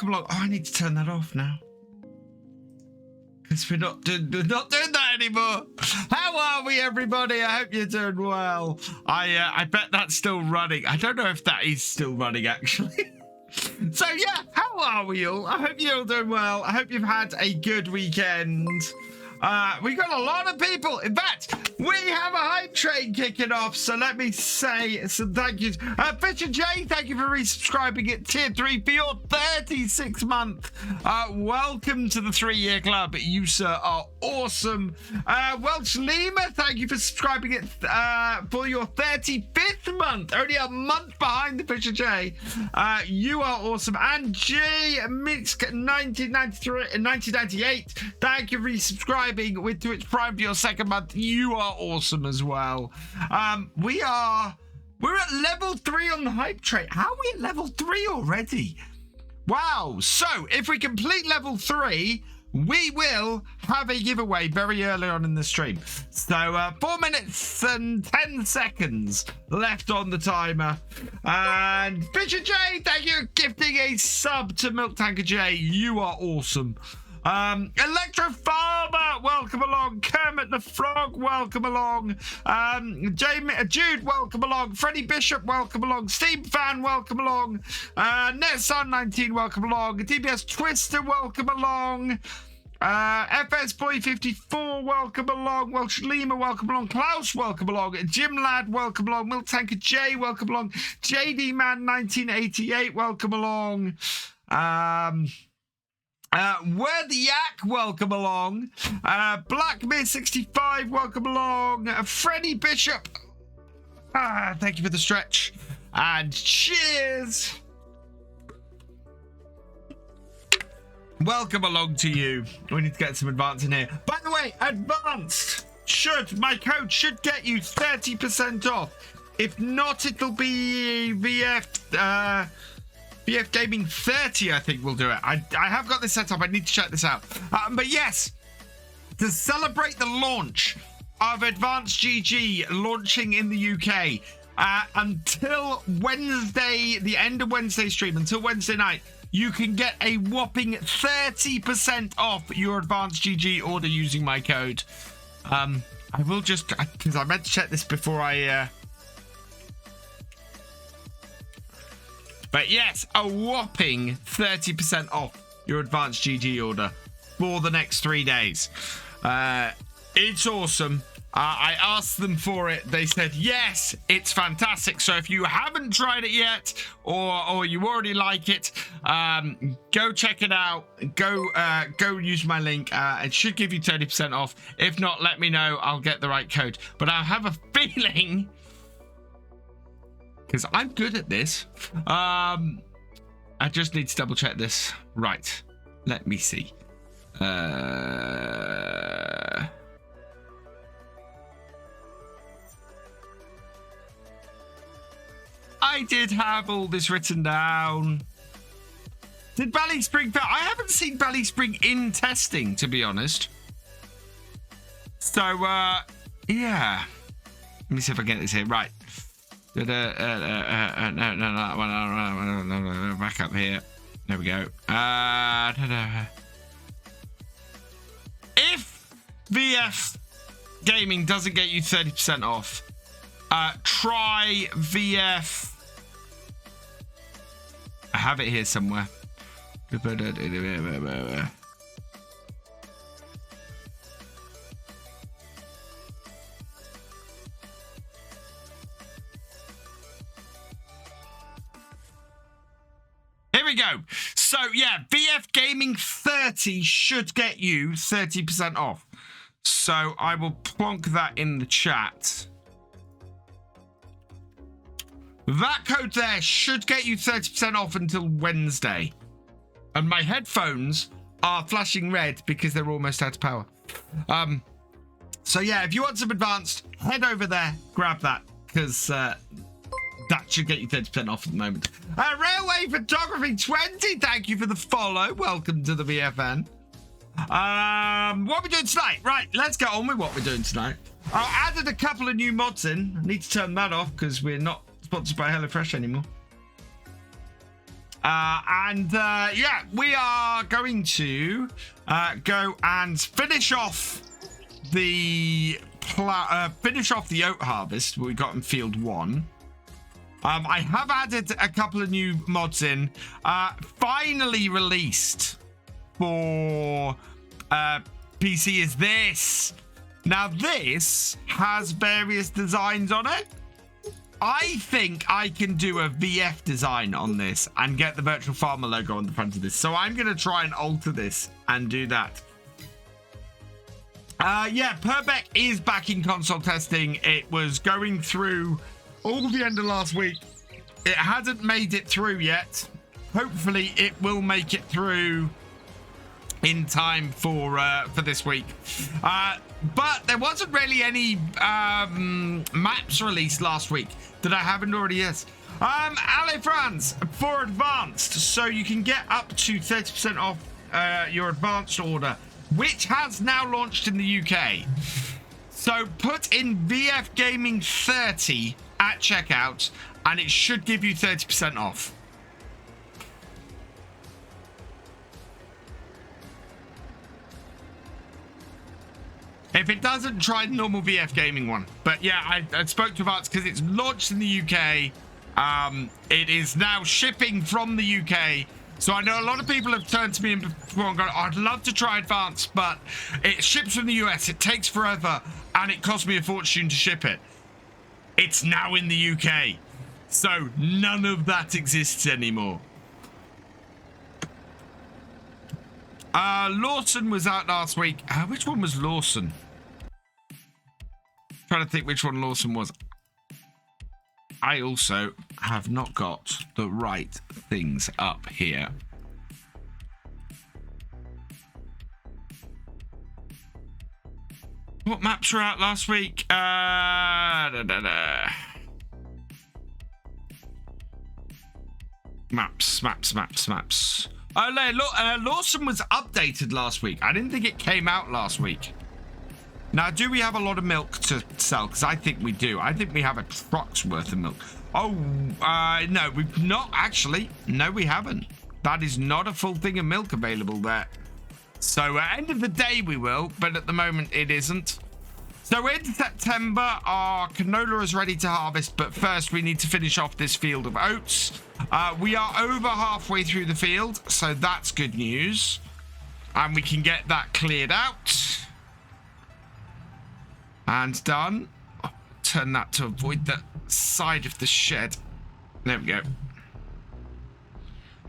welcome along. Oh, I need to turn that off now. Because we're not doing that anymore. How are we, everybody? I hope you're doing well. I bet that's still running. I don't know if that is still running, actually. So, yeah, how are we all? I hope you're all doing well. I hope you've had a good weekend. We got a lot of people. In fact, we have a hype train kicking off. So let me say some thank yous. Thefisherj, thank you for resubscribing at tier 3 for your 36th month. Welcome to the 3-year club. You, sir, are awesome. Welsh Lima, thank you for subscribing at for your 35th month. Only a month behind the Thefisherj. You are awesome. And G Mix 1998, thank you for resubscribing with Twitch Prime for your 2nd month. You are awesome as well. We're at level 3 on the hype train. How are we at level 3 already? Wow. So if we complete level 3, we will have a giveaway very early on in the stream. So 4 minutes and 10 seconds left on the timer. And Thefisherj, thank you for gifting a sub to Milk Tanker J. You are awesome. Electro Farmer, welcome along. Kermit the Frog, welcome along. Jude, welcome along. Freddy Bishop, welcome along. Steam Fan, welcome along. NetSun19, welcome along. DBS Twister, welcome along. FS Boy 54, welcome along. Welsh Lima, welcome along. Klaus, welcome along. Jim Lad, welcome along. Milk Tanker J, welcome along. JD Man 1988, welcome along. Worthy Yak, welcome along. Blackmere 65, welcome along. Freddy Bishop, thank you for the stretch. And cheers. Welcome along to you. We need to get some advance in here. By the way, advanced my code should get you 30% off. If not, it'll be VF Gaming 30, I think we'll do it. I have got this set up. I need to check this out. But yes, to celebrate the launch of Advanced GG launching in the UK, until Wednesday, the end of Wednesday stream, until Wednesday night, you can get a whopping 30% off your Advanced GG order using my code. I will just, because I meant to check this before I... But yes, a whopping 30% off your Advanced GG order for the next 3 days. It's awesome. I asked them for it. They said, yes, it's fantastic. So if you haven't tried it yet, or you already like it, go check it out. Go use my link. It should give you 30% off. If not, let me know. I'll get the right code. But I have a feeling... because I'm good at this. I just need to double check this. Right. Let me see. I did have all this written down. Did Bally Spring... I haven't seen Bally Spring in testing, to be honest. So, yeah. Let me see if I get this here. Right. No, back up here. There we go. If VF Gaming doesn't get you 30% off, try VF. I have it here somewhere. Here we go. So, yeah, VF Gaming 30 should get you 30% off. So, I will plonk that in the chat. That code there should get you 30% off until Wednesday. And my headphones are flashing red because they're almost out of power. So, yeah, if you want some advanced, head over there, grab that, because... that should get you 30% off at the moment. Railway Photography 20, thank you for the follow. Welcome to the VFN. What are we doing tonight? Right, let's get on with what we're doing tonight. I added a couple of new mods in. I need to turn that off because we're not sponsored by HelloFresh anymore. Yeah, we are going to go and finish off the oat harvest we got in field 1. I have added a couple of new mods in. Finally released for PC is this. Now this has various designs on it. I think I can do a VF design on this and get the Virtual Farmer logo on the front of this. So I'm going to try and alter this and do that. Yeah, Purbeck is back in console testing. It was going through all the end of last week. It hasn't made it through yet. Hopefully it will make it through in time for this week. But there wasn't really any maps released last week that I haven't already yet. Ale France for advanced, so you can get up to 30% off your advanced order, which has now launched in the UK. So put in VF Gaming 30 at checkout, and it should give you 30% off. If it doesn't, try the normal VF Gaming one. But yeah, I spoke to Vance because it's launched in the UK. It is now shipping from the UK. So I know a lot of people have turned to me before and gone, oh, I'd love to try advanced, but it ships from the US. It takes forever, and it cost me a fortune to ship it. It's now in the UK. So none of that exists anymore. Lawson was out last week. Which one was Lawson? Trying to think which one Lawson was. I also have not got the right things up here. What maps were out last week? Maps. Lawson was updated last week. I didn't think it came out last week. Now, do we have a lot of milk to sell? Because I think we do. I think we have a truck's worth of milk. Oh, no, we've not actually. No, we haven't. That is not a full thing of milk available there. So, end of the day, we will. But at the moment, it isn't. So, in September, our canola is ready to harvest. But first, we need to finish off this field of oats. We are over halfway through the field. So, that's good news. And we can get that cleared out. And done. Oh, turn that to avoid the side of the shed. There we go.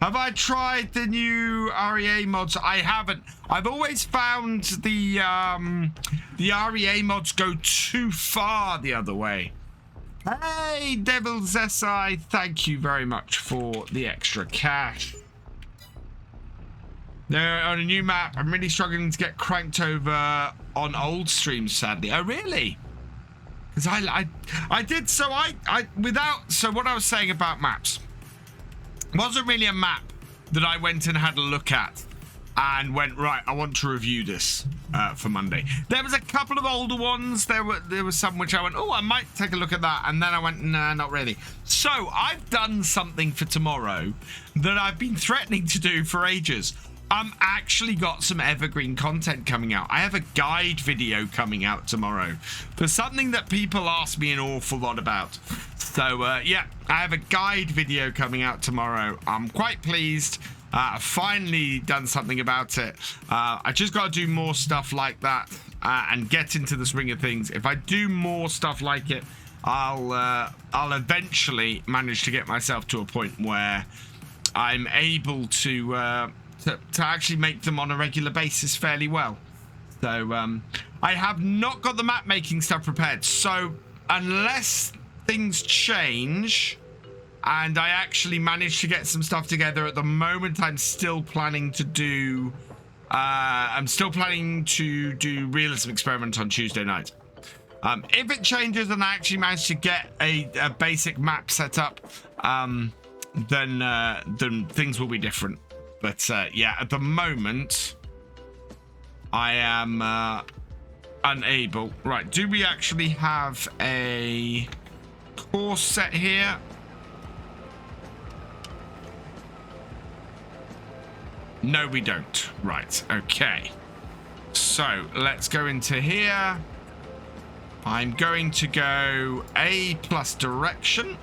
Have I tried the new REA mods? I haven't. I've always found the REA mods go too far the other way. Hey, Devil's SI, thank you very much for the extra cash. They're on a new map. I'm really struggling to get cranked over on old streams, sadly. Oh, really? Because I did, so so what I was saying about maps wasn't really a map that I went and had a look at and went, right, I want to review this for Monday. There was a couple of older ones. There was some which I went, oh, I might take a look at that. And then I went, nah, not really. So I've done something for tomorrow that I've been threatening to do for ages. I'm actually got some evergreen content coming out. I have a guide video coming out tomorrow for something that people ask me an awful lot about. So, yeah, I have a guide video coming out tomorrow. I'm quite pleased. I've finally done something about it. I just got to do more stuff like that and get into the swing of things. If I do more stuff like it, I'll eventually manage to get myself to a point where I'm able to actually make them on a regular basis fairly well. So I have not got the map making stuff prepared. So unless things change and I actually manage to get some stuff together at the moment, I'm still planning to do Realism experiment on Tuesday night. If it changes and I actually manage to get a basic map set up, then things will be different. But yeah, at the moment, I am unable. Right, do we actually have a course set here? No, we don't. Right. Okay. So let's go into here. I'm going to go A plus direction.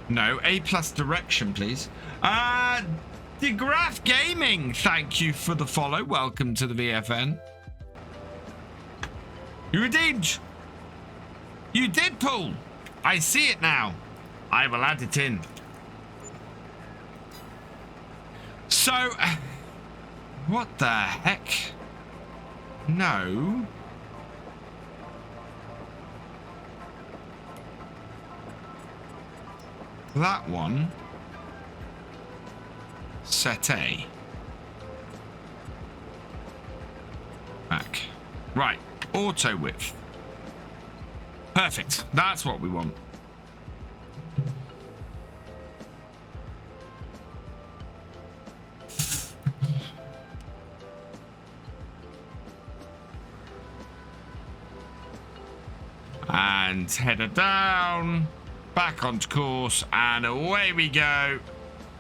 No, A plus direction, please. Galcomp Gaming, thank you for the follow. Welcome to the VFN. You redeemed. You did pull. I see it now. I will add it in. So, what the heck? No. That one. Set A. Back. Right. Auto width. Perfect. That's what we want. And header down, back onto course, and away we go,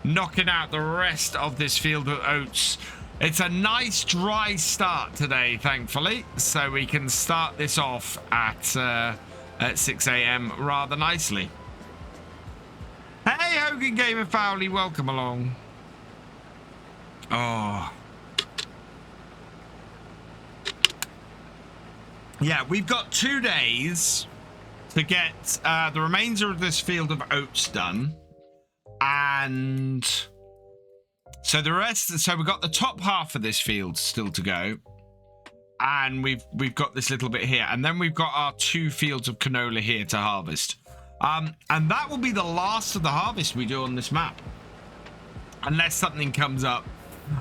knocking out the rest of this field of oats. It's a nice dry start today, thankfully, so we can start this off at 6 a.m. rather nicely. Hey, Hogan Gamer Fowley, welcome along. Oh. Yeah, we've got 2 days to get the remainder of this field of oats done. And so the rest, so we've got the top half of this field still to go. And we've got this little bit here. And then we've got our 2 fields of canola here to harvest. And that will be the last of the harvest we do on this map. Unless something comes up.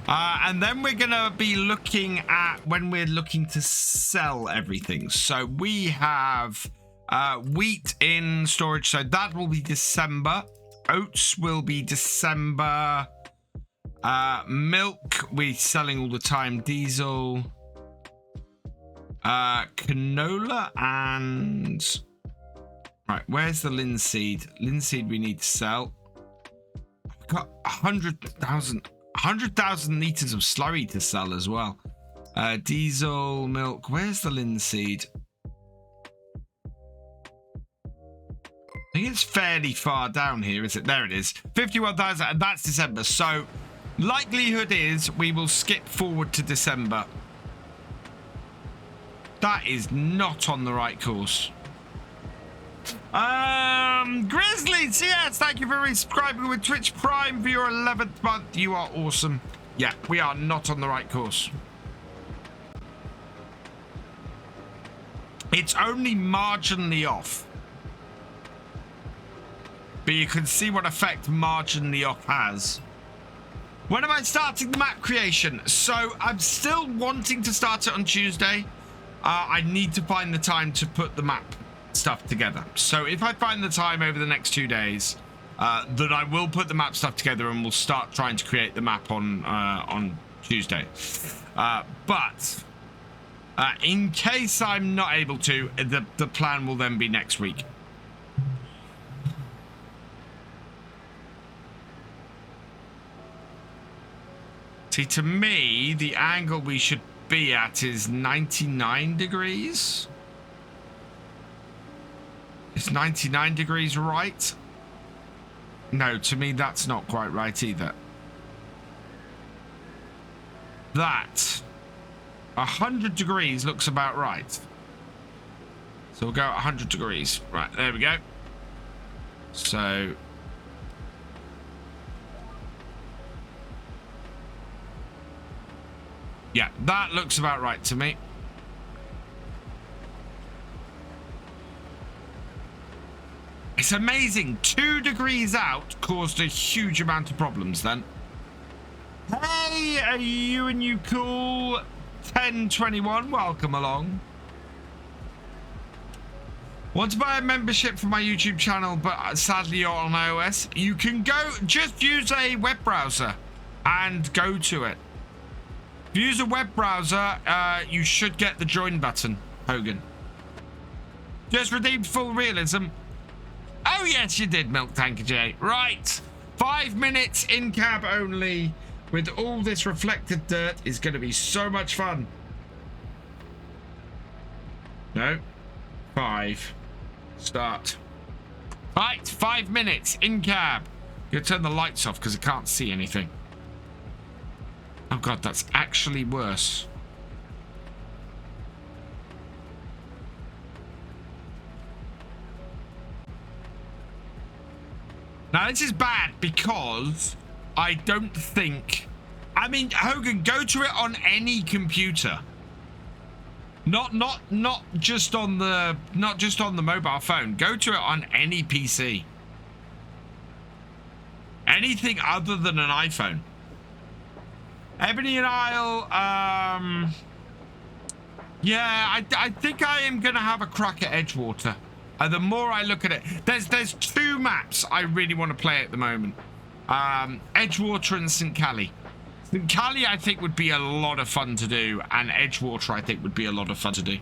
And then we're going to be looking at when we're looking to sell everything. So we have wheat in storage. So that will be December. Oats will be December. Milk, we're selling all the time. Diesel. Canola and... Right, where's the linseed? Linseed we need to sell. I've got 100,000 litres of slurry to sell as well. Diesel, milk. Where's the linseed? I think it's fairly far down here, is it? There it is. 51,000, and that's December. So, likelihood is we will skip forward to December. That is not on the right course. Grizzlies, yes, thank you for resubscribing with Twitch Prime for your 11th month. You are awesome. Yeah, we are not on the right course. It's only marginally off. But you can see what effect marginally off has. When am I starting the map creation? So I'm still wanting to start it on Tuesday. I need to find the time to put the map stuff together. So if I find the time over the next 2 days, then I will put the map stuff together and we'll start trying to create the map on Tuesday. But in case I'm not able to, the plan will then be next week. See, to me, the angle we should be at is 99 degrees. Is 99 degrees right? No, to me, that's not quite right either. That 100 degrees looks about right. So we'll go at 100 degrees. Right, there we go. So... yeah, that looks about right to me. It's amazing. 2 degrees out caused a huge amount of problems then. Hey, are you and you cool? 1021, welcome along. Want to buy a membership for my YouTube channel, but sadly you're on iOS? You can go, just use a web browser and go to it. If you use a web browser, you should get the join button, Hogan. Just redeemed full realism. Oh, yes, you did, Milk Tanker J. Right. 5 minutes in cab only with all this reflected dirt is going to be so much fun. No. 5. Start. Right, 5 minutes in cab. You turn the lights off because I can't see anything. Oh god, that's actually worse. Now this is bad because I don't think... I mean, Hogan, go to it on any computer. Not just on the mobile phone. Go to it on any PC. Anything other than an iPhone. Ebony and Isle, yeah, I think I am gonna have a crack at Edgewater. The more I look at it, there's 2 maps I really want to play at the moment. Edgewater and St. Cally. St. Cally I think would be a lot of fun to do, and Edgewater I think would be a lot of fun to do.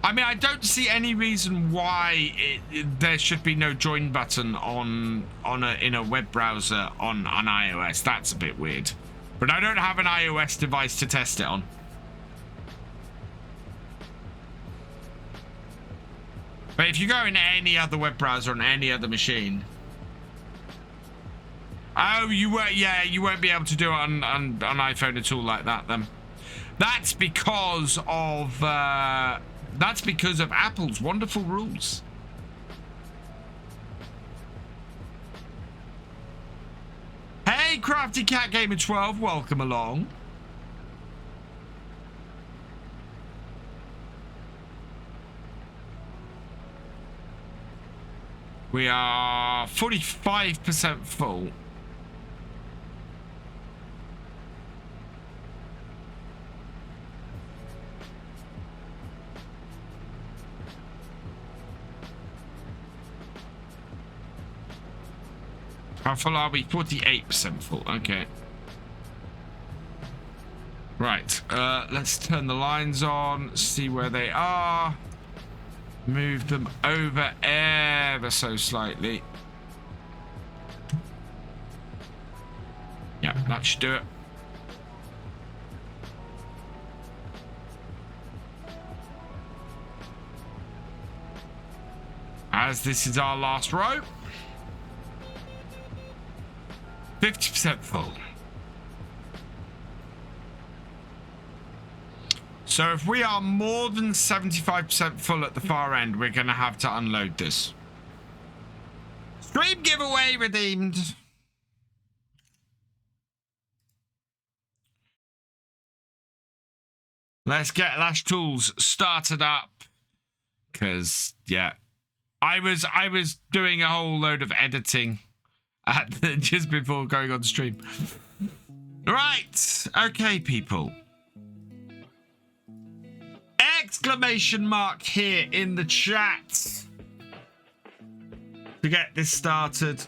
I mean, I don't see any reason why there should be no join button in a web browser on iOS. That's a bit weird. But I don't have an iOS device to test it on. But if you go in any other web browser on any other machine, oh, you won't be able to do it on iPhone at all like that. Then that's because of Apple's wonderful rules. Hey, Crafty Cat Gamer 12, welcome along. We are 45% full. How full are we? 48% full. Okay. Right. Let's turn the lines on. See where they are. Move them over ever so slightly. Yeah, that should do it. As this is our last row. 50% full. So if we are more than 75% full at the far end, we're going to have to unload this. Stream giveaway redeemed. Let's get Lash Tools started up. Because, yeah, I was doing a whole load of editing just before going on stream. Right. Okay, people. Exclamation mark here in the chat to get this started.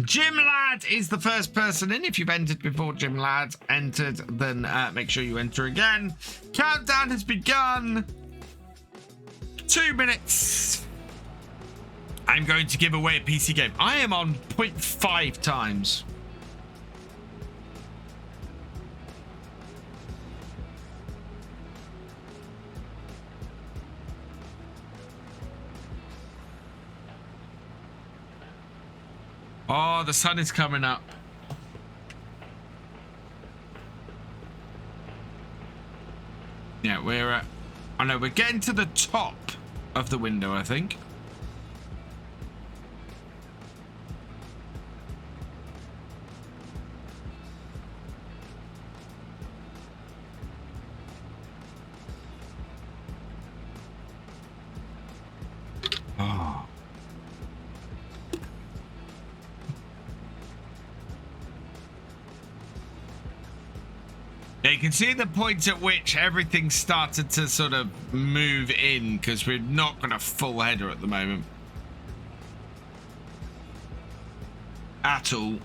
Jim Ladd is the first person in. If you've entered before Jim Ladd entered, then make sure you enter again. Countdown has begun. 2 minutes. I'm going to give away a PC game. I am on 0.5 times. Oh, the sun is coming up. Yeah, we're at... I know, we're getting to the top of the window, I think. Oh. Yeah, you can see the point at which everything started to sort of move in, because we're not going to full header at the moment. At all.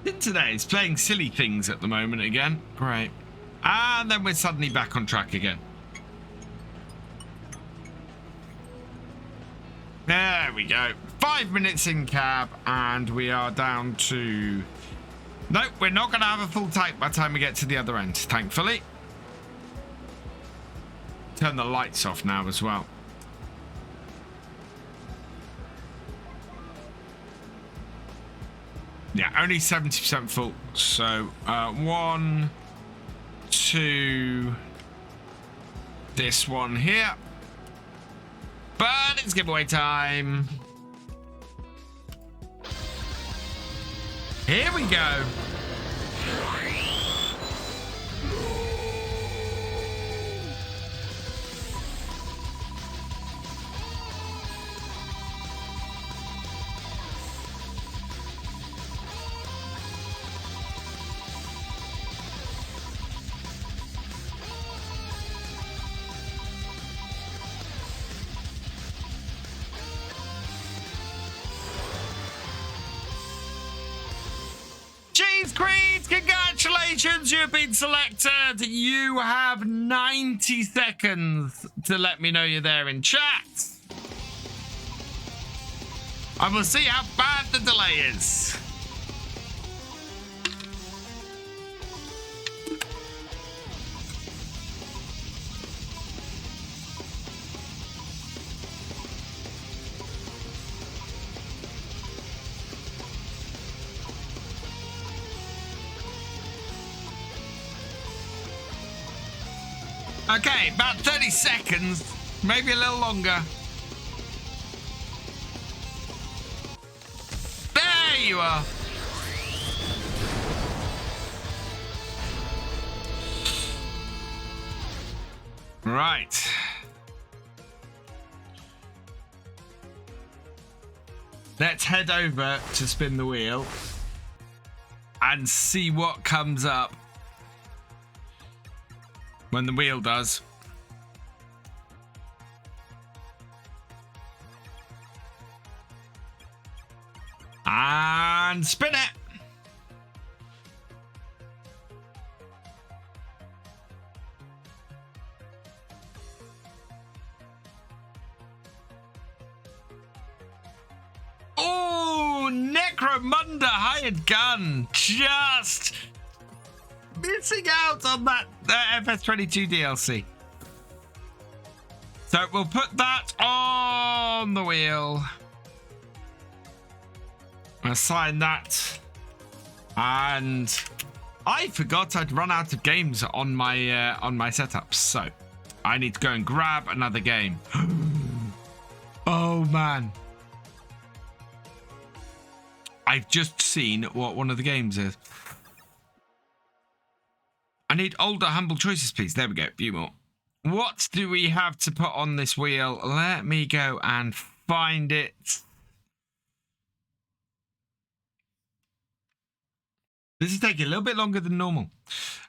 Internet is playing silly things at the moment again. Great. And then we're suddenly back on track again. There we go. 5 minutes in cab, and we are down to... Nope, we're not going to have a full tank by the time we get to the other end, thankfully. Turn the lights off now as well. Yeah, only 70% full. So, 1, 2, this one here. But it's giveaway time. Here we go. Congratulations, you've been selected. You have 90 seconds to let me know you're there in chat. And we'll see how bad the delay is. Okay, about 30 seconds, maybe a little longer. There you are. Right. Let's head over to spin the wheel and see what comes up when the wheel does. And spin it. Oh, Necromunda hired gun. Just missing out on that FS22 DLC. So we'll put that on the wheel. Assign that. And I forgot I'd run out of games on my setup. So I need to go and grab another game. Oh man. I've just seen what one of the games is. I need older, humble choices, please. There we go. A few more. What do we have to put on this wheel? Let me go and find it. This is taking a little bit longer than normal.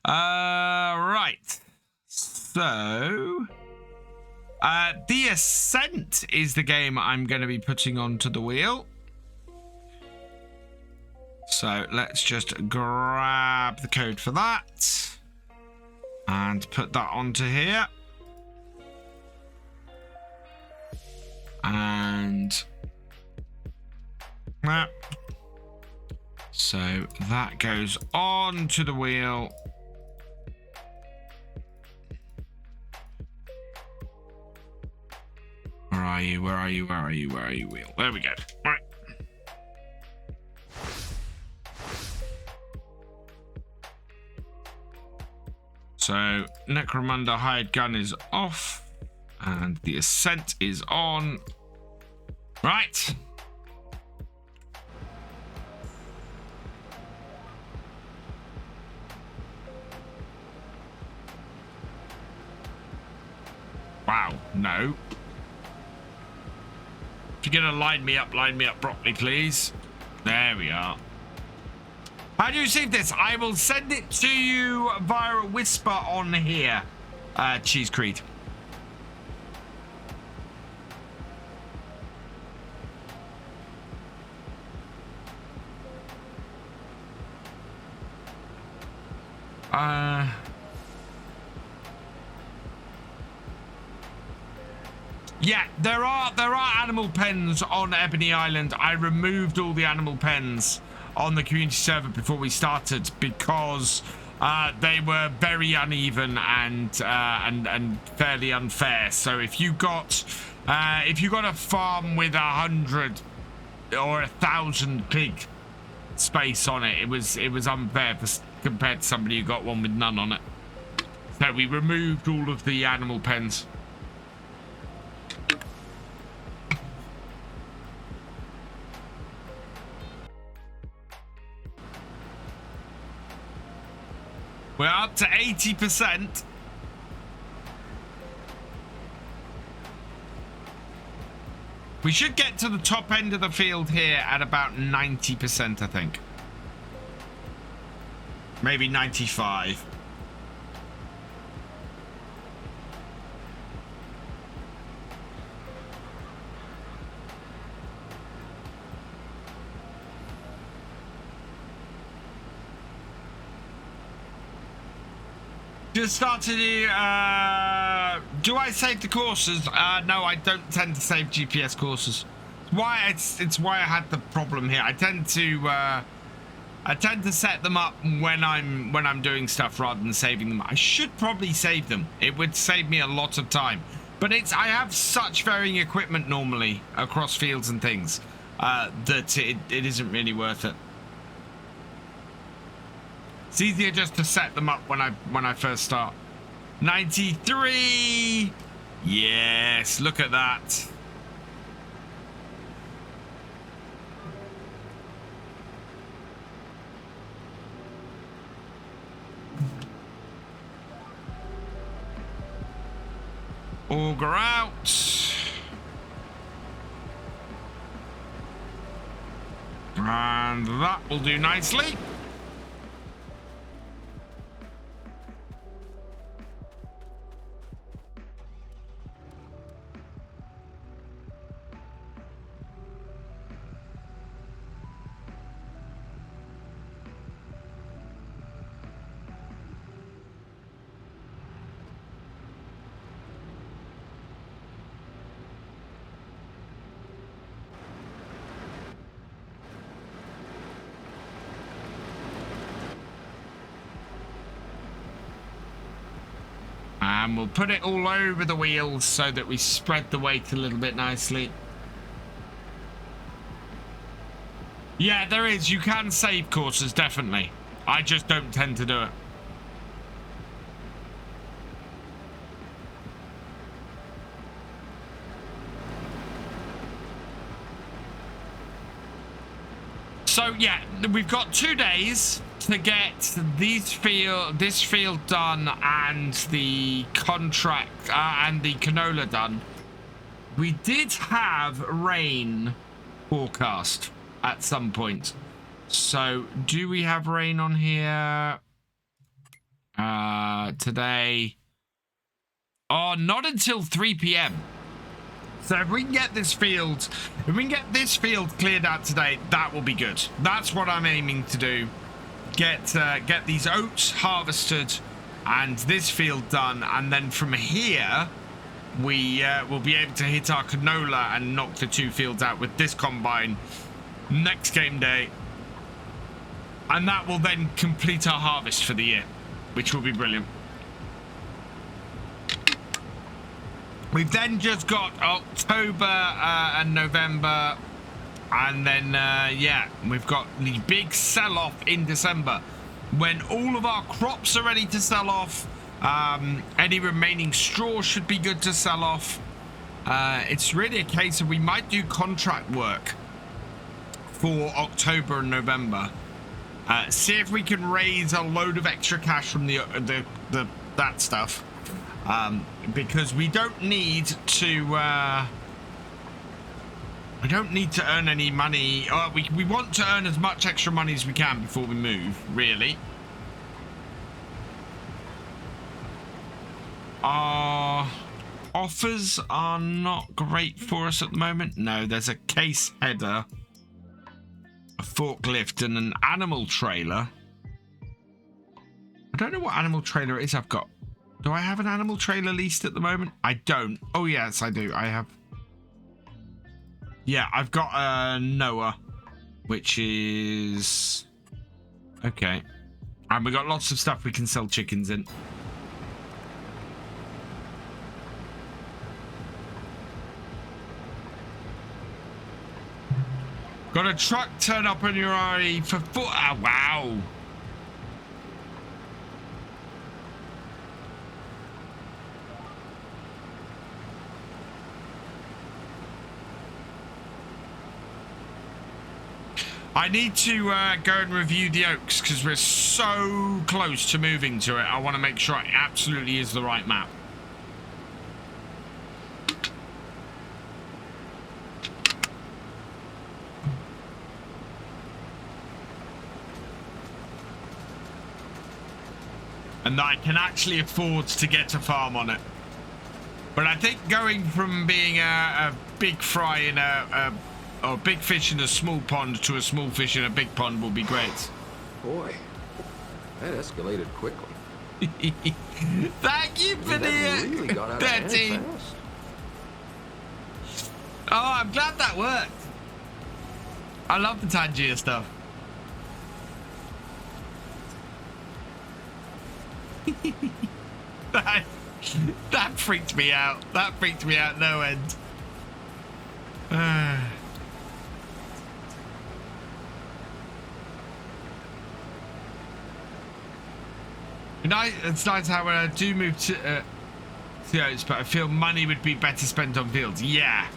Right. So, The Ascent is the game I'm going to be putting onto the wheel. So let's just grab the code for that and put that onto here. And that. So that goes onto the wheel. Where are you? Where are you? Where are you? Where are you, wheel? There we go. All right. So Necromunda hired gun is off and the Ascent is on. Right. Wow, no. If you're gonna line me up properly, please. There we are. How do you receive this? I will send it to you via a whisper on here, Cheese Creed. Yeah, there are animal pens on Ebony Island. I removed all the animal pens on the community server before we started because they were very uneven and fairly unfair. So if you got a farm with 100 or 1,000 pig space on it, it was unfair compared to somebody who got one with none on it. So we removed all of the animal pens. We're up to 80%. We should get to the top end of the field here at about 90%, I think. Maybe 95. Just start to do I save the courses? No, I don't tend to save GPS courses. It's why I had the problem here. I tend to set them up when I'm doing stuff rather than saving them. I should probably save them. It would save me a lot of time. But I have such varying equipment normally across fields and things that it isn't really worth it. It's easier just to set them up when I first start. 93. Yes, look at that. Auger out. And that will do nicely. And we'll put it all over the wheels so that we spread the weight a little bit nicely. Yeah, there is. You can save courses, definitely. I just don't tend to do it. So, yeah, we've got 2 days to get this field done and the contract and the canola done. We did have rain forecast at some point. So do we have rain on here today? Oh, not until 3 p.m. So if we can get this field cleared out today, that will be good. That's what I'm aiming to do. Get these oats harvested and this field done, and then from here we will be able to hit our canola and knock the 2 fields out with this combine next game day, and that will then complete our harvest for the year, which will be brilliant. We've then just got October and November. And then, yeah, we've got the big sell-off in December when all of our crops are ready to sell off. Any remaining straw should be good to sell off. It's really a case of we might do contract work for October and November. See if we can raise a load of extra cash from that stuff. Because we don't need to... we don't need to earn any money. We want to earn as much extra money as we can before we move, really. Our offers are not great for us at the moment. No, there's a case header, a forklift, and an animal trailer. I don't know what animal trailer it is I've got. Do I have an animal trailer leased at the moment? I don't. Oh, yes, I do. I have. Yeah, I've got a Noah, which is... Okay. And we got lots of stuff we can sell chickens in. Got a truck turn up on your RE for foot. Oh, wow. I need to go and review the oaks because we're so close to moving to it. I want to make sure it absolutely is the right map. And that I can actually afford to get a farm on it. But I think going from being a big fry in or big fish in a small pond to a small fish in a big pond will be great. Boy, that escalated quickly. Thank you for the really got out of hand 13. fast. Oh, I'm glad that worked. I love the Tangier stuff. that freaked me out. That freaked me out no end. It's nice how when I do move to oats, but I feel money would be better spent on fields. Yeah.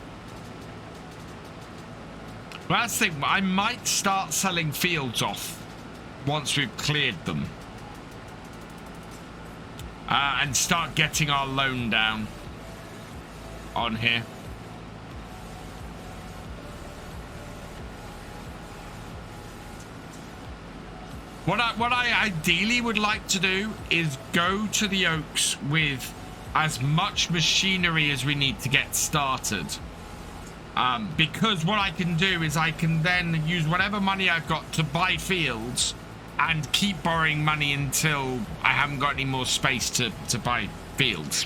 Well, that's the thing. I might start selling fields off once we've cleared them. And start getting our loan down on here. What I ideally would like to do is go to the oaks with as much machinery as we need to get started. Because what I can do is I can then use whatever money I've got to buy fields and keep borrowing money until I haven't got any more space to buy fields.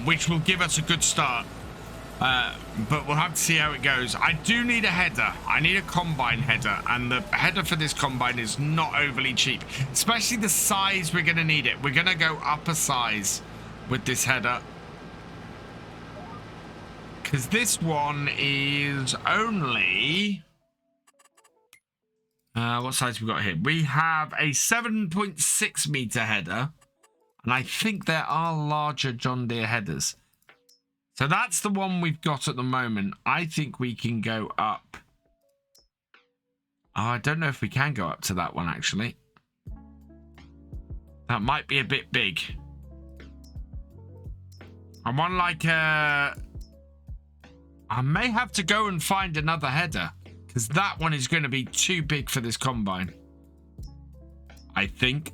Which will give us a good start. But we'll have to see how it goes. I do need a header. I need a combine header. And the header for this combine is not overly cheap. Especially the size we're going to need it. We're going to go up a size with this header. Because this one is only... what size have we got here? We have a 7.6 meter header. And I think there are larger John Deere headers. So that's the one we've got at the moment. I think we can go up. Oh, I don't know if we can go up to that one, actually. That might be a bit big. I want like a... I may have to go and find another header. Because that one is going to be too big for this combine. I think.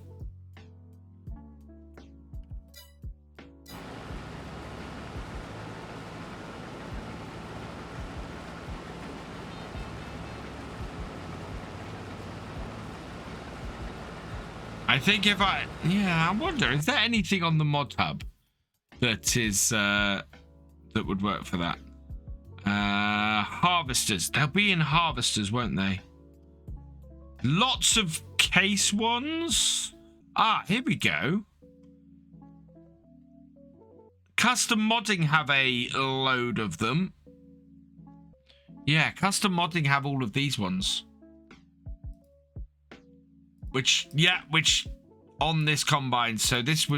I think if I... Yeah, I wonder, is there anything on the mod hub that is... that would work for that? Harvesters. They'll be in harvesters, won't they? Lots of case ones. Ah, here we go. Custom modding have a load of them. Yeah, custom modding have all of these ones. Which on this combine, so this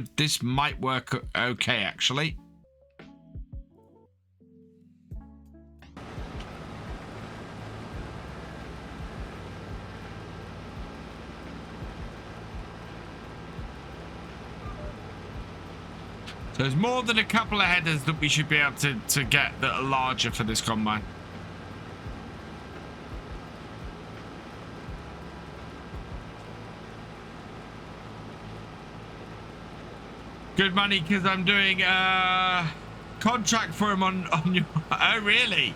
might work okay actually. So there's more than a couple of headers that we should be able to get that are larger for this combine. Good money because I'm doing a contract for him on your... Oh, really?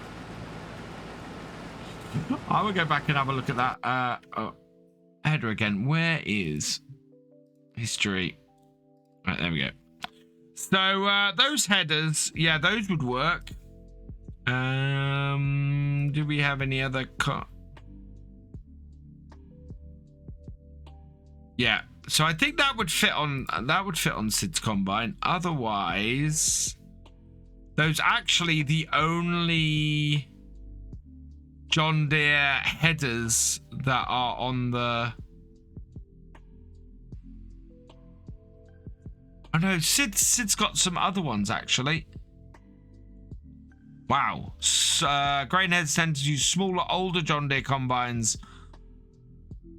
I will go back and have a look at that. Header again. Where is... History. Right, there we go. So those headers, yeah, those would work. Do we have any other yeah, so I think that would fit on Sid's combine. Otherwise, those actually the only John Deere headers that are on the. Oh no, Sid's got some other ones actually. Wow. Grain heads tend to use smaller, older John Deere combines.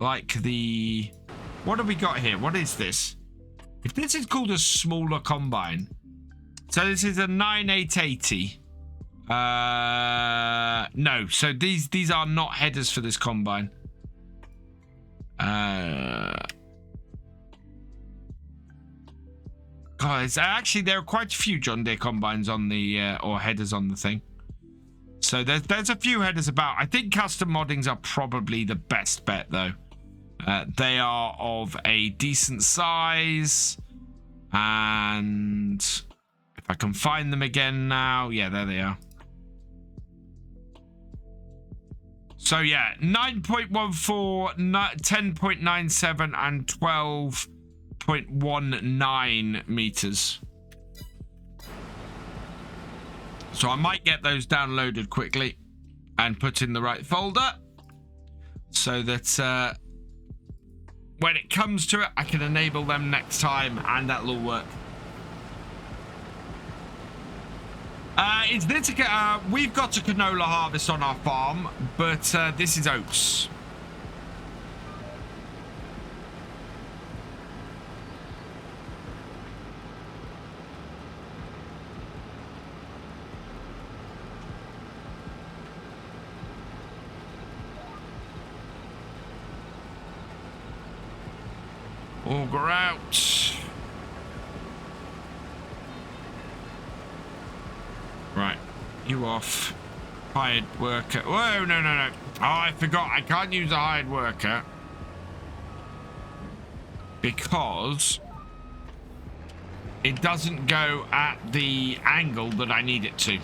Like the... What have we got here? What is this? If this is called a smaller combine. So this is a 9880. No, so these are not headers for this combine. Guys, actually, there are quite a few John Deere combines on the or headers on the thing. So there's a few headers about. I think custom moddings are probably the best bet though. They are of a decent size, and if I can find them again now, yeah, there they are. So yeah, 9.14, 10.97, and 12.19 meters. So I might get those downloaded quickly and put in the right folder so that when it comes to it, I can enable them next time and that'll all work. Is this we've got a canola harvest on our farm, but this is oats. Auger out. Right, you off. Hired worker. Whoa, no. Oh, I forgot. I can't use a hired worker because it doesn't go at the angle that I need it to.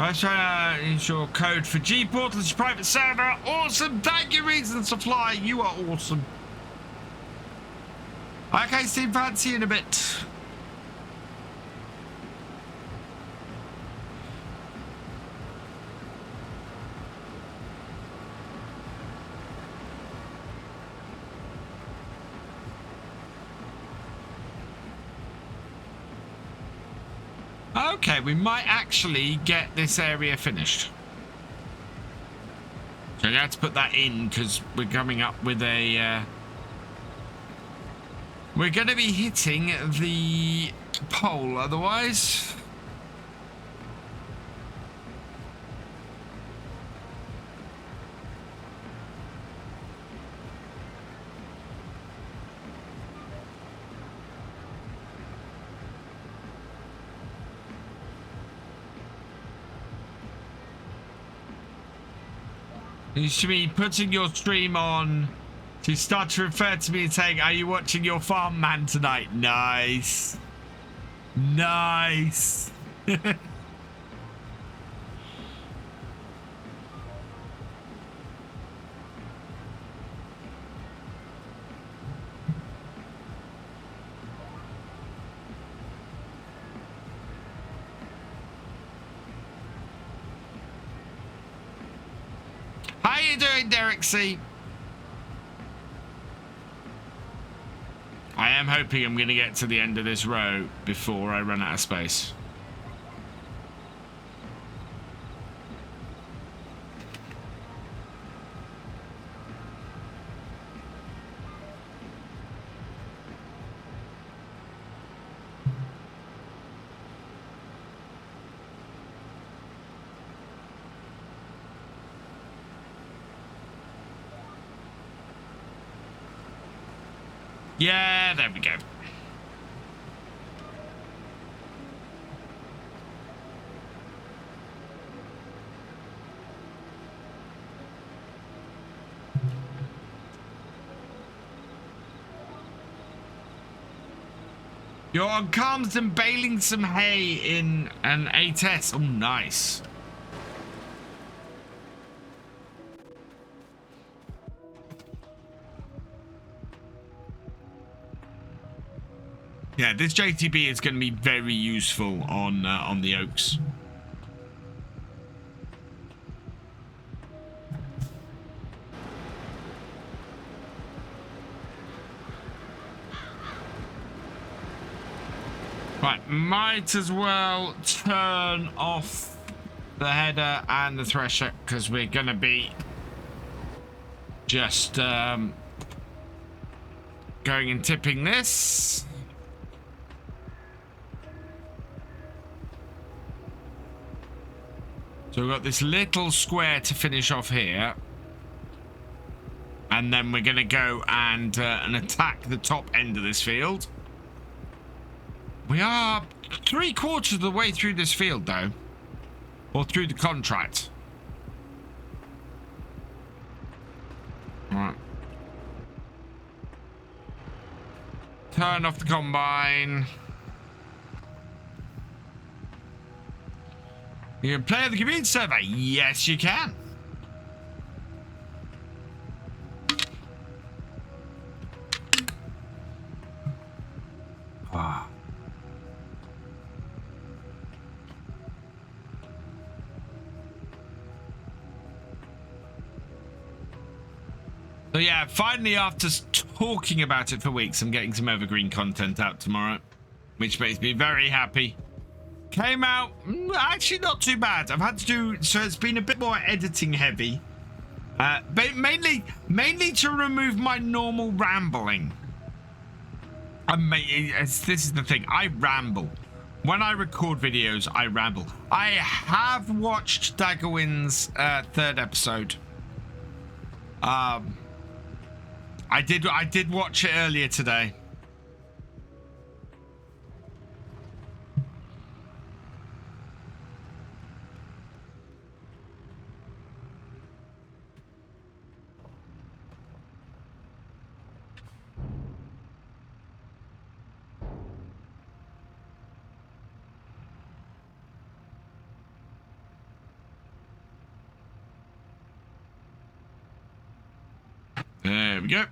I try to ensure code for G Portal is private server. Awesome. Thank you, Reason Supply. You are awesome. Okay, Steve, fancy in a bit. Okay, we might actually get this area finished. So I have to put that in because we're coming up with a... we're going to be hitting the pole otherwise. You should be putting your stream on to start to refer to me and saying, are you watching your farm man tonight? Nice. Nice. How you doing, Derek C? I am hoping I'm going to get to the end of this row before I run out of space. Yeah, there we go. You're on Calmsden baling some hay in an 8S. Oh, nice. Yeah, this JTB is going to be very useful on the oaks. Right, might as well turn off the header and the thresher because we're going to be just going and tipping this. So we've got this little square to finish off here. And then we're going to go and attack the top end of this field. We are 3/4 of the way through this field, though. Or through the contract. Right. Turn off the combine. You can play on the community server. Yes, you can. Ah. So yeah, finally, after talking about it for weeks, I'm getting some evergreen content out tomorrow, which makes me very happy. Came out actually not too bad. I've had to do so. It's been a bit more editing heavy, but mainly to remove my normal rambling. This is the thing. I ramble when I record videos. I ramble. I have watched Daggerwin's 3rd episode. I did watch it earlier today. There we go.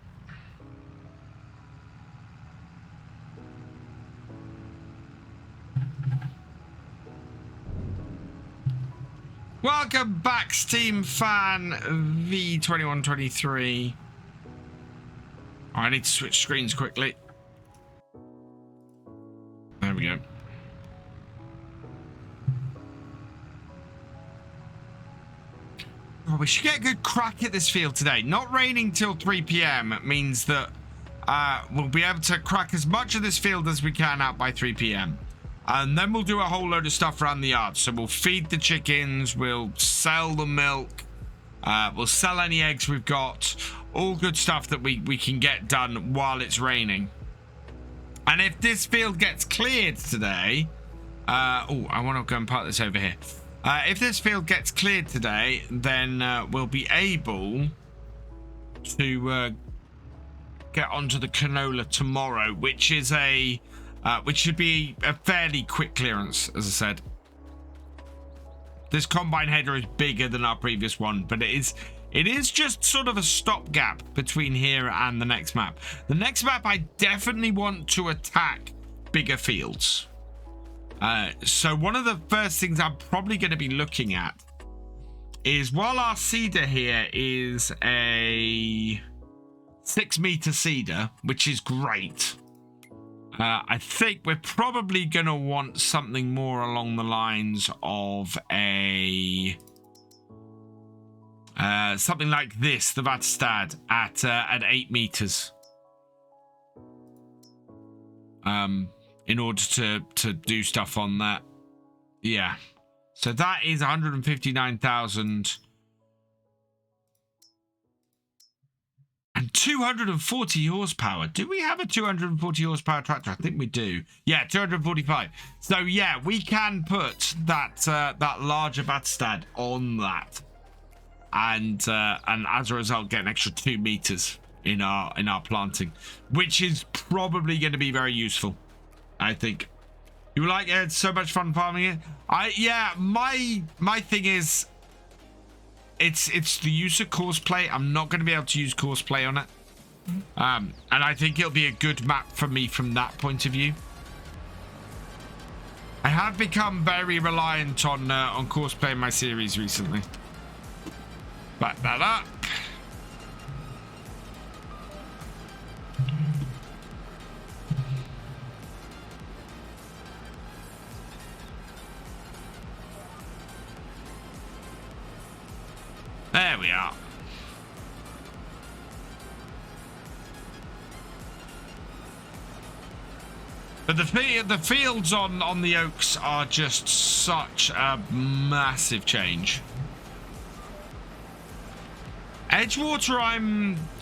Welcome back, Steam fan V2123. Oh, I need to switch screens quickly. There we go. Oh, we should get a good crack at this field today. Not raining till 3 PM means that we'll be able to crack as much of this field as we can out by 3 PM. And then we'll do a whole load of stuff around the yard. So we'll feed the chickens, we'll sell the milk, we'll sell any eggs we've got. All good stuff that we can get done while it's raining. And if this field gets cleared today... oh, I want to go and park this over here. If this field gets cleared today, then we'll be able to get onto the canola tomorrow, which is which should be a fairly quick clearance, as I said. This combine header is bigger than our previous one, but it is just sort of a stopgap between here and the next map. The next map, I definitely want to attack bigger fields. So one of the first things I'm probably going to be looking at is, while our cedar here is a 6-meter cedar, which is great, I think we're probably going to want something more along the lines of a something like this, the Vatstad at 8 meters. In order to do stuff on that. Yeah. So that is 159,000. And 240 horsepower. Do we have a 240 horsepower tractor? I think we do. Yeah, 245. So yeah, we can put that that larger Vatstad on that. And as a result, get an extra 2 meters in our planting, which is probably going to be very useful. I think. You like it? It's so much fun farming it. Yeah, my thing is it's the use of courseplay. I'm not going to be able to use courseplay on it. And I think it'll be a good map for me from that point of view. I have become very reliant on courseplay in my series recently. Back that up. There we are. But the fields on the oaks are just such a massive change. Edgewater,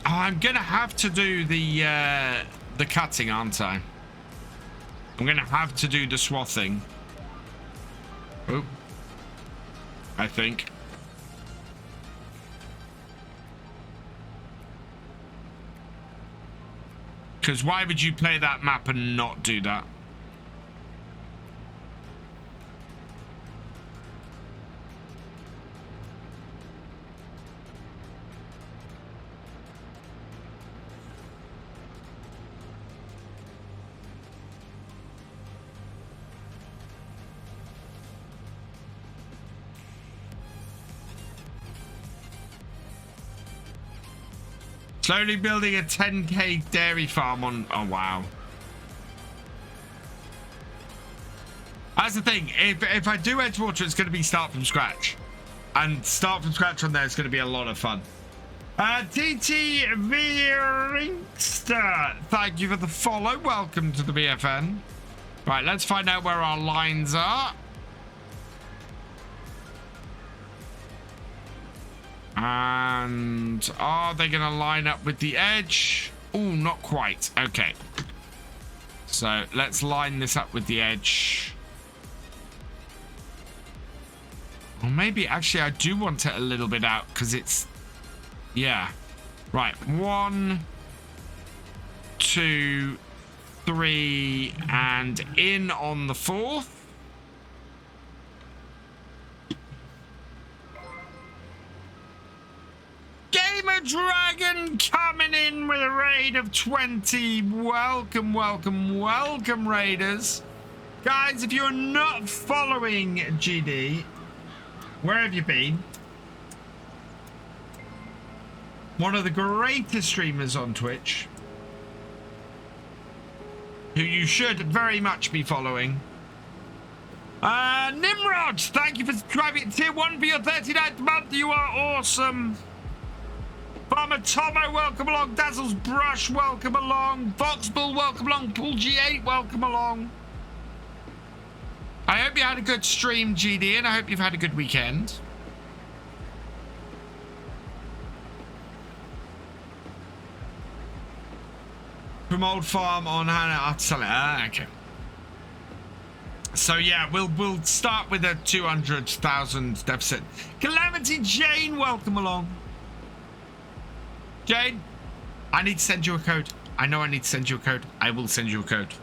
I'm gonna have to do the cutting, aren't I? I'm gonna have to do the swathing. Oh, I think. Because why would you play that map and not do that? Slowly building a 10k dairy farm on... Oh, wow. That's the thing. If I do Edgewater, it's going to be start from scratch. And start from scratch on there is going to be a lot of fun. TT Viringster, thank you for the follow. Welcome to the BFN. Right, let's find out where our lines are. And are they going to line up with the edge? Oh, not quite. Okay. So let's line this up with the edge. Or maybe actually I do want it a little bit out because it's... Yeah. Right. 1, 2, 3, and in on the 4th. Gamer Dragon coming in with a raid of 20. Welcome, welcome, welcome, raiders. Guys, if you're not following GD, where have you been? One of the greatest streamers on Twitch, who you should very much be following. Nimrod, thank you for subscribing to Tier 1 for your 39th month. You are awesome. Farmer Tomo, welcome along. Dazzle's Brush, welcome along. Voxbull, welcome along. Pool G8, welcome along. I hope you had a good stream, GD, and I hope you've had a good weekend. From Old Farm on Hannah. Okay. So yeah, we'll start with a 200,000 deficit. Calamity Jane, welcome along. Jane, I need to send you a code. I know I need to send you a code. I will send you a code.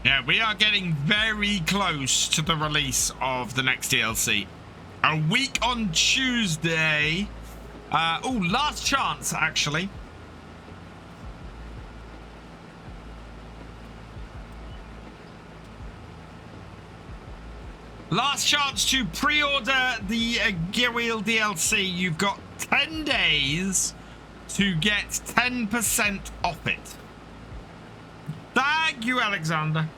Yeah, we are getting very close to the release of the next DLC. A week on Tuesday. Oh, last chance, actually. Last chance to pre-order the Gearwheel DLC. You've got 10 days to get 10% off it. Thank you, Alexander.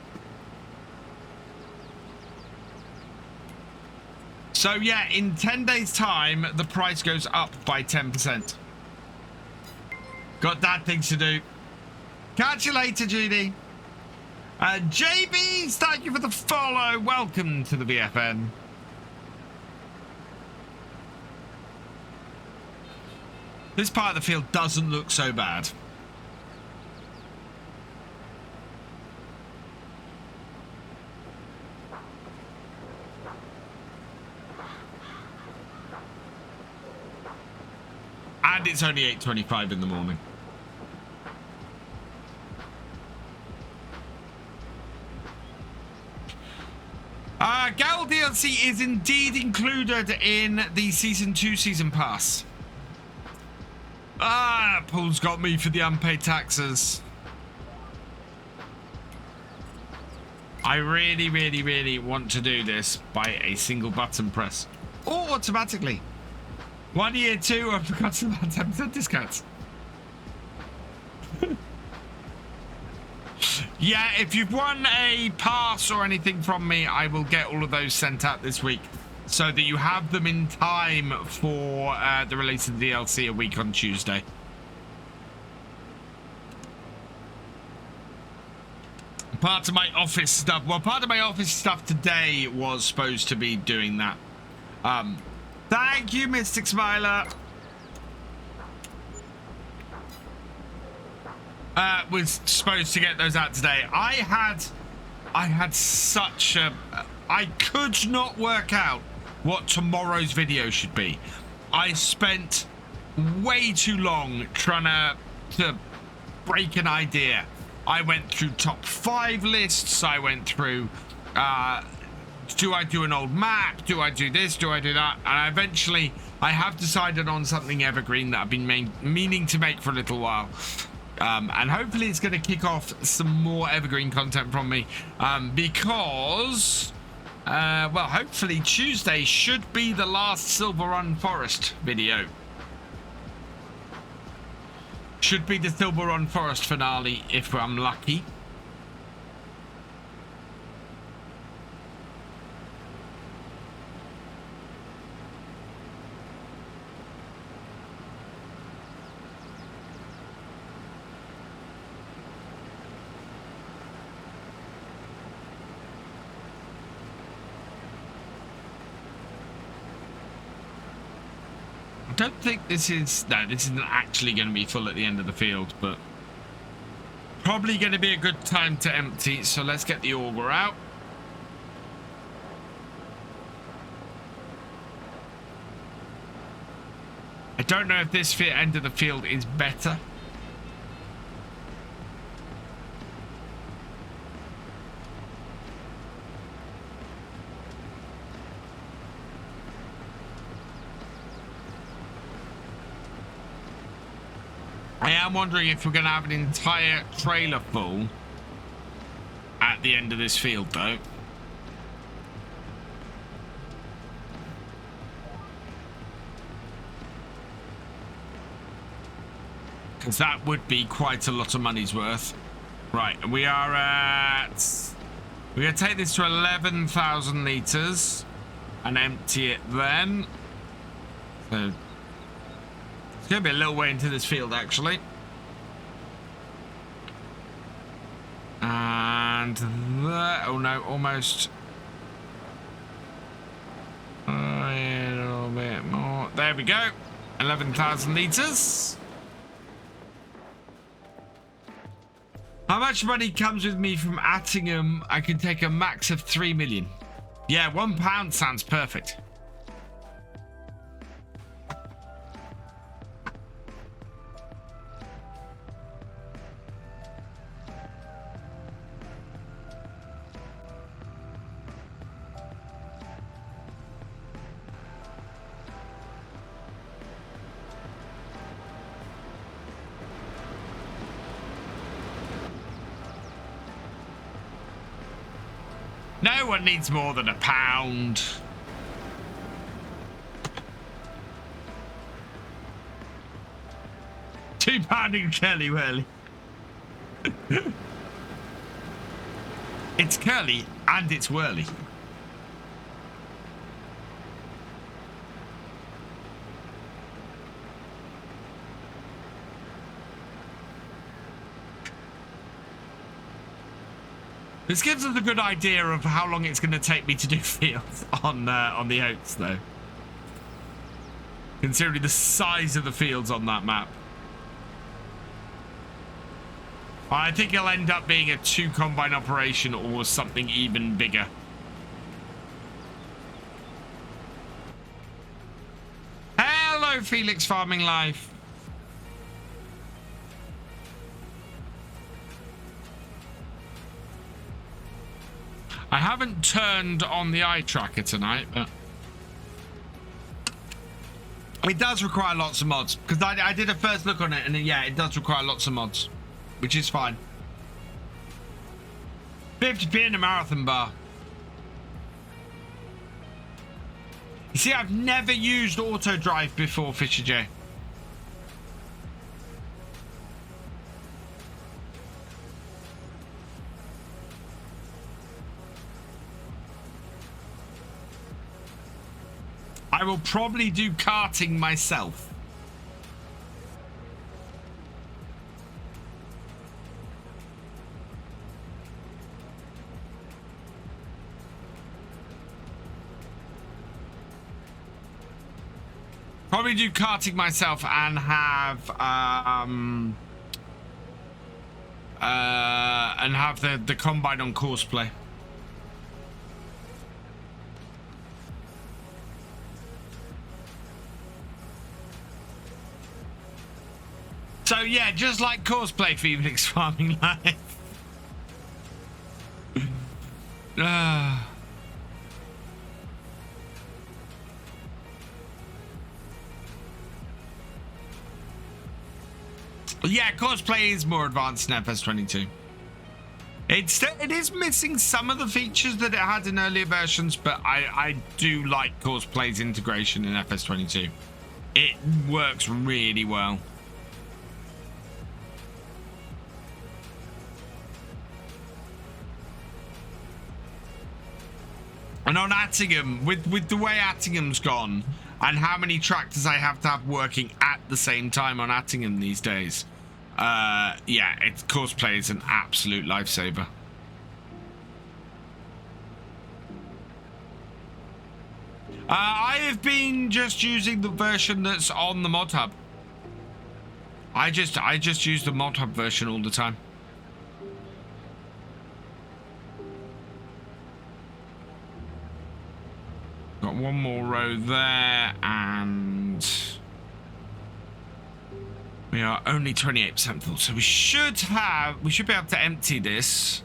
So yeah, in 10 days time, the price goes up by 10%. Got dad things to do. Catch you later, GD. JB, thank you for the follow. Welcome to the BFN. This part of the field doesn't look so bad. And it's only 8:25 in the morning. Gal DLC is indeed included in the Season 2 Season Pass. Paul's got me for the unpaid taxes. I really, really, really want to do this by a single button press. Or automatically. 1 year, 2, I forgot about 10% discounts. Yeah, if you've won a pass or anything from me, I will get all of those sent out this week so that you have them in time for the release of the DLC a week on Tuesday. Part of my office stuff, well, part of my office stuff today was supposed to be doing that. Thank you, Mystic Smiler. Was supposed to get those out today. I had such a... I could not work out what tomorrow's video should be. I spent way too long trying to break an idea. I went through top 5 lists. I went through, do I do an old map? Do I do this? Do I do that? And eventually I have decided on something evergreen that I've been meaning to make for a little while. And hopefully it's going to kick off some more evergreen content from me, because, well, hopefully Tuesday should be the last Silver Run Forest video. Should be the Silver Run Forest finale if I'm lucky. I don't think this is... No, this isn't actually going to be full at the end of the field, but probably going to be a good time to empty, so let's get the auger out. I don't know if this end of the field is better. I am wondering if we're going to have an entire trailer full at the end of this field, though. Because that would be quite a lot of money's worth. Right, we are at... We're going to take this to 11,000 litres and empty it then. So... It's going to be a little way into this field, actually. And there, oh no, almost. A little bit more. There we go. 11,000 litres. How much money comes with me from Attingham? I can take a max of 3 million. Yeah, £1 sounds perfect. No one needs more than £1. £2 in curly whirly. It's curly and it's whirly. This gives us a good idea of how long it's going to take me to do fields on the oats, though. Considering the size of the fields on that map. I think it'll end up being a 2 combine operation or something even bigger. Hello, Felix Farming Life. I haven't turned on the eye tracker tonight, but it does require lots of mods, because I did a first look on it, and yeah, it does require lots of mods, which is fine. 50p in a marathon bar. You see, I've never used auto drive before, Thefisherj. I will probably do karting myself. Probably do karting myself and have the combine on courseplay. So yeah, just like courseplay for Phoenix Farming Life. Yeah, courseplay is more advanced in FS22. It is missing some of the features that it had in earlier versions, but I do like courseplay's integration in FS22. It works really well. And on Attingham, with the way Attingham's gone and how many tractors I have to have working at the same time on Attingham these days, yeah, courseplay is an absolute lifesaver. I have been just using the version that's on the mod hub. I just use the mod hub version all the time. Got one more row there, and we are only 28% full, so we should be able to empty this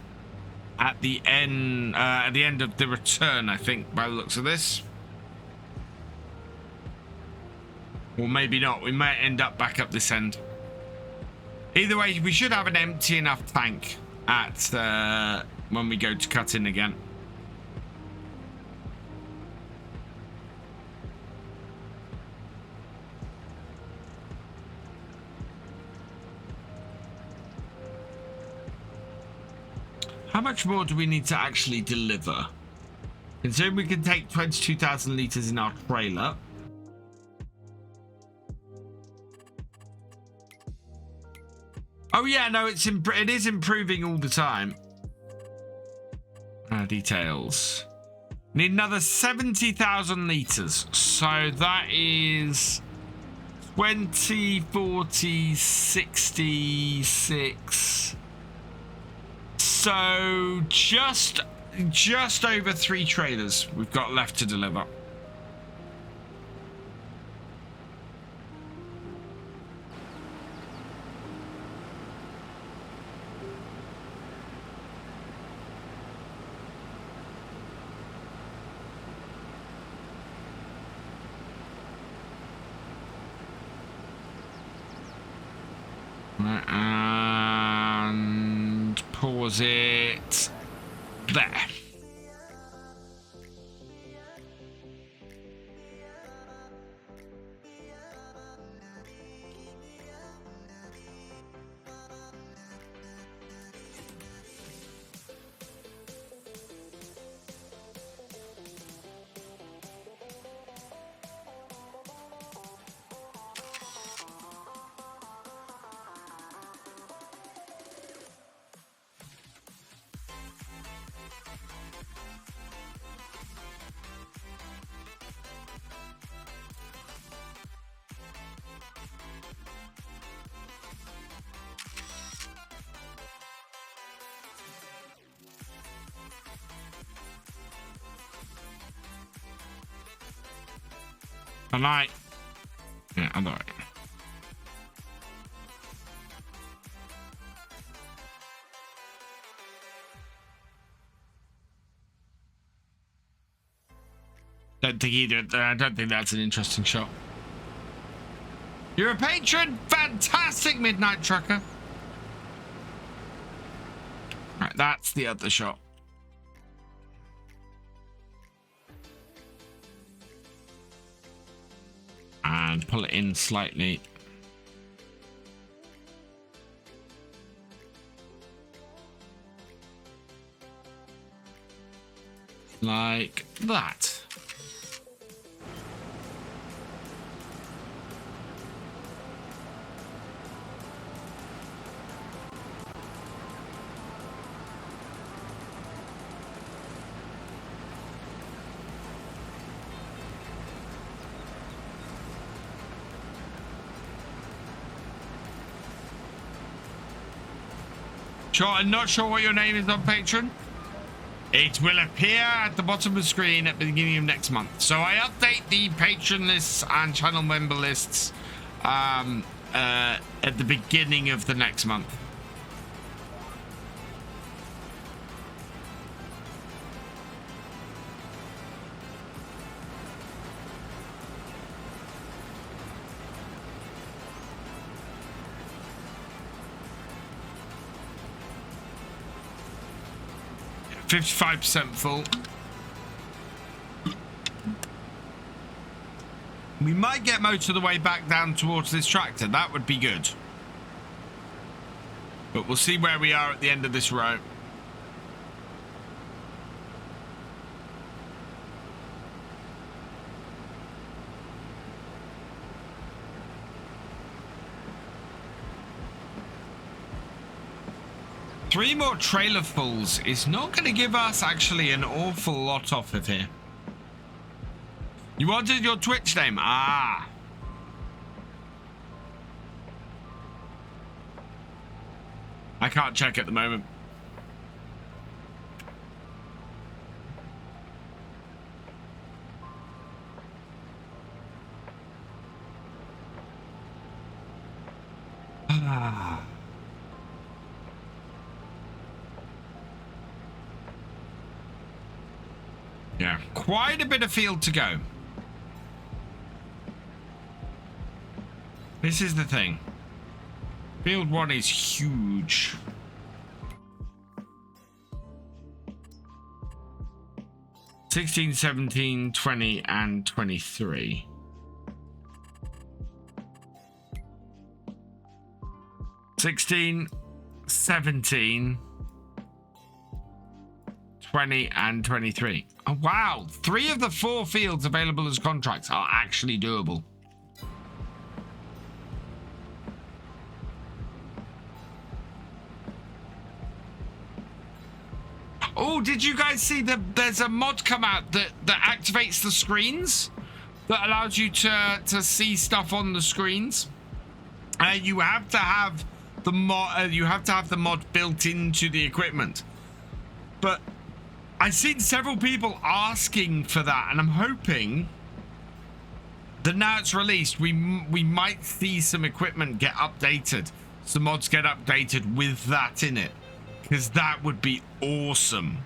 at the end of the return, I think, by the looks of this. Or maybe not. We might end up back up this end. Either way, we should have an empty enough tank at when we go to cut in again. How much more do we need to actually deliver? Considering we can take 22,000 litres in our trailer. Oh yeah, no, it is improving all the time. Details. Need another 70,000 litres. So that is 20, 40, 66. So just over 3 trailers we've got left to deliver. And pause it there. Tonight. Yeah, I know it. don't think either. I don't think that's an interesting shot. You're a patron. Fantastic, Midnight Trucker. Right, that's the other shot. And pull it in slightly. Like that. Sure, I'm not sure what your name is on Patreon. It will appear at the bottom of the screen at the beginning of next month. So I update the patron lists and channel member lists at the beginning of the next month. Yeah, 55% full. We might get most of the way back down towards this tractor. That would be good. But we'll see where we are at the end of this row. Three more trailer fulls is not going to give us actually an awful lot off of here. You wanted your Twitch name? Ah. I can't check at the moment. Ah. Yeah, quite a bit of field to go. This is the thing. Field 1 is huge. (16, 17, 20, and 23). (16, 17, 20, and 23). Oh, wow. 3 of the 4 fields available as contracts are actually doable. Oh, did you guys see that there's a mod come out that activates the screens? That allows you to see stuff on the screens? You have to have the mod built into the equipment. But I've seen several people asking for that, and I'm hoping that now it's released, we might see some equipment get updated. Some mods get updated with that in it. Because that would be awesome.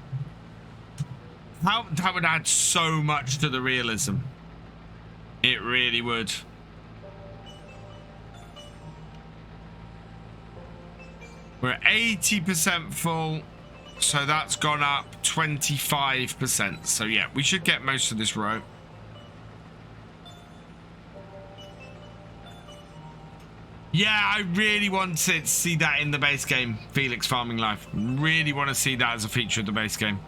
That would add so much to the realism. It really would. We're at 80% full. So that's gone up 25%. So yeah, we should get most of this row. Yeah, I really want to see that in the base game, Felix Farming Life. Really want to see that as a feature of the base game.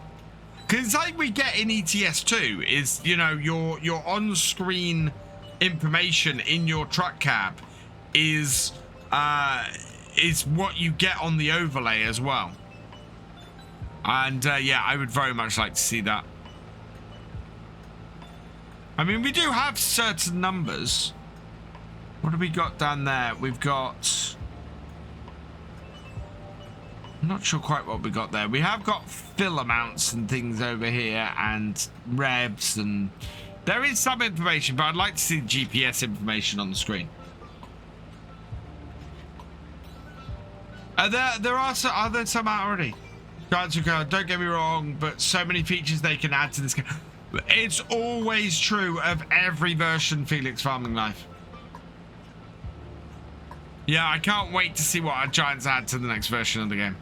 Because it's like we get in ETS2 is, you know, your on-screen information in your truck cab is what you get on the overlay as well. And yeah, I would very much like to see that. I mean, we do have certain numbers. What have we got down there? We've got... I'm not sure quite what we got there. We have got fill amounts and things over here and revs, and there is some information, but I'd like to see the GPS information on the screen. Are there some out already? Don't get me wrong, but so many features they can add to this game. It's always true of every version, Felix Farming Life. Yeah, I can't wait to see what our giants add to the next version of the game.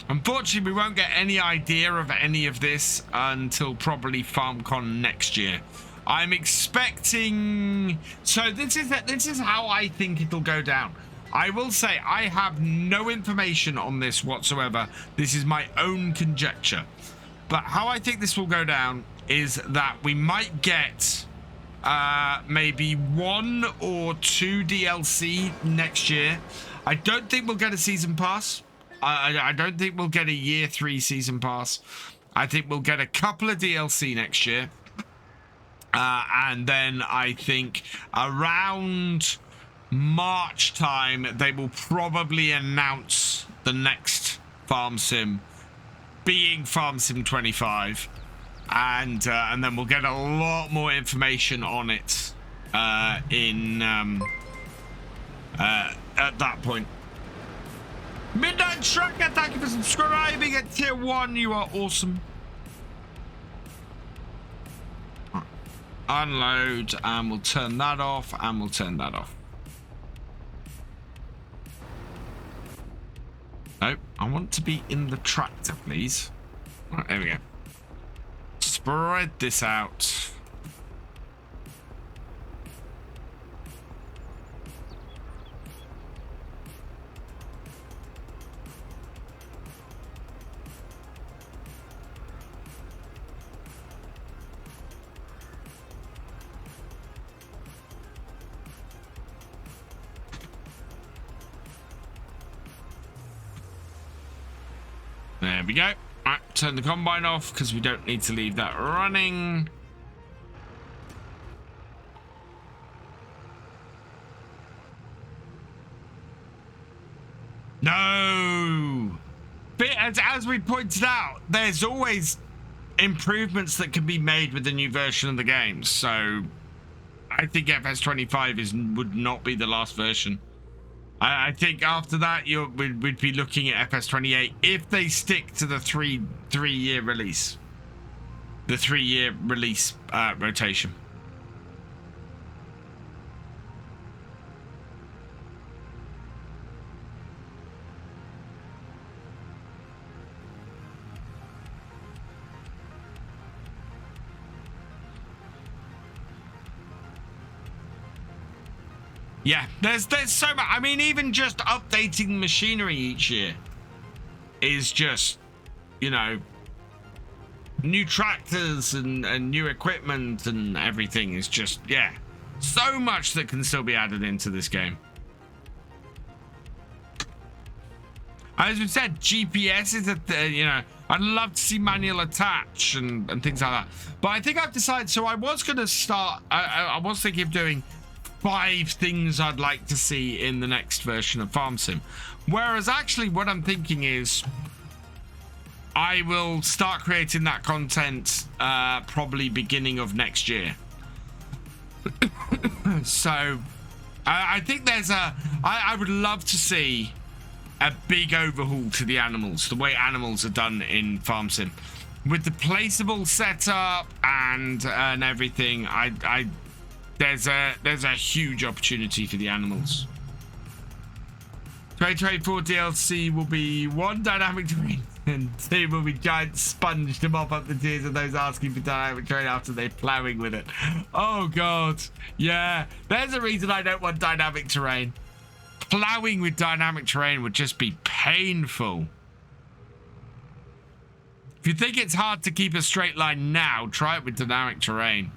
Unfortunately, we won't get any idea of any of this until probably FarmCon next year. I'm expecting... So this is how I think it'll go down. I will say I have no information on this whatsoever. This is my own conjecture. But how I think this will go down is that we might get maybe 1 or 2 DLC next year. I don't think we'll get a season pass. I don't think we'll get a year 3 season pass. I think we'll get a couple of DLC next year. And then I think around March time, they will probably announce the next Farm Sim being Farm Sim 25. And then we'll get a lot more information on it at that point. Midnight Trucker, thank you for subscribing at tier 1. You are awesome. Unload, and we'll turn that off, and we'll turn that off. Nope, I want to be in the tractor, please. Right, there we go. Spread this out. There we go. Right, turn the combine off because we don't need to leave that running. No! But as we pointed out, there's always improvements that can be made with the new version of the game. So I think FS25 would not be the last version. I think after that we'd be looking at FS28 if they stick to the three-year release, the 3-year release rotation. Yeah, there's so much. I mean, even just updating machinery each year is just, you know, new tractors and new equipment and everything is just, yeah, so much that can still be added into this game. As we said, GPS is you know, I'd love to see manual attach and things like that. But I think I've decided, so I was going to start, I was thinking of doing 5 things I'd like to see in the next version of Farm Sim. Whereas actually what I'm thinking is I will start creating that content probably beginning of next year. So I think there's I would love to see a big overhaul to the animals, the way animals are done in Farm Sim. With the placeable setup and everything, there's a huge opportunity for the animals. 2024 DLC will be 1 dynamic terrain and 2 will be giant sponge to mop up the tears of those asking for dynamic terrain after they're plowing with it. Oh god, yeah, there's a reason I don't want dynamic terrain. Plowing with dynamic terrain would just be painful. If you think it's hard to keep a straight line now, try it with dynamic terrain.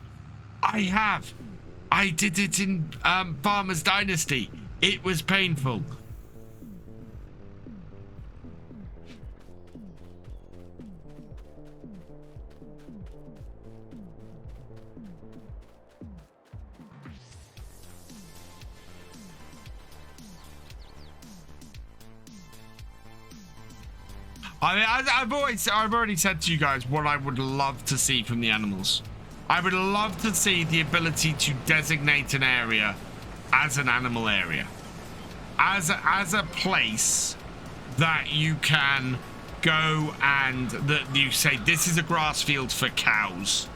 I did it in Farmer's Dynasty. It was painful. I mean, I've already said to you guys what I would love to see from the animals. I would love to see the ability to designate an area as an animal area, as a place that you can go and that you say this is a grass field for cows.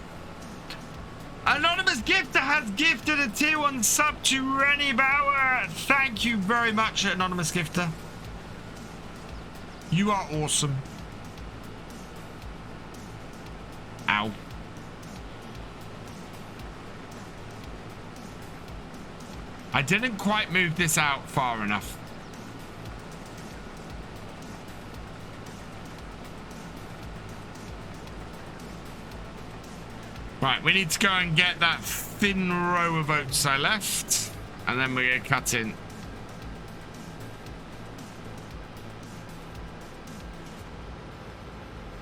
Anonymous Gifter has gifted a tier 1 sub to Rennie Bauer. Thank you very much, Anonymous Gifter. You are awesome. Ow. I didn't quite move this out far enough. Right, we need to go and get that thin row of oats I left, and then we're gonna cut in.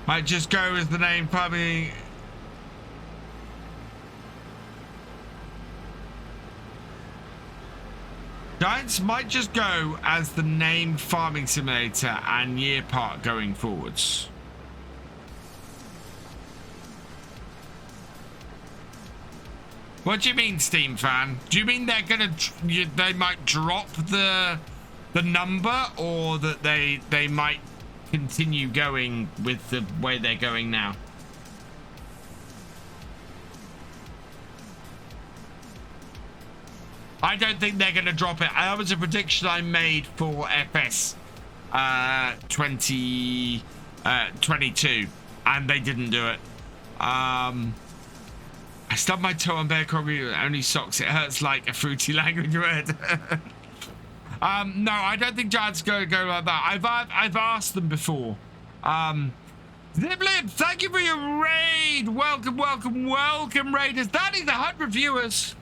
Might just go as the name probably. Giants might just go as the name Farming Simulator and Year Part going forwards. What do you mean, Steam fan? Do you mean they're gonna they might drop the number, or that they might continue going with the way they're going now? I don't think they're going to drop it. That was a prediction I made for FS 2022, and they didn't do it. I stubbed my toe on Bear Concrete with only socks. It hurts like a fruity language word. No, I don't think Giants go like that. I've asked them before. Ziblib, thank you for your raid. Welcome, welcome, welcome, raiders. That is 100 viewers.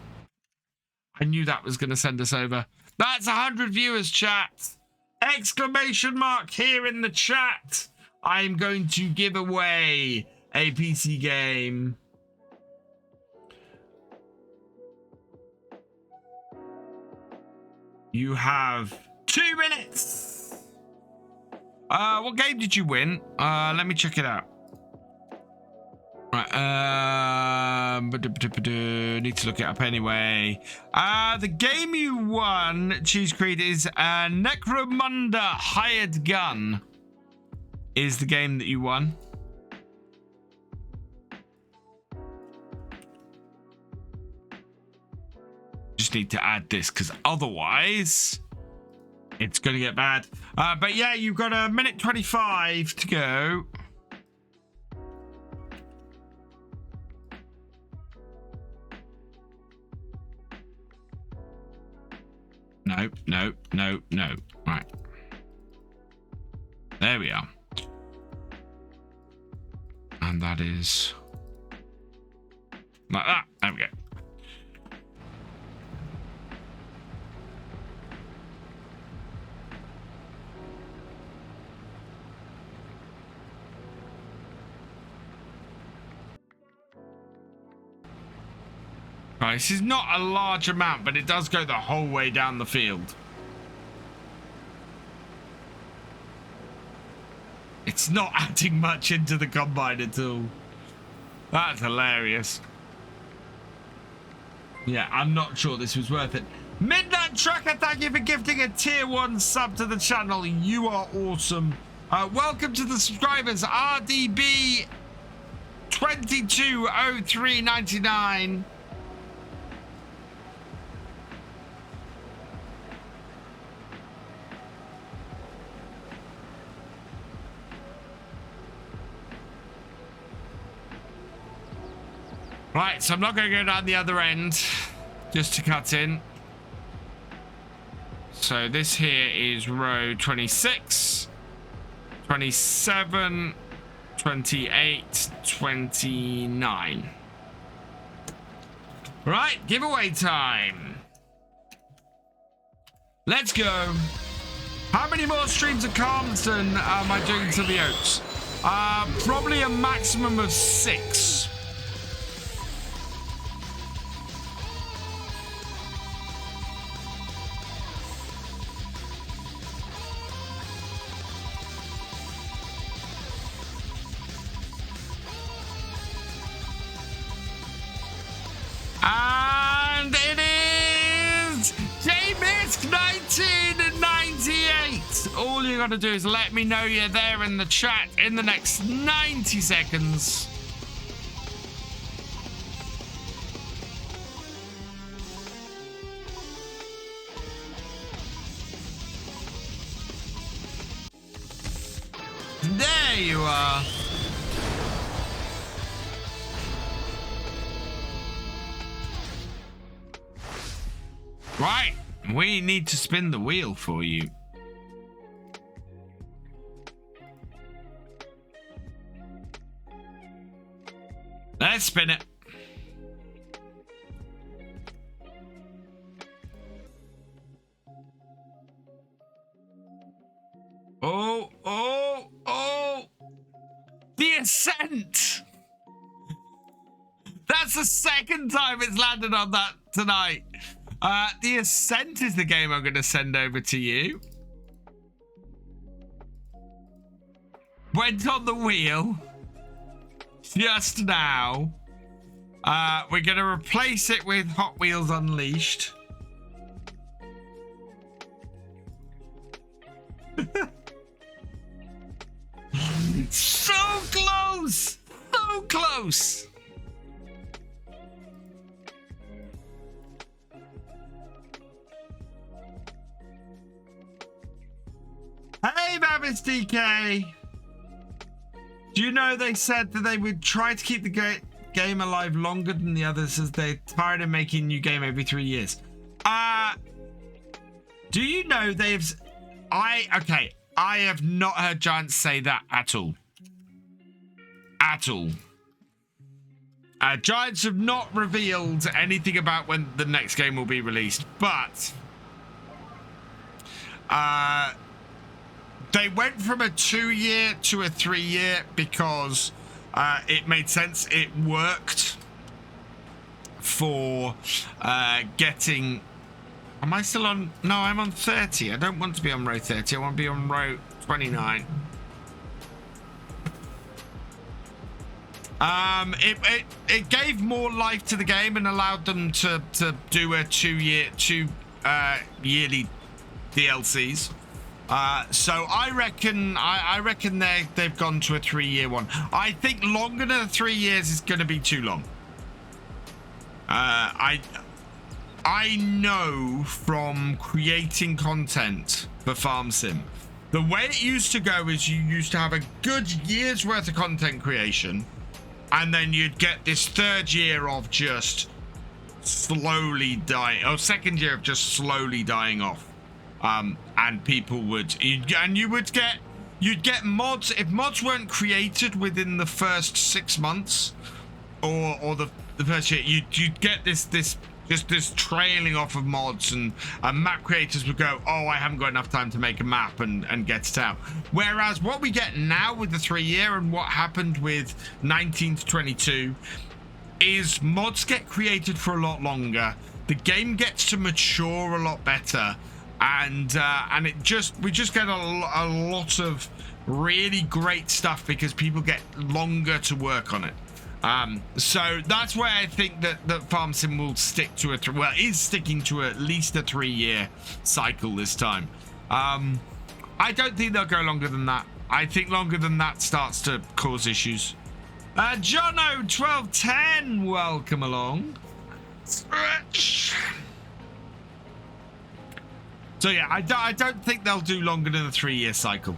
I knew that was going to send us over. That's 100 viewers, chat. Exclamation mark here in the chat. I'm going to give away a PC game. You have 2 minutes. What game did you win? Let me check it out. Right, need to look it up anyway. The game you won, Cheese Creed, is Necromunda Hired Gun. Is the game that you won. Just need to add this because otherwise it's going to get bad. But yeah, you've got a minute 25 to go. No, no, no, no. Right. There we are. And that is like that. There we go. Right, this is not a large amount, but it does go the whole way down the field. It's not adding much into the combine at all. That's hilarious. Yeah, I'm not sure this was worth it. Midnight Trucker, thank you for gifting a tier 1 sub to the channel. You are awesome. Welcome to the subscribers. RDB 220399. Right, so I'm not going to go down the other end just to cut in. So this here is row 26, 27, 28, 29. Right, giveaway time. Let's go. How many more streams of Calmsden am I doing to the oats? Probably a maximum of 6. And it is J-Misk 1998. all you got to do is let me know you're there in the chat in the next 90 seconds. There you are. Right, we need to spin the wheel for you. Let's spin it. Oh, oh, oh. The Ascent. That's the second time it's landed on that tonight. The Ascent is the game I'm going to send over to you. Went on the wheel just now. We're going to replace it with Hot Wheels Unleashed. So close! So close! Hey, Babbitt's DK! Do you know they said that they would try to keep the game alive longer than the others as they're tired of making a new game every 3 years? Do you know they've... I have not heard Giants say that at all. At all. Giants have not revealed anything about when the next game will be released, but... they went from a 2-year to a 3-year because it made sense. It worked for getting... Am I still on? No, I'm on 30. I don't want to be on row 30. I want to be on row 29. It gave more life to the game and allowed them to do a two yearly DLCs. So I reckon they've gone to a 3-year one. I think longer than 3 years is going to be too long. I know from creating content for Farm Sim, the way it used to go is you used to have a good year's worth of content creation, and then you'd get this 3rd year of just slowly dying, or 2nd year of just slowly dying off. And people would, you'd get mods. If mods weren't created within the first 6 months, or the first year, you'd get this trailing off of mods, and map creators would go, oh, I haven't got enough time to make a map and get it out. Whereas what we get now with the 3-year and what happened with 19 to 22 is mods get created for a lot longer. The game gets to mature a lot better. And we just get a lot of really great stuff because people get longer to work on it. So that's why I think that Farm Sim will stick to is sticking to at least a 3-year cycle this time. I don't think they'll go longer than that. I think longer than that starts to cause issues. Jono 1210, welcome along. Stretch. So yeah, I don't think they'll do longer than a 3-year cycle.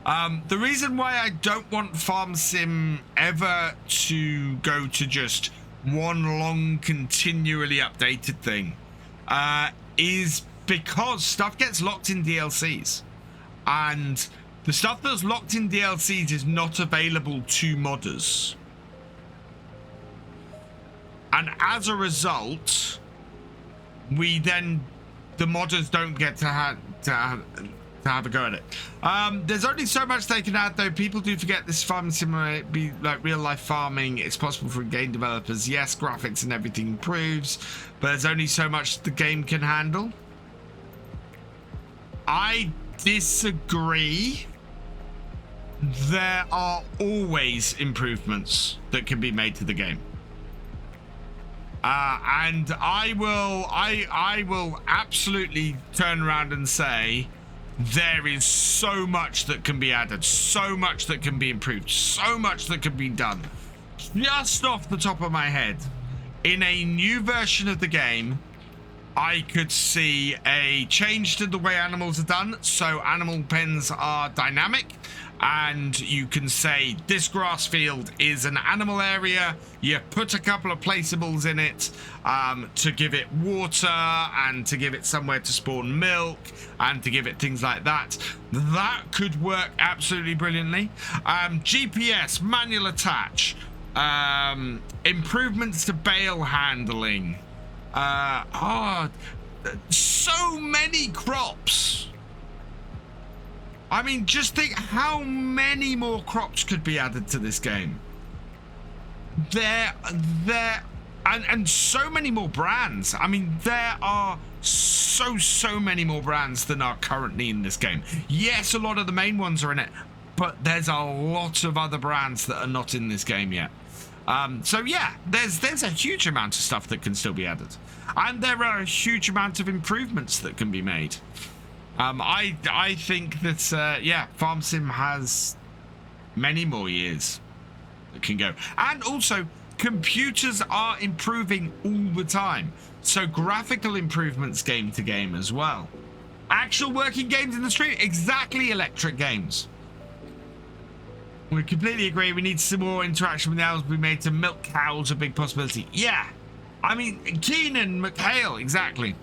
The reason why I don't want Farm Sim ever to go to just one long, continually updated thing is because stuff gets locked in DLCs. And the stuff that's locked in DLCs is not available to modders. And as a result, the modders don't get to have a go at it. There's only so much they can add, though. People do forget this farming simulator be like real life farming. It's possible for game developers. Yes, graphics and everything improves, but there's only so much the game can handle. I disagree. There are always improvements that can be made to the game. And I will absolutely turn around and say there is so much that can be added, so much that can be improved, so much that can be done. Just off the top of my head, in a new version of the game, I could see a change to the way animals are done. So animal pens are dynamic, and you can say this grass field is an animal area. You put a couple of placeables in it to give it water and to give it somewhere to spawn milk and to give it things like that. That could work absolutely brilliantly. GPS, manual attach, improvements to bale handling. So many crops. I mean, just think how many more crops could be added to this game. And so many more brands. I mean, there are so many more brands than are currently in this game. Yes, a lot of the main ones are in it, but there's a lot of other brands that are not in this game yet. So yeah, there's a huge amount of stuff that can still be added, and there are a huge amount of improvements that can be made. I think that yeah, Farm Sim has many more years that can go, and also computers are improving all the time, so graphical improvements game to game as well. Actual working games in the street, exactly, electric games. We completely agree. We need some more interaction with the animals we made to milk cows, a big possibility. Yeah, I mean, Keenan, McHale, exactly.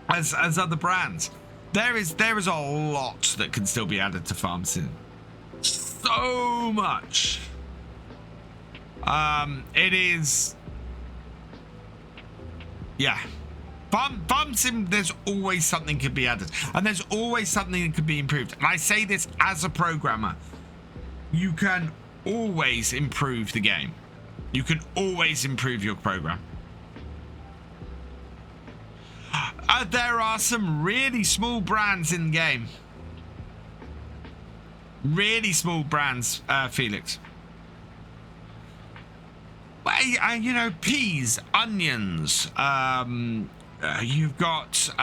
As other brands, there is a lot that can still be added to Farm Sim. So much. It is. Yeah. Farm Sim, there's always something could be added, and there's always something that could be improved. And I say this as a programmer. You can always improve the game. You can always improve your program. There are some really small brands in the game. Really small brands, Felix. Well, you know, peas, onions. You've got...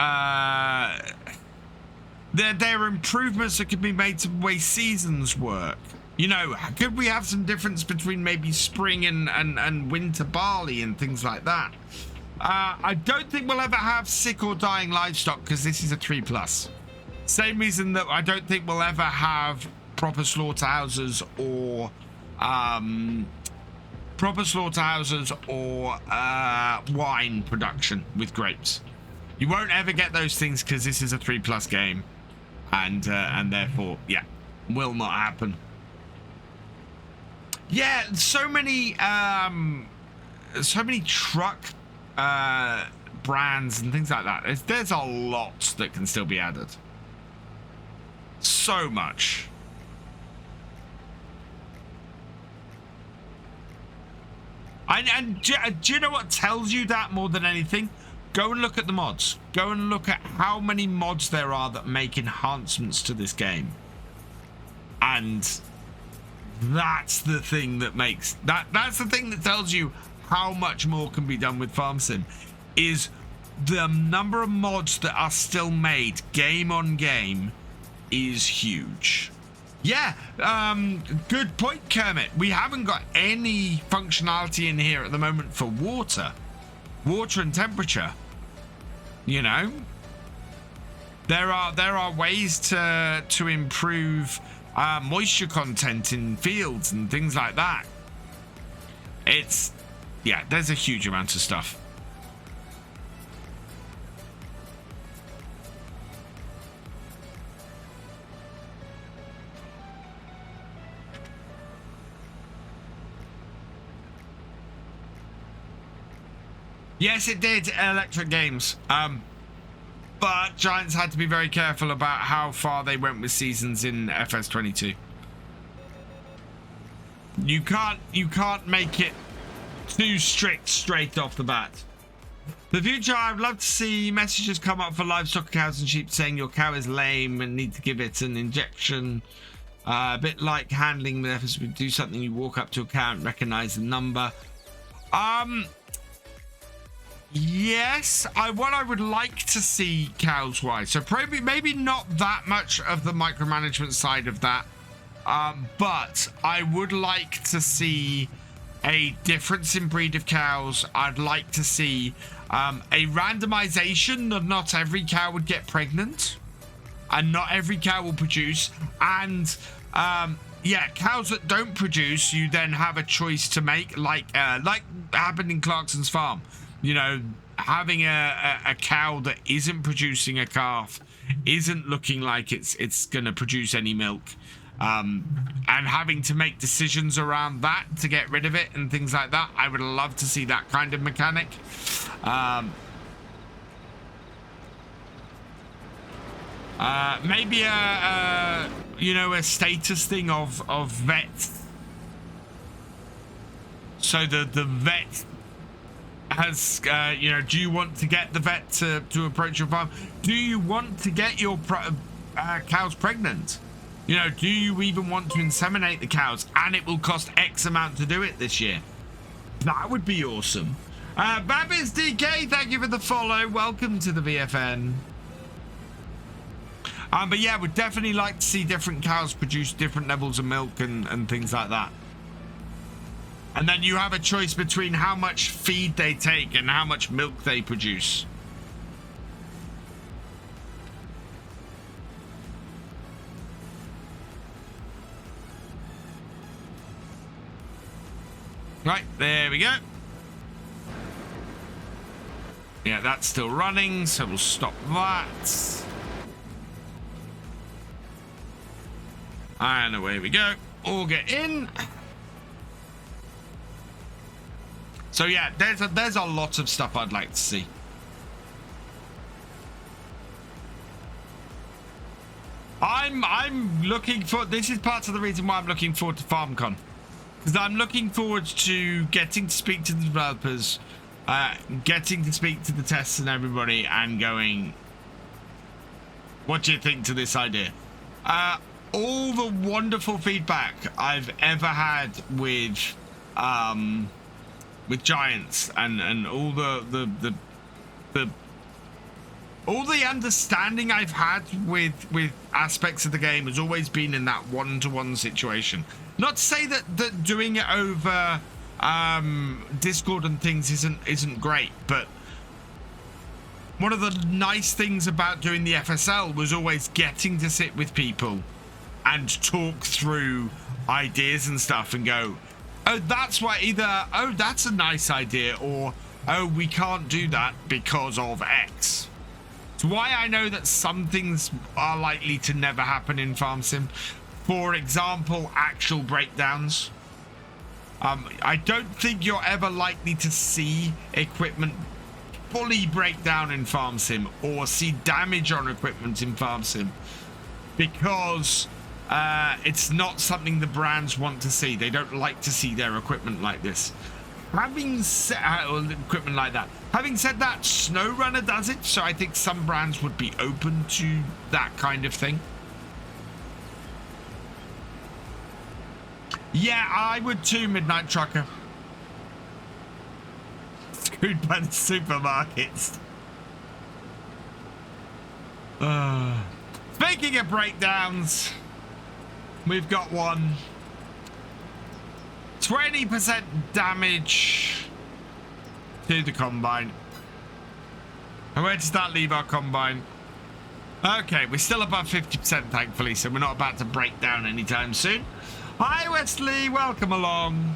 there are improvements that can be made to the way seasons work. You know, could we have some difference between maybe spring and winter barley and things like that? I don't think we'll ever have sick or dying livestock because this is a 3+. Same reason that I don't think we'll ever have proper slaughterhouses or wine production with grapes. You won't ever get those things because this is a 3+ game, and therefore, yeah, will not happen. Yeah, so many truck brands and things like that. There's a lot that can still be added. So much. And do you know what tells you that more than anything? Go and look at the mods. Go and look at how many mods there are that make enhancements to this game. And that's the thing that makes that's the thing that tells you how much more can be done with Farm Sim, is the number of mods that are still made game on game is huge. Yeah, good point, Kermit. We haven't got any functionality in here at the moment for water and temperature. You know, there are ways to improve moisture content in fields and things like that. Yeah, there's a huge amount of stuff. Yes, it did, Electric Games. But Giants had to be very careful about how far they went with seasons in FS22. You can't make it too strict straight off the bat. The future, I'd love to see messages come up for livestock, cows and sheep saying your cow is lame and need to give it an injection. A bit like handling with efforts to do something. You walk up to a cow and recognize the number. Yes, what I would like to see cows wise. So probably maybe not that much of the micromanagement side of that. But I would like to see a difference in breed of cows. I'd like to see a randomization that not every cow would get pregnant and not every cow will produce. And yeah, cows that don't produce, you then have a choice to make, like happened in Clarkson's farm. You know, having a cow that isn't producing a calf, isn't looking like it's going to produce any milk, and having to make decisions around that to get rid of it and things like that. I would love to see that kind of mechanic. Maybe you know, a status thing of vets. So the vet has, you know, do you want to get the vet to approach your farm? Do you want to get your cows pregnant? You know, do you even want to inseminate the cows? And it will cost X amount to do it this year. That would be awesome. Babbies DK, thank you for the follow. Welcome to the VFN. But yeah, we'd definitely like to see different cows produce different levels of milk and things like that. And then you have a choice between how much feed they take and how much milk they produce. Right, there we go. Yeah, that's still running, so we'll stop that. And away we go. All get in. So yeah, there's a lot of stuff I'd like to see. I'm looking for, this is part of the reason why I'm looking forward to FarmCon, because I'm looking forward to getting to speak to the developers, getting to speak to the tests and everybody, and going, what do you think to this idea? All the wonderful feedback I've ever had with Giants and all the understanding I've had with aspects of the game has always been in that one-to-one situation. Not to say that doing it over Discord and things isn't great, but one of the nice things about doing the FSL was always getting to sit with people and talk through ideas and stuff and go, oh, that's why, either, oh, that's a nice idea, or, oh, we can't do that because of X. It's why I know that some things are likely to never happen in Farm Sim. For example, actual breakdowns. I don't think you're ever likely to see equipment fully break down in Farm Sim or see damage on equipment in Farm Sim, because it's not something the brands want to see. They don't like to see their equipment like this. Having said equipment like that. Having said that, SnowRunner does it, so I think some brands would be open to that kind of thing. Yeah, I would too, Midnight Trucker. Screwed by the supermarkets. Speaking of breakdowns, we've got one. 20% damage to the combine. And where does that leave our combine? Okay, we're still above 50%, thankfully, so we're not about to break down anytime soon. Hi, Wesley, welcome along.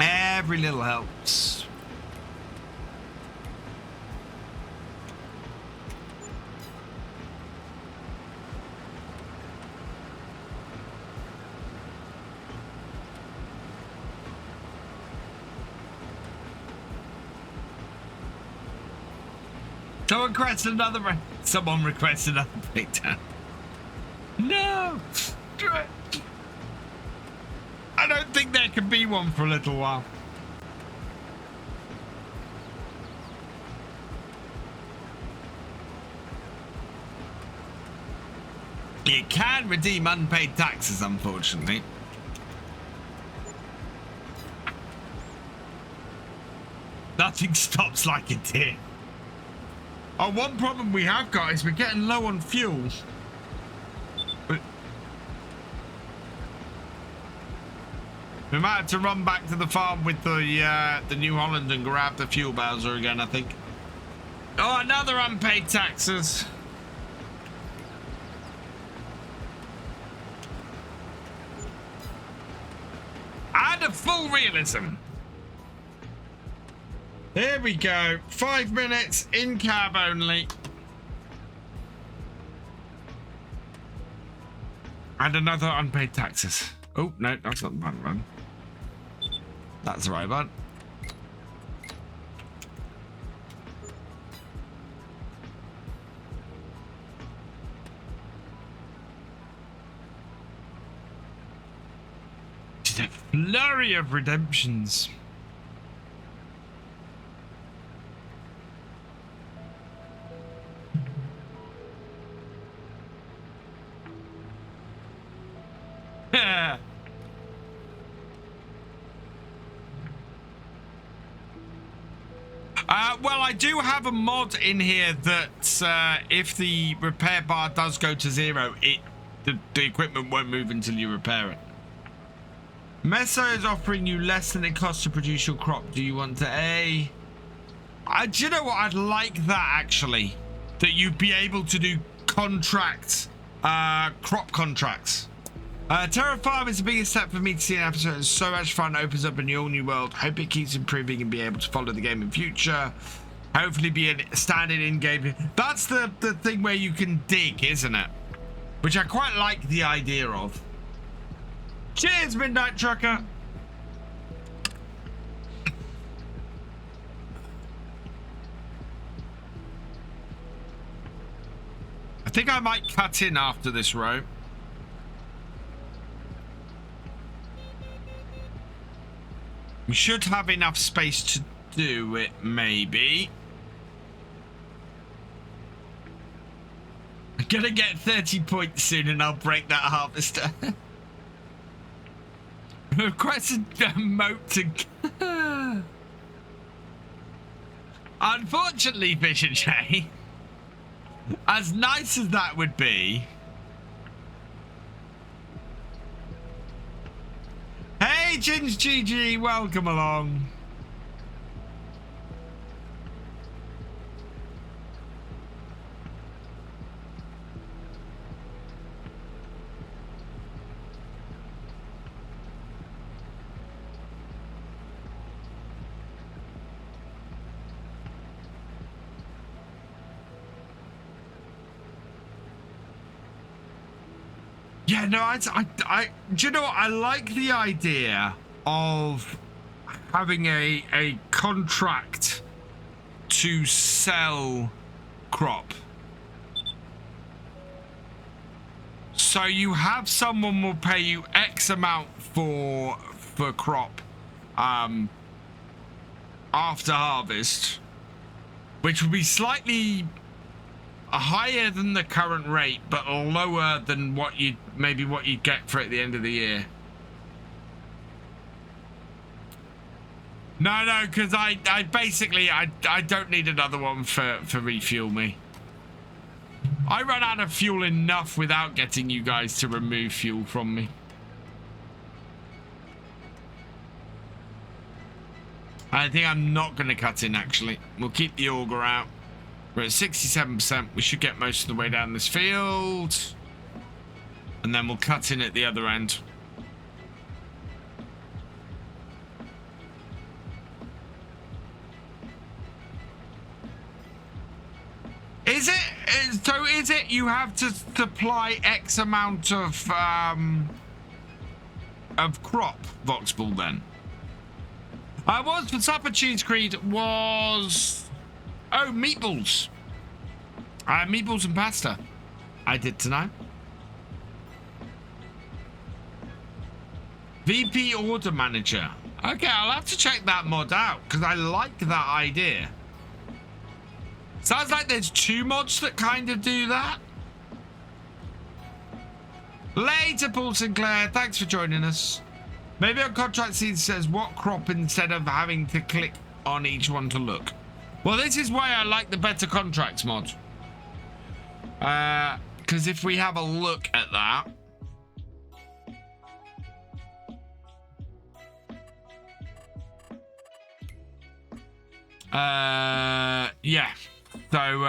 Every little helps. Someone requested another breakdown. No! I don't think there can be one for a little while. You can redeem unpaid taxes, unfortunately. Nothing stops like it did. Oh, one problem we have got is we're getting low on fuel. We might have to run back to the farm with the New Holland and grab the fuel bowser again, I think. Oh, another unpaid taxes. And a full realism. Here we go. 5 minutes in cab only. And another unpaid taxes. Oh, no, that's not the right one. That's the right one. Just a flurry of redemptions. Well, I do have a mod in here that if the repair bar does go to 0, the equipment won't move until you repair it. Meso is offering you less than it costs to produce your crop. Do you want to do you know what? I'd like that, actually. That you'd be able to do contracts, crop contracts. Terra Farm is the biggest step for me to see an episode. It's so much fun. It opens up a new world. Hope it keeps improving and be able to follow the game in future. Hopefully be a standard in-game. That's the thing where you can dig, isn't it? Which I quite like the idea of. Cheers, Midnight Trucker. I think I might cut in after this row. We should have enough space to do it, maybe. I'm gonna get 30 points soon and I'll break that harvester. Requested a moat to... Unfortunately, Thefisherj, as nice as that would be... Hey, Jins GG, welcome along. Yeah, no, I do you know what? I like the idea of having a contract to sell crop. So you have someone will pay you X amount for crop after harvest, which will be slightly higher than the current rate, but lower than what you'd get for at the end of the year. No, because I basically don't need another one for refuel me. I run out of fuel enough without getting you guys to remove fuel from me. I think I'm not going to cut in, actually. We'll keep the auger out. We're at 67%. We should get most of the way down this field. And then we'll cut in at the other end. Is it you have to supply X amount of crop, Voxball, then? Was for supper cheese creed was... Oh, meatballs. Meatballs and pasta. I did tonight. VP order manager. Okay, I'll have to check that mod out because I like that idea. Sounds like there's 2 mods that kind of do that. Later, Paul Sinclair. Thanks for joining us. Maybe on contract scene says what crop instead of having to click on each one to look. Well, this is why I like the better contracts mod. Because if we have a look at that. Yeah. So,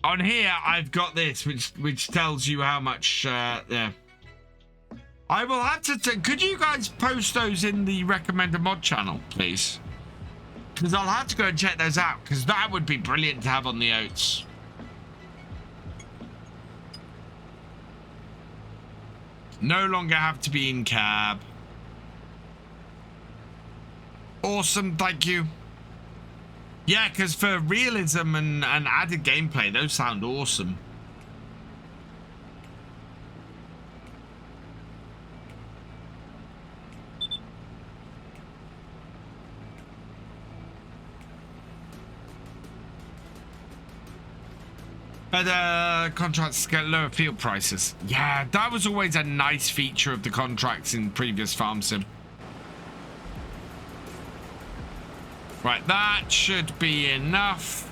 on here, I've got this, which tells you how much, yeah. I will have to, could you guys post those in the recommended mod channel, please? Because I'll have to go and check those out, because that would be brilliant to have on the oats. No longer have to be in cab. Awesome, thank you. Yeah, because for realism and added gameplay, those sound awesome. Better contracts get lower field prices. Yeah, that was always a nice feature of the contracts in previous farm sim. Right, that should be enough.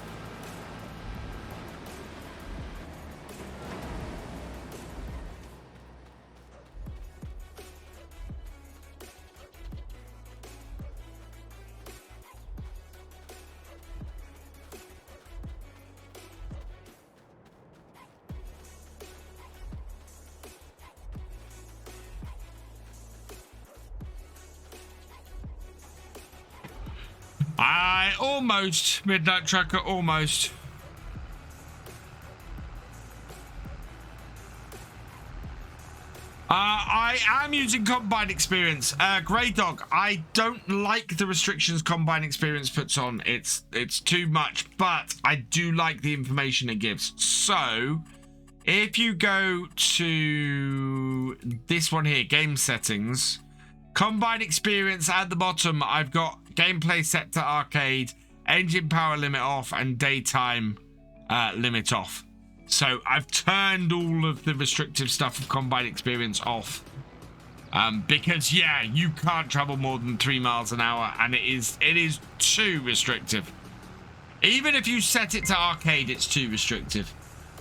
Almost, Midnight Tracker, almost. I am using Combine Experience. Grey Dog, I don't like the restrictions Combine Experience puts on. It's too much, but I do like the information it gives. So, if you go to this one here, Game Settings, Combine Experience at the bottom, I've got gameplay set to arcade, engine power limit off, and daytime limit off. So I've turned all of the restrictive stuff of Combine Experience off. Because yeah, you can't travel more than 3 miles an hour, and it is too restrictive. Even if you set it to arcade, it's too restrictive.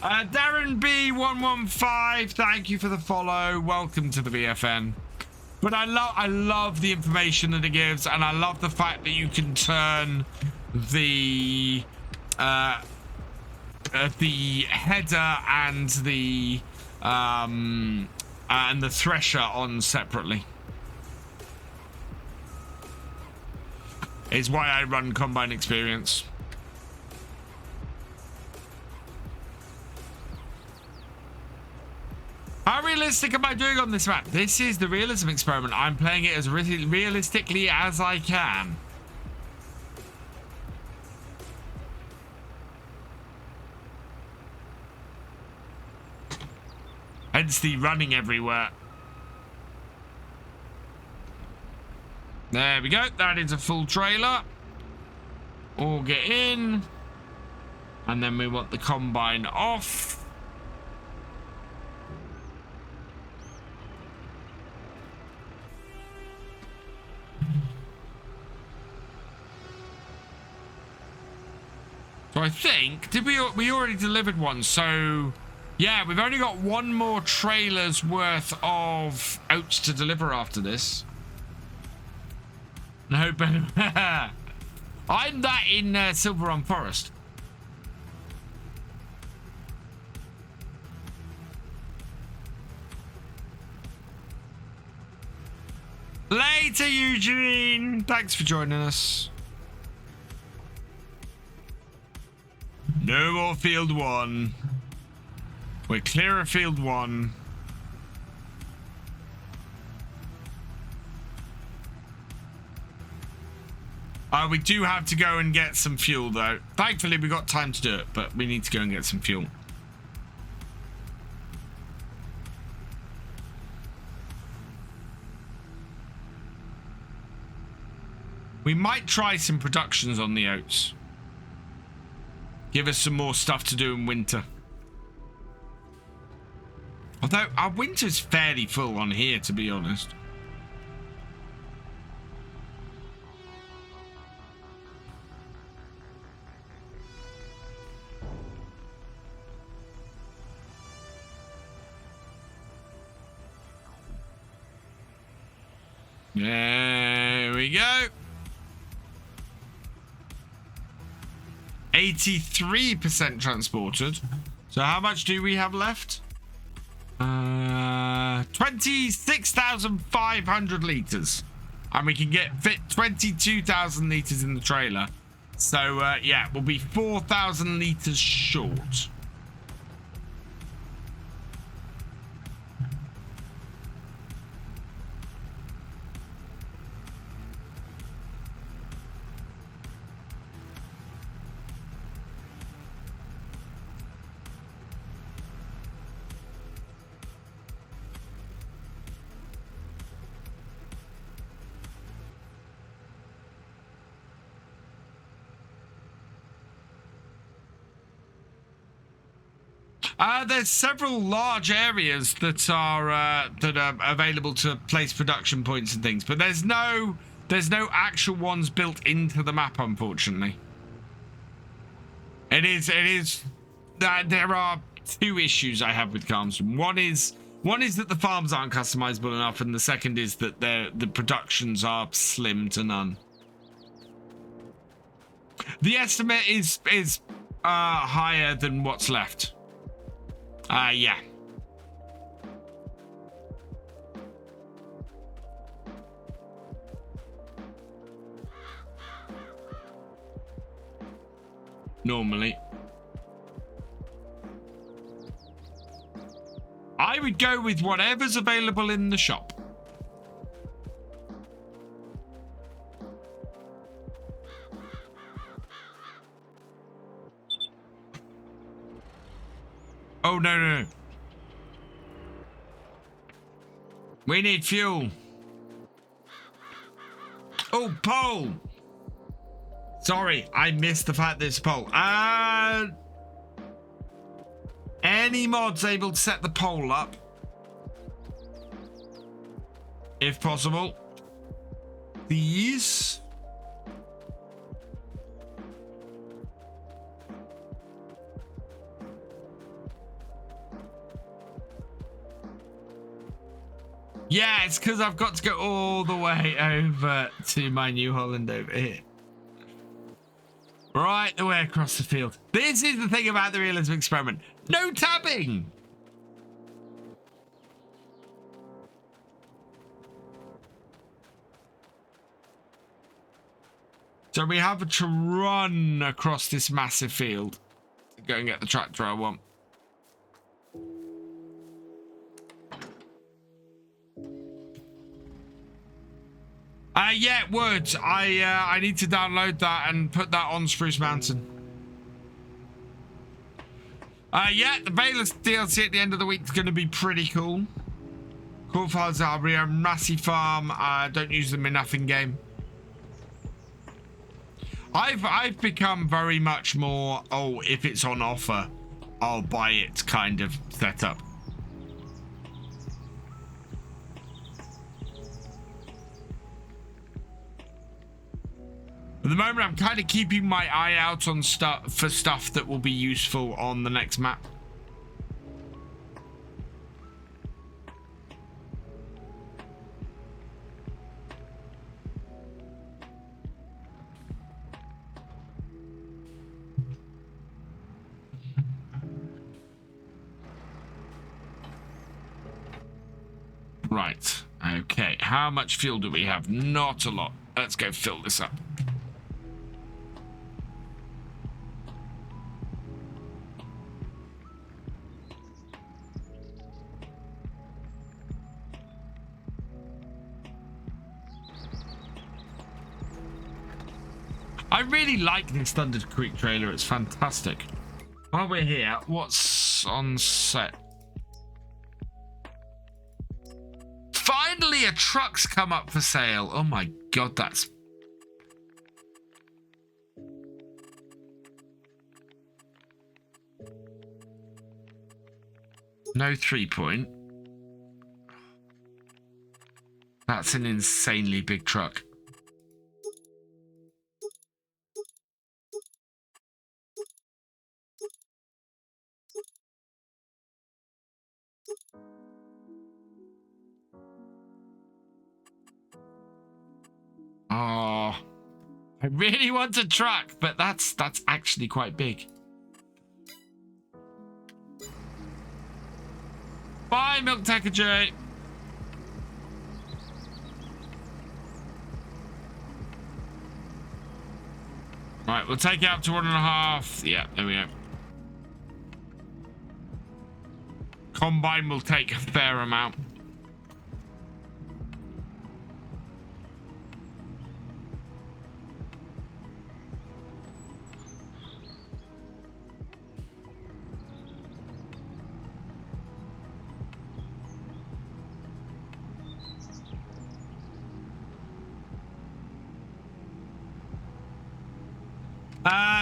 Darren B115, thank you for the follow. Welcome to the BFN. But I love the information that it gives, and I love the fact that you can turn the header and the thresher on separately. Is why I run Combine Experience. How realistic am I doing on this map? This is the realism experiment. I'm playing it as realistically as I can. Hence the running everywhere. There we go. That is a full trailer. All get in. And then we want the combine off. So I think, did we already delivered one? So yeah, we've only got one more trailer's worth of oats to deliver after this. No, but I'm that in Silverrun Forest. Later, Eugene. Thanks for joining us. No more field 1. We're clear of field 1. We do have to go and get some fuel, though. Thankfully, we got time to do it, but we need to go and get some fuel. We might try some productions on the oats. Give us some more stuff to do in winter. Although our winter's fairly full on here, to be honest. There we go. 83% transported. So how much do we have left? 26,500 litres. And we can fit 22,000 litres in the trailer. So, yeah, we'll be 4,000 litres short. There's several large areas that are available to place production points and things, but there's no actual ones built into the map, unfortunately. It is that there are two issues I have with Calmsden. One is that the farms aren't customizable enough, and the second is that the productions are slim to none. The estimate is higher than what's left. Yeah. Normally. I would go with whatever's available in the shop. Oh, no. We need fuel. Oh, pole. Sorry, I missed the fact there's a pole. Any mods able to set the pole up? If possible. These. Yeah, it's because I've got to go all the way over to my New Holland over here. Right the way across the field. This is the thing about the realism experiment. No tabbing! So we have to run across this massive field to go and get the tractor I want. Yeah, it would. I need to download that and put that on Spruce Mountain. Yeah, the Bayless DLC at the end of the week is going to be pretty cool. Cool files are a massive farm. Don't use them enough in game. I've become very much more, oh, if it's on offer, I'll buy it kind of setup. At the moment, I'm kind of keeping my eye out on for stuff that will be useful on the next map. Right. Okay. How much fuel do we have? Not a lot. Let's go fill this up. I really like this Thunder Creek trailer. It's fantastic. While we're here, what's on set? Finally, a truck's come up for sale. Oh my god, that's... No 3-point. That's an insanely big truck. Oh, I really want a truck, but that's actually quite big. Bye, FarmCatGR. Right, we'll take it up to 1.5. Yeah, there we go. Combine will take a fair amount.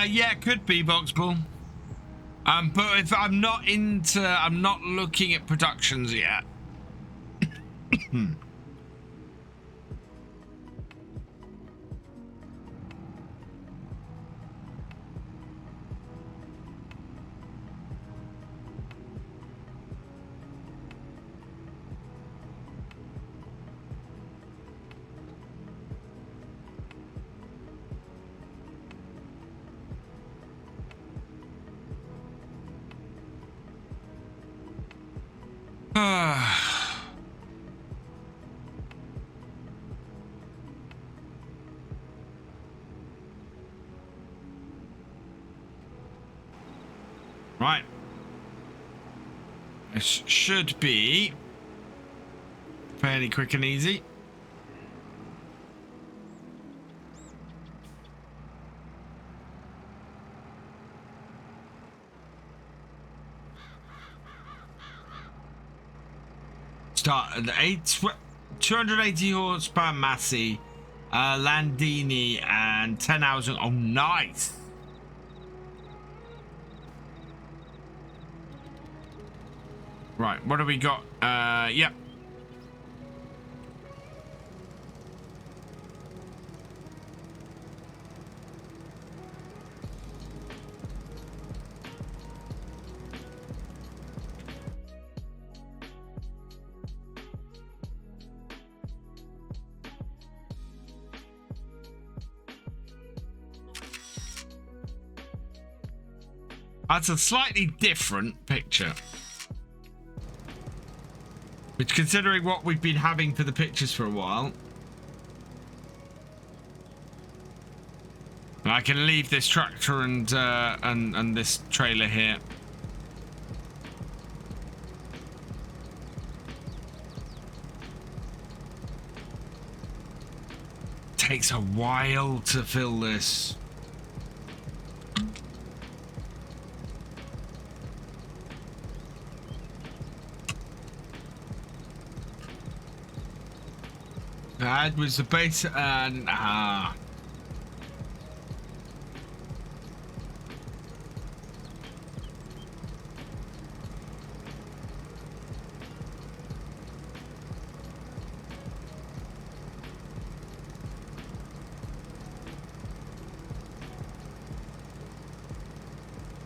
Yeah, could be Boxball. But if I'm not looking at productions yet. Right. This should be fairly quick and easy. Start at 280 horsepower Massey, Landini, and 10 hours. Oh, nice. Right, what do we got? Yep. That's a slightly different picture. Which, considering what we've been having for the pictures for a while, I can leave this tractor and this trailer here. Takes a while to fill this. That was the base and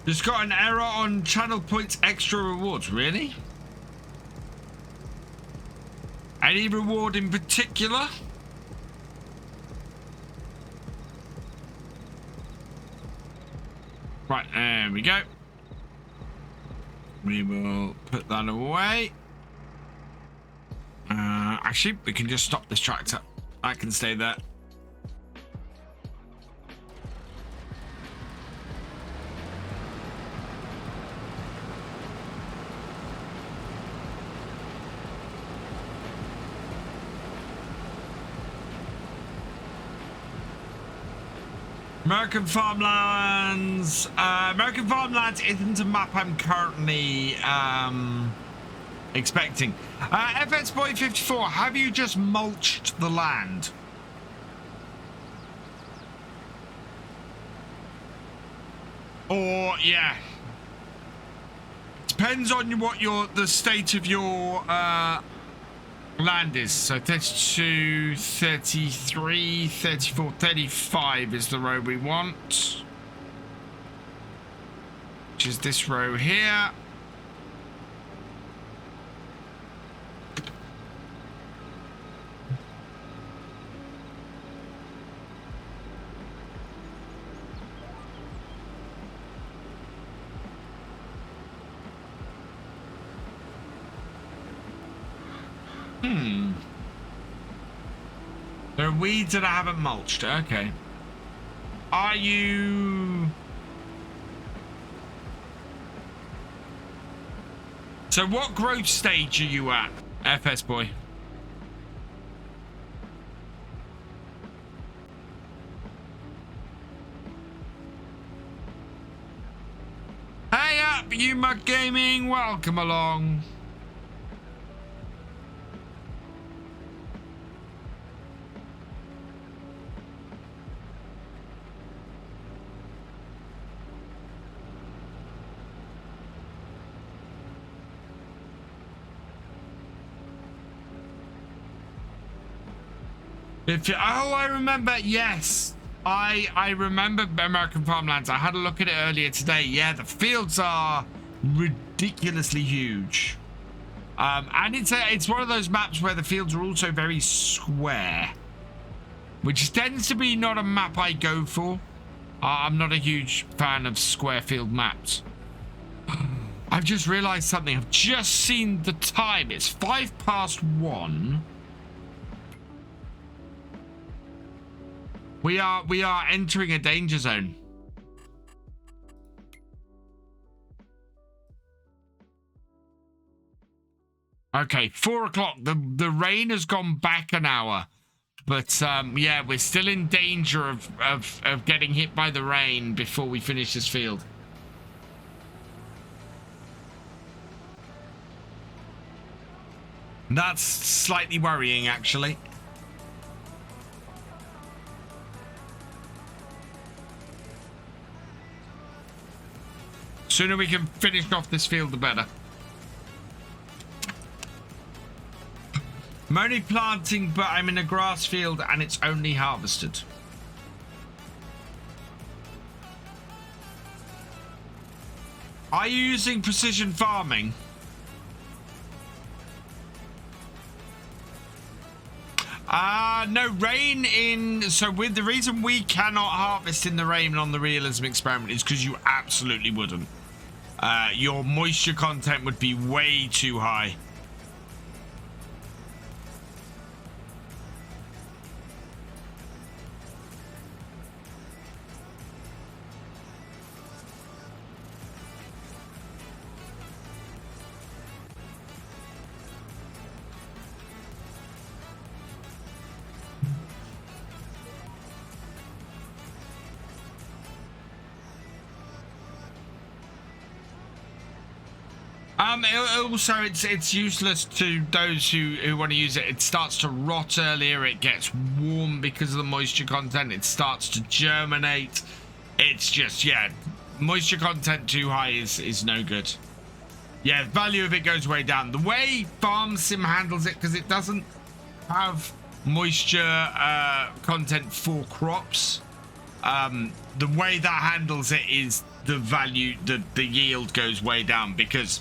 just got an error on channel points extra rewards. Really? Any reward in particular? Right, there we go. We will put that away. Actually, we can just stop this tractor. I can stay there. American Farmlands. American Farmlands isn't a map I'm currently expecting. FS Boy 54, have you just mulched the land? Or yeah, depends on what the state of your land is. So 32, 33, 34, 35 is the row we want, which is this row here. There are weeds that I haven't mulched. Okay. Are you... So what growth stage are you at, FS boy? Hey up, you Mug Gaming, welcome along. Oh, I remember. Yes, I remember American Farmlands. I had a look at it earlier today. Yeah, the fields are ridiculously huge, and it's one of those maps where the fields are also very square, which tends to be not a map I go for. I'm not a huge fan of square field maps. I've just realized something. I've just seen the time. It's 1:05. We are entering a danger zone. Okay, 4 o'clock. The rain has gone back an hour, but yeah, we're still in danger of getting hit by the rain before we finish this field. That's slightly worrying, actually. Sooner we can finish off this field, the better. I'm only planting, but I'm in a grass field and it's only harvested. Are you using precision farming? No, rain in... So with the reason we cannot harvest in the rain on the realism experiment is because you absolutely wouldn't. Your moisture content would be way too high. Also, it's useless to those who want to use it. It starts to rot earlier. It gets warm because of the moisture content. It starts to germinate. It's just, yeah, moisture content too high is no good. Yeah, the value of it goes way down. The way FarmSim handles it, because it doesn't have moisture content for crops, the way that handles it is the value, the yield goes way down, because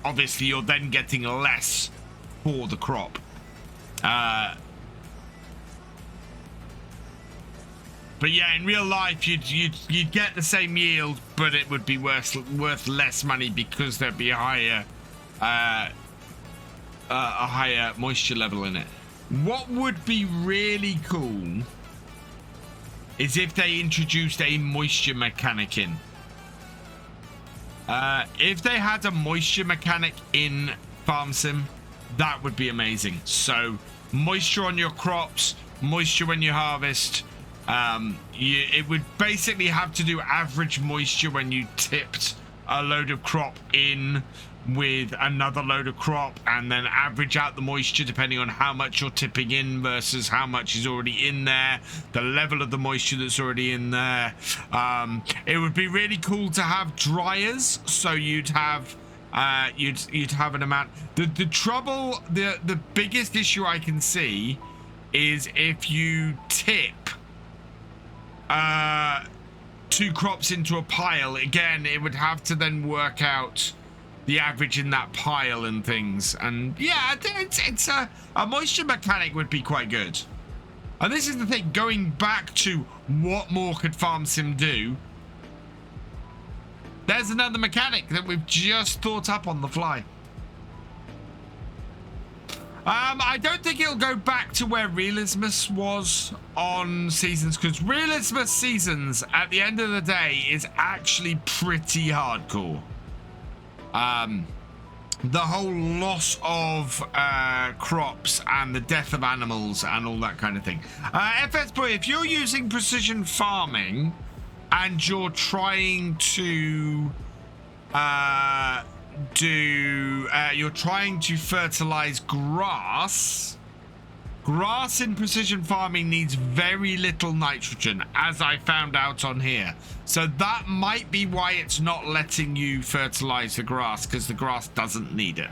obviously you're then getting less for the crop. But yeah, in real life you'd get the same yield, but it would be worth less money because there'd be a higher moisture level in it. What would be really cool is if they introduced a moisture mechanic in. If they had a moisture mechanic in FarmSim, that would be amazing. So moisture on your crops, moisture when you harvest. It would basically have to do average moisture when you tipped a load of crop in with another load of crop, and then average out the moisture depending on how much you're tipping in versus how much is already in there, the level of the moisture that's already in there. It would be really cool to have dryers, so you'd have you'd have an amount. The trouble, the biggest issue I can see is if you tip 2 crops into a pile. Again, it would have to then work out the average in that pile and things. And yeah, I think it's a moisture mechanic would be quite good. And this is the thing, going back to what more could FarmSim do, there's another mechanic that we've just thought up on the fly. I don't think it'll go back to where Realism was on Seasons, because Realism Seasons, at the end of the day, is actually pretty hardcore. The whole loss of crops and the death of animals and all that kind of thing. FS Boy, if you're using precision farming and you're trying to you're trying to fertilize grass in precision farming needs very little nitrogen, as I found out on here. So that might be why it's not letting you fertilize the grass, because the grass doesn't need it.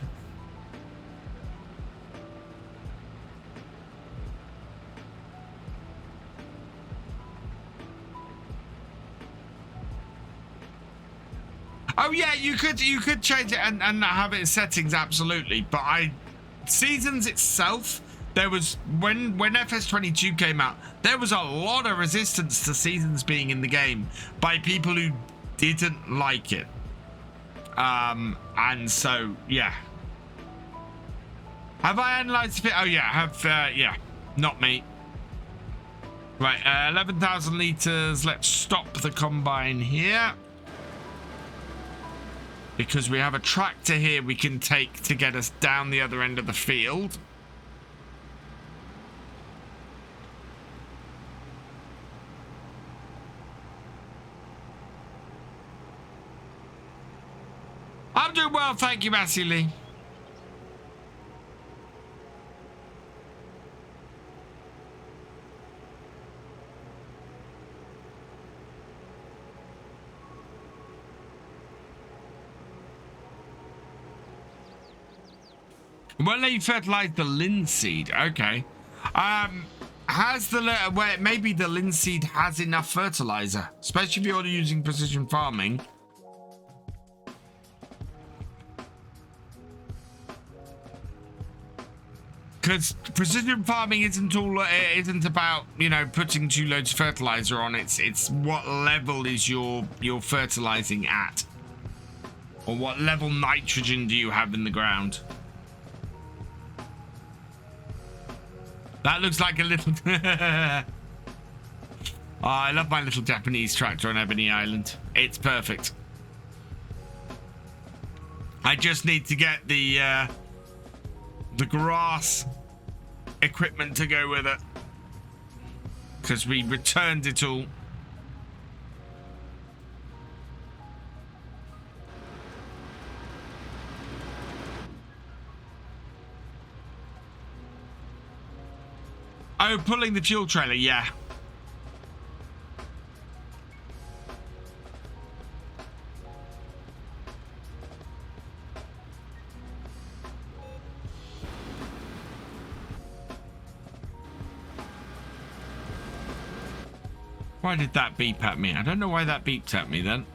Oh yeah, you could change it and have it in settings, absolutely. But Seasons itself, there was when FS22 came out, there was a lot of resistance to Seasons being in the game by people who didn't like it. And so yeah. Have I analyzed it? Oh yeah, I have. Yeah, not me. Right, 11,000 liters. Let's stop the combine here, because we have a tractor here we can take to get us down the other end of the field. I'm doing well, thank you, Massey Lee. Well, they fertilized the linseed. Okay. Has the where maybe the linseed has enough fertilizer, especially if you're using precision farming. Because precision farming isn't about, you know, putting 2 loads of fertilizer on. It's what level is your fertilizing at, or what level nitrogen do you have in the ground. That looks like a little... Oh, I love my little Japanese tractor on Ebony Island. It's perfect. I just need to get the grass equipment to go with it, because we returned it all. Oh, pulling the fuel trailer, yeah. Why did that beep at me? I don't know why that beeped at me then.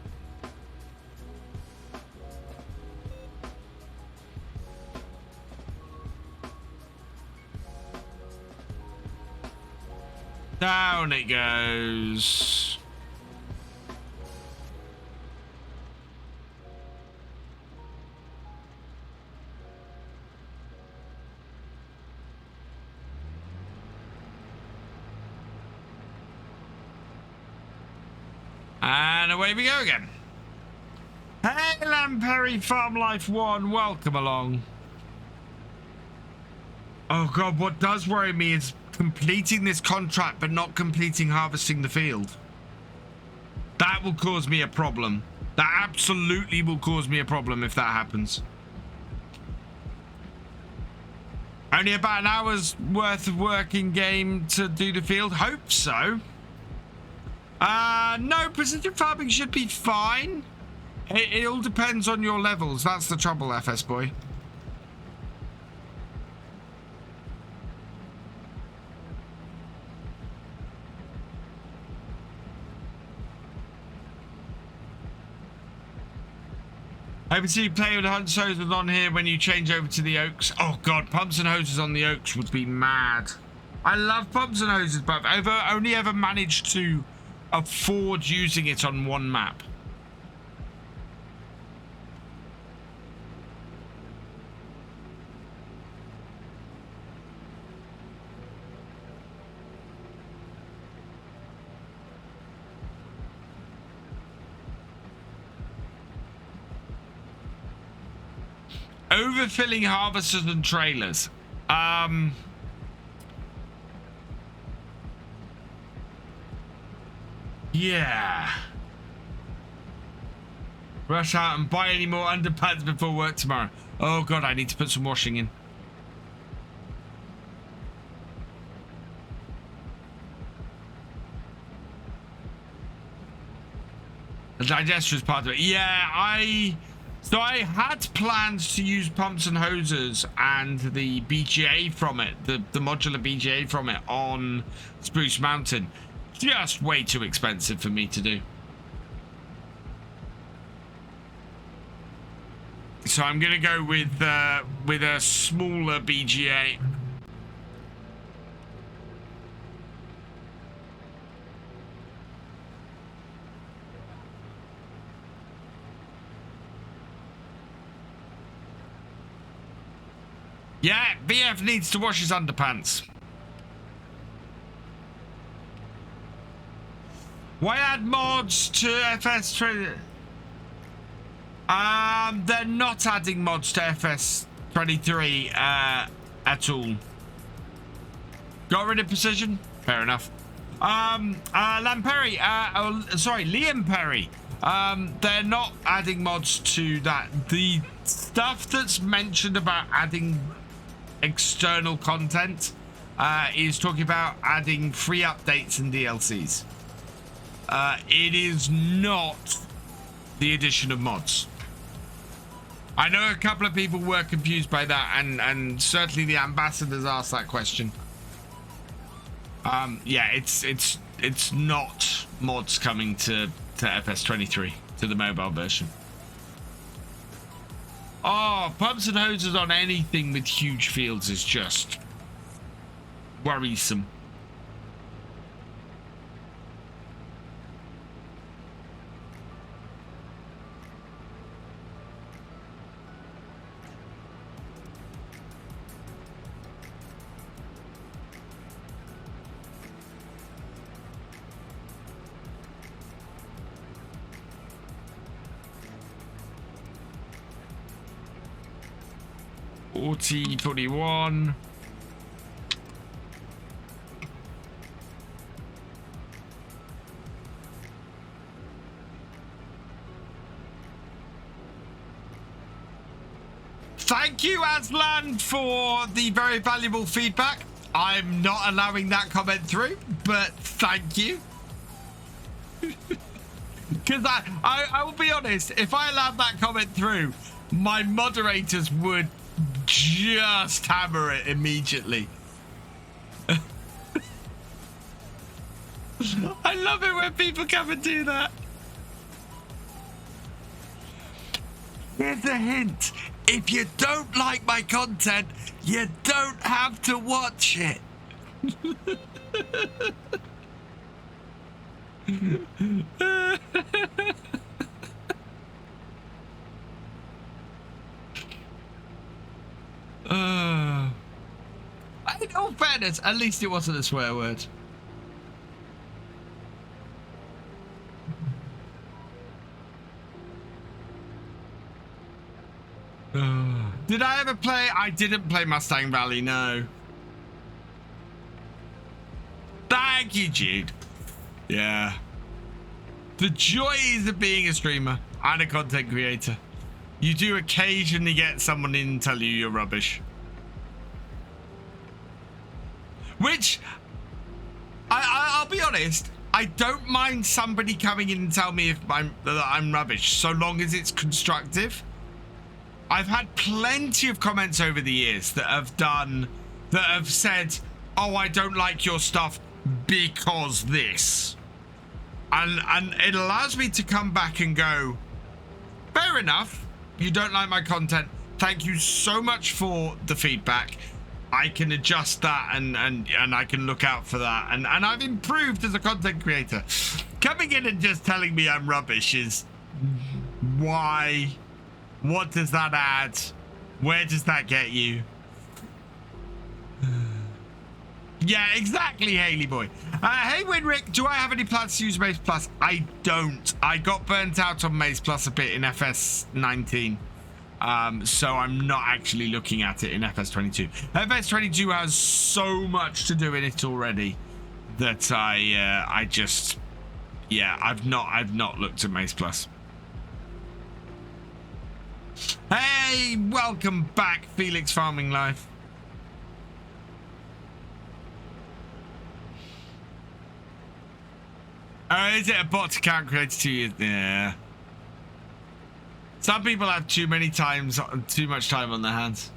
Down it goes. And away we go again. Hey, Lamperry Farm Life 1, welcome along. Oh God, what does worry me is completing this contract but not completing harvesting the field. That will cause me a problem. That absolutely will cause me a problem if that happens. Only about an hour's worth of work in game to do the field. Hope so. No, precision farming should be fine. It all depends on your levels. That's the trouble, FS Boy. I can see you play with the Hunt hoses on here when you change over to the Oaks. Oh God, pumps and hoses on the Oaks would be mad. I love pumps and hoses, but I've only ever managed to afford using it on one map. Overfilling harvesters and trailers. Yeah. Rush out and buy any more underpants before work tomorrow. Oh god, I need to put some washing in. The digester is part of it. Yeah, so I had plans to use pumps and hoses and the BGA from it, the modular BGA from it on Spruce Mountain. Just way too expensive for me to do. So I'm gonna go with a smaller BGA. Yeah, BF needs to wash his underpants. Why add mods to FS23? They're not adding mods to FS23 at all. Got rid of precision? Fair enough. Lamperry, Liam Perry. They're not adding mods to that. The stuff that's mentioned about adding external content is talking about adding free updates and DLCs. It is not the addition of mods. I know a couple of people were confused by that, and certainly the ambassadors asked that question. Yeah, it's not mods coming to FS23, to the mobile version. Oh, pumps and hoses on anything with huge fields is just worrisome. T41. Thank you, Aslan, for the very valuable feedback. I'm not allowing that comment through, but thank you. Because I will be honest, if I allowed that comment through, my moderators would just hammer it immediately. I love it when people come and do that. Here's a hint. If you don't like my content, you don't have to watch it. In all fairness, at least it wasn't a swear word. Did I ever play? I didn't play Mustang Valley, no. Thank you, Jude. Yeah. The joys of being a streamer and a content creator. You do occasionally get someone in and tell you you're rubbish. Which, I'll be honest, I don't mind somebody coming in and tell me that I'm rubbish, so long as it's constructive. I've had plenty of comments over the years that have said, oh, I don't like your stuff because this. And it allows me to come back and go, fair enough, you don't like my content. Thank you so much for the feedback. I can adjust that and I can look out for that. And I've improved as a content creator. Coming in and just telling me I'm rubbish is why? What does that add? Where does that get you? Yeah, exactly, Haley boy. Hey, Winrick, do I have any plans to use Maze Plus? I don't. I got burnt out on Maze Plus a bit in FS19. So I'm not actually looking at it in FS22. FS22 has so much to do in it already that I just, yeah, I've not looked at Mace Plus. Hey, welcome back, Felix Farming Life. Oh, is it a bot account created 2 years? Yeah. Some people have too much time on their hands.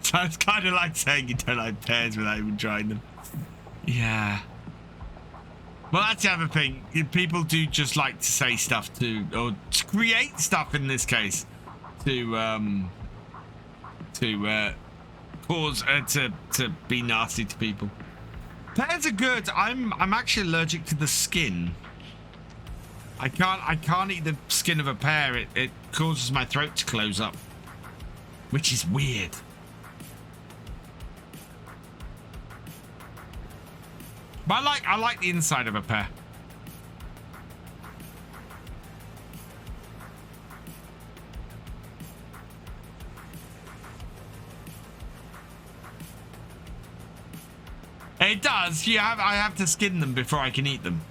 So it's kind of like saying you don't like pears without even trying them. Yeah. Well, that's the other thing. People do just like to say stuff or to create stuff in this case, to be nasty to people. Pears are good. I'm actually allergic to the skin. I can't eat the skin of a pear. It causes my throat to close up, which is weird. But I like the inside of a pear. It does. I have to skin them before I can eat them.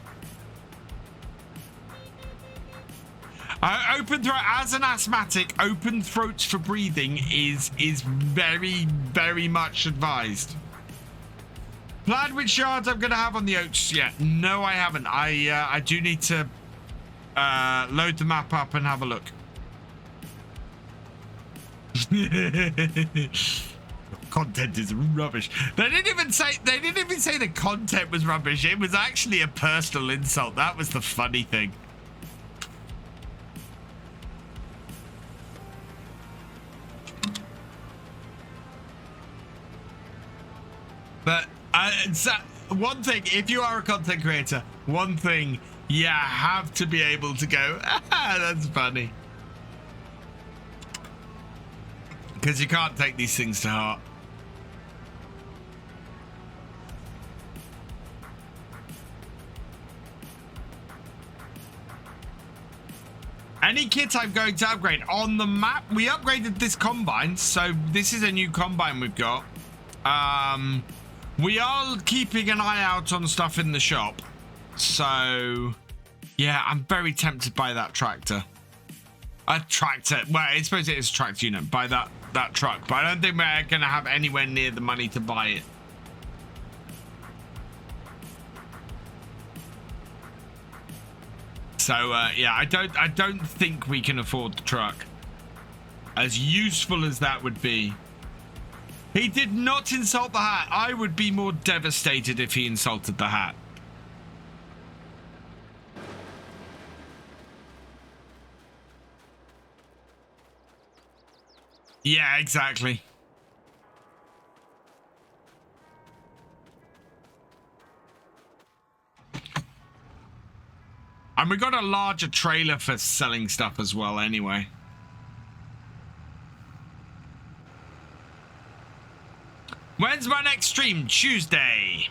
Open throat, as an asthmatic, open throats for breathing is very, very much advised. Planned which shards I'm going to have on the oats yet? No, I haven't. I do need to load the map up and have a look. Content is rubbish. They didn't even say the content was rubbish. It was actually a personal insult. That was the funny thing. But one thing, if you are a content creator, one thing you have to be able to go, that's funny. Because you can't take these things to heart. Any kit I'm going to upgrade on the map, we upgraded this combine, so this is a new combine we've got. We are keeping an eye out on stuff in the shop. So, yeah, I'm very tempted by that tractor. A tractor. Well, I suppose it is a tractor unit. By that truck. But I don't think we're going to have anywhere near the money to buy it. So, yeah, I don't think we can afford the truck. As useful as that would be. He did not insult the hat. I would be more devastated if he insulted the hat. Yeah, exactly. And we got a larger trailer for selling stuff as well anyway. When's my next stream? Tuesday.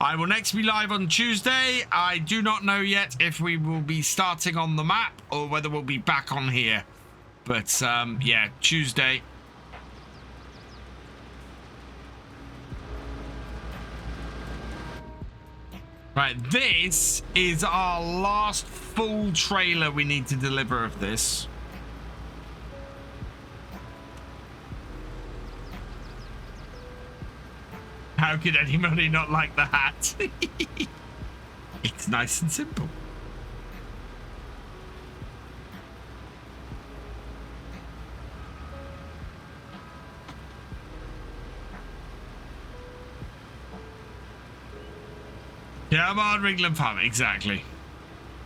I will next be live on Tuesday. I do not know yet if we will be starting on the map or whether we'll be back on here. But, yeah, Tuesday. Right, this is our last full trailer we need to deliver of this. How could anybody not like the hat? It's nice and simple. Yeah, I'm on Ringland Farm, exactly.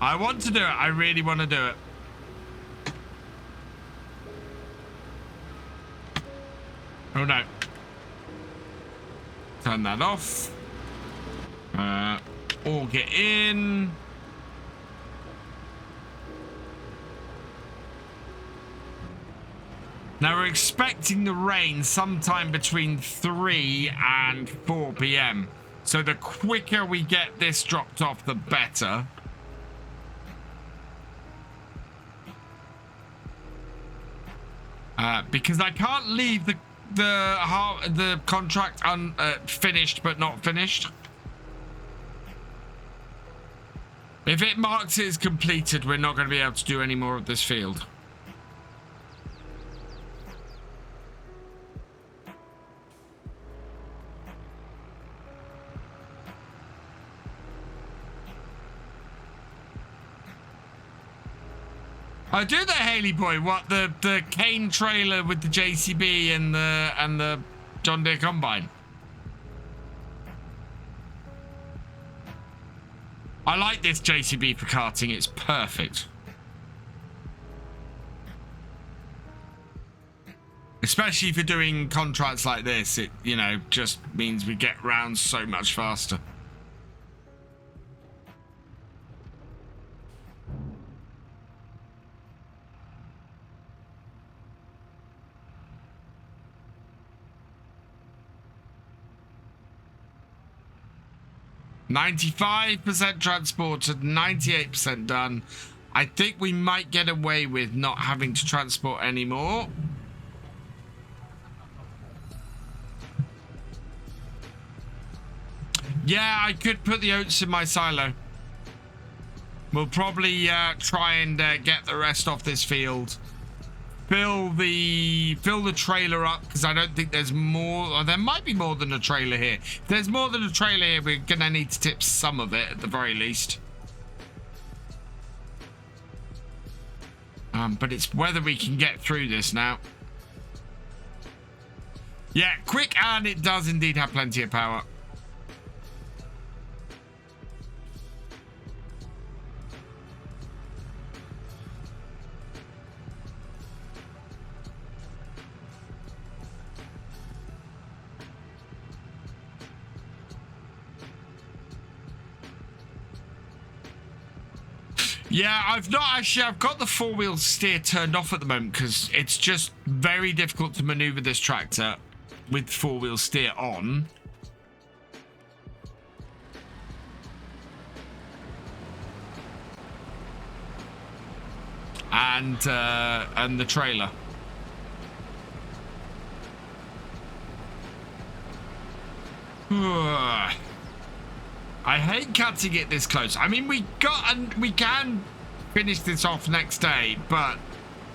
I want to do it. I really want to do it. Oh no. Turn that off. All get in. Now we're expecting the rain sometime between 3 and 4 p.m. So the quicker we get this dropped off, the better. Because I can't leave the contract finished but not finished. If it marks it as completed, we're not going to be able to do any more of this field. I do that, Haley boy. What, the cane trailer with the JCB and the John Deere combine? I like this JCB for karting. It's perfect. Especially for doing contracts like this, it, you know, just means we get round so much faster. %95 transported, 98% done. I think we might get away with not having to transport anymore. Yeah, I could put the oats in my silo. We'll probably try and get the rest off this field. Fill the trailer up, because I don't think there's more. Or there might be more than a trailer here. If there's more than a trailer here, we're gonna need to tip some of it at the very least. But it's whether we can get through this now. Yeah, quick, and it does indeed have plenty of power. Yeah, I've got the four-wheel steer turned off at the moment because it's just very difficult to maneuver this tractor with four-wheel steer on. And the trailer. I hate cutting it this close. I mean, we can finish this off next day, but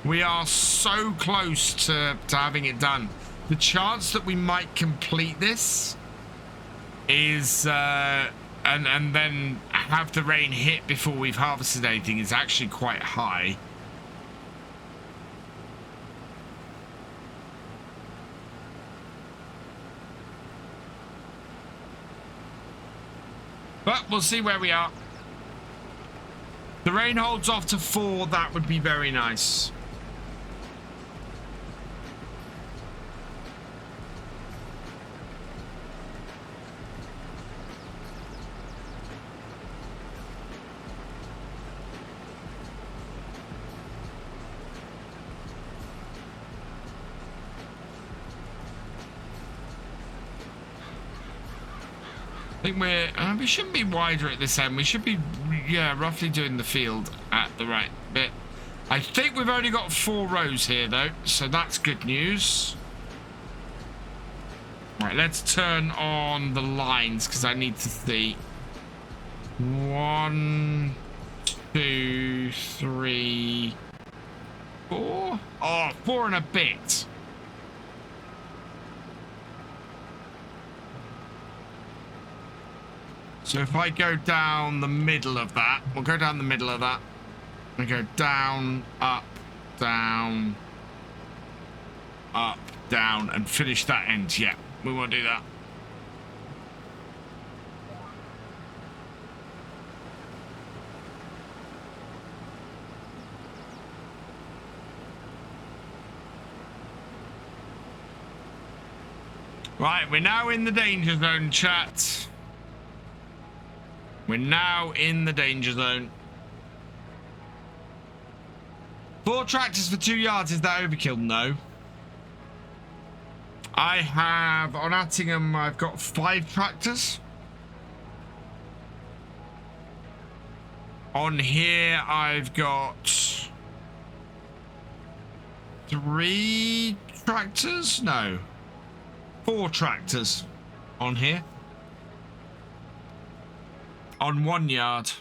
we are so close to having it done. The chance that we might complete this is and then have the rain hit before we've harvested anything is actually quite high. But we'll see where we are. The rain holds off to 4. That would be very nice. I think we shouldn't be wider at this end. We should be, yeah, roughly doing the field at the right bit. I think we've only got 4 rows here, though, so that's good news. Right, let's turn on the lines, because I need to see. 1, 2, 3, 4. Oh, 4 and a bit. So if I go down the middle of that, we'll go down the middle of that. We go down, up, down, up, down, and finish that end. Yeah, we want to do that. Right, we're now in the danger zone, chat. We're now in the danger zone. 4 tractors for 2 yards. Is that overkill? No. I have, on Attingham, I've got 5 tractors. On here, I've got 3 tractors? No. 4 tractors on here. On 1 yard.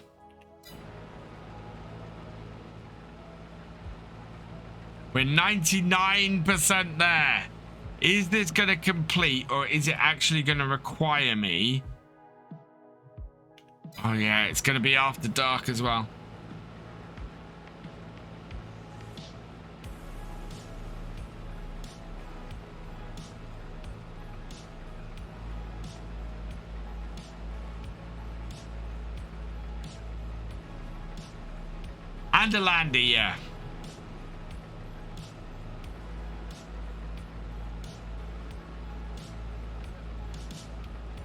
We're 99% there. Is this going to complete, or is it actually going to require me? Oh yeah, it's going to be after dark as well. And a landy, yeah.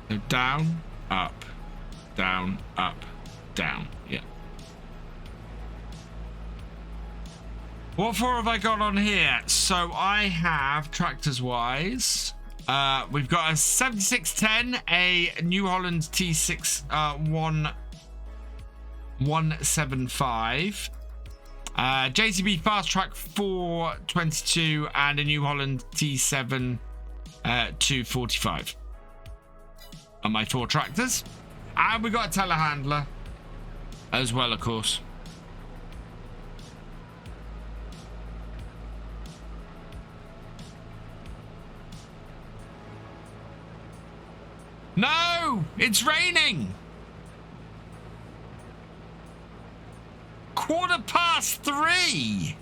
So down, up, down, up, down. Yeah. What 4 have I got on here? So I have tractors wise. We've got a 7610, a New Holland T6 175, JCB Fast Track 422, and a New Holland T7 245. Are my 4 tractors. And we got a telehandler as well, of course. No, it's raining. 3:15.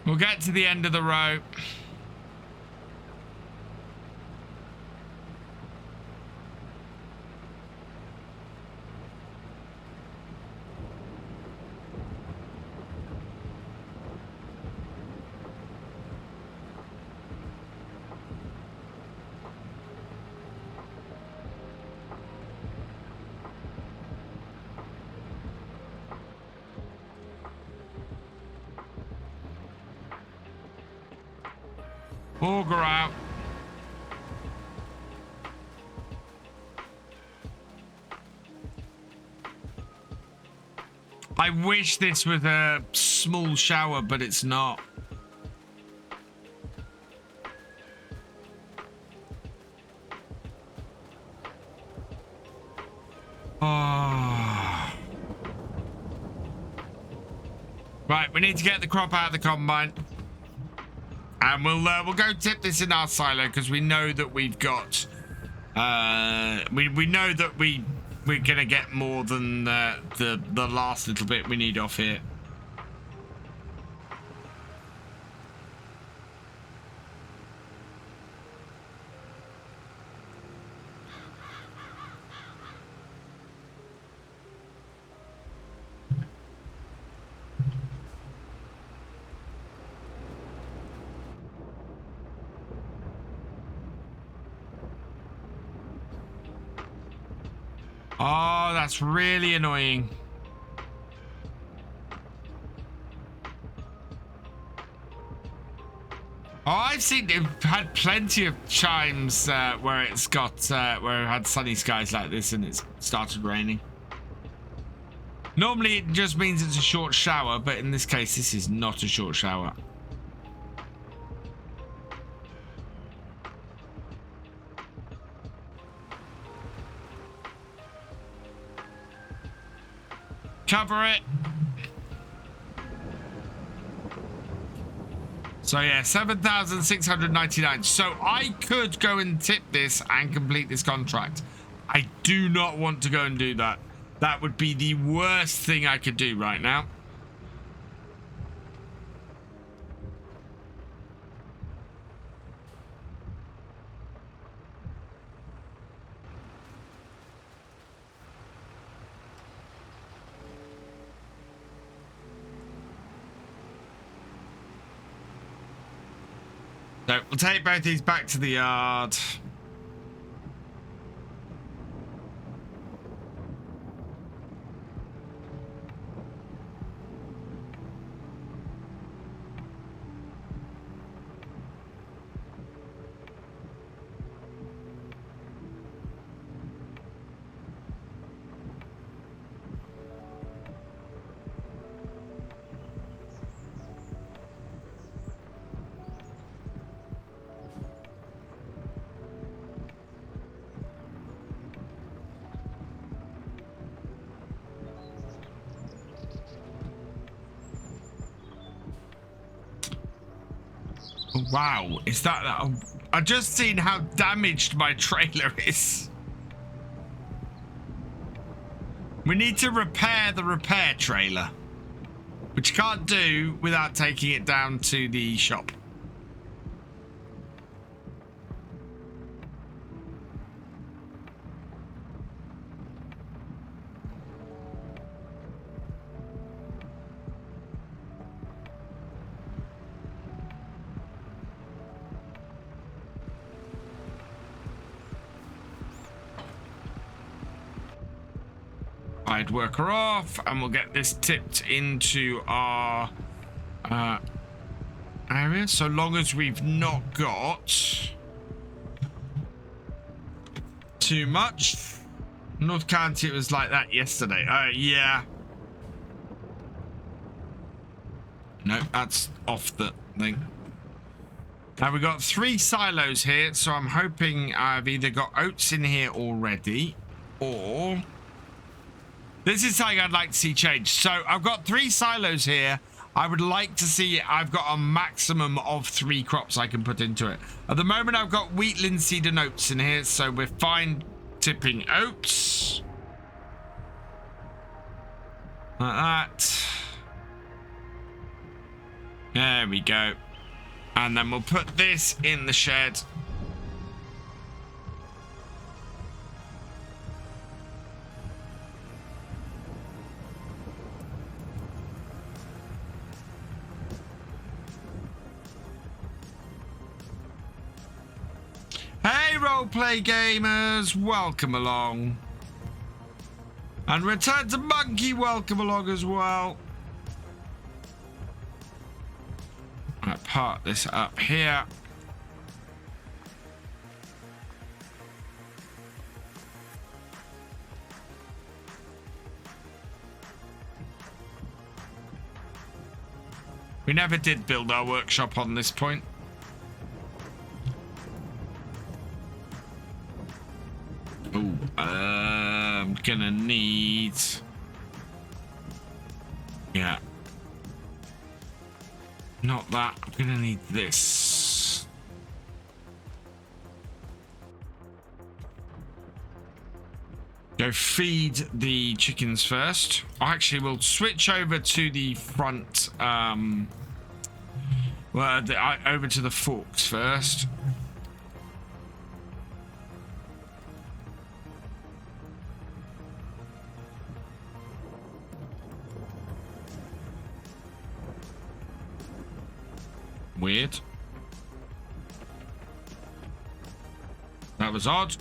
We'll get to the end of the row. Auger out. I wish this was a small shower, but it's not. Oh. Right, we need to get the crop out of the combine. And we'll go tip this in our silo because we know that we've got we know that we're gonna get more than the last little bit we need off here. Oh, that's really annoying. Oh, I've seen it had plenty of chimes where it's got where it had sunny skies like this and it's started raining. Normally it just means it's a short shower, but in this case this is not a short shower. Cover it. So yeah, 7,699. So I could go and tip this and complete this contract. I do not want to go and do that. That would be the worst thing I could do right now. So we'll take both these back to the yard. Wow, is that... I've just seen how damaged my trailer is. We need to repair the repair trailer, which you can't do without taking it down to the shop. I'd work her off, and we'll get this tipped into our area, so long as we've not got too much. North County, it was like that yesterday. Yeah. No, that's off the thing. Now we've got 3 silos here, so I'm hoping I've either got oats in here already, or... This is something I'd like to see change. So I've got 3 silos here. I would like to see I've got a maximum of 3 crops I can put into it. At the moment, I've got wheat, linseed, and oats in here, so we're fine tipping oats. Like that. There we go. And then we'll put this in the shed. Hey, roleplay gamers, welcome along. And Return to Monkey, welcome along as well. Right, park this up here. We never did build our workshop on this point. Oh, I'm gonna need... Yeah. Not that. I'm gonna need this. Go feed the chickens first. Actually, we'll switch over to the front. Over to the forks first. Weird. That was odd.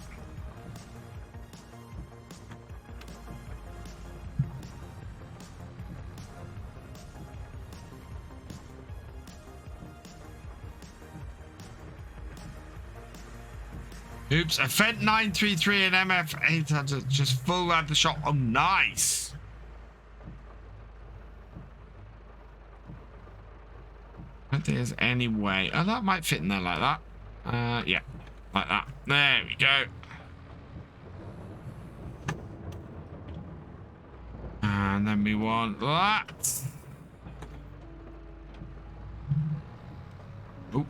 Oops, a Fent 933 and MF 800 just full at the shop. Oh, nice. I don't think there's any way. Oh, that might fit in there like that. Yeah, like that. There we go. And then we want that. Oh.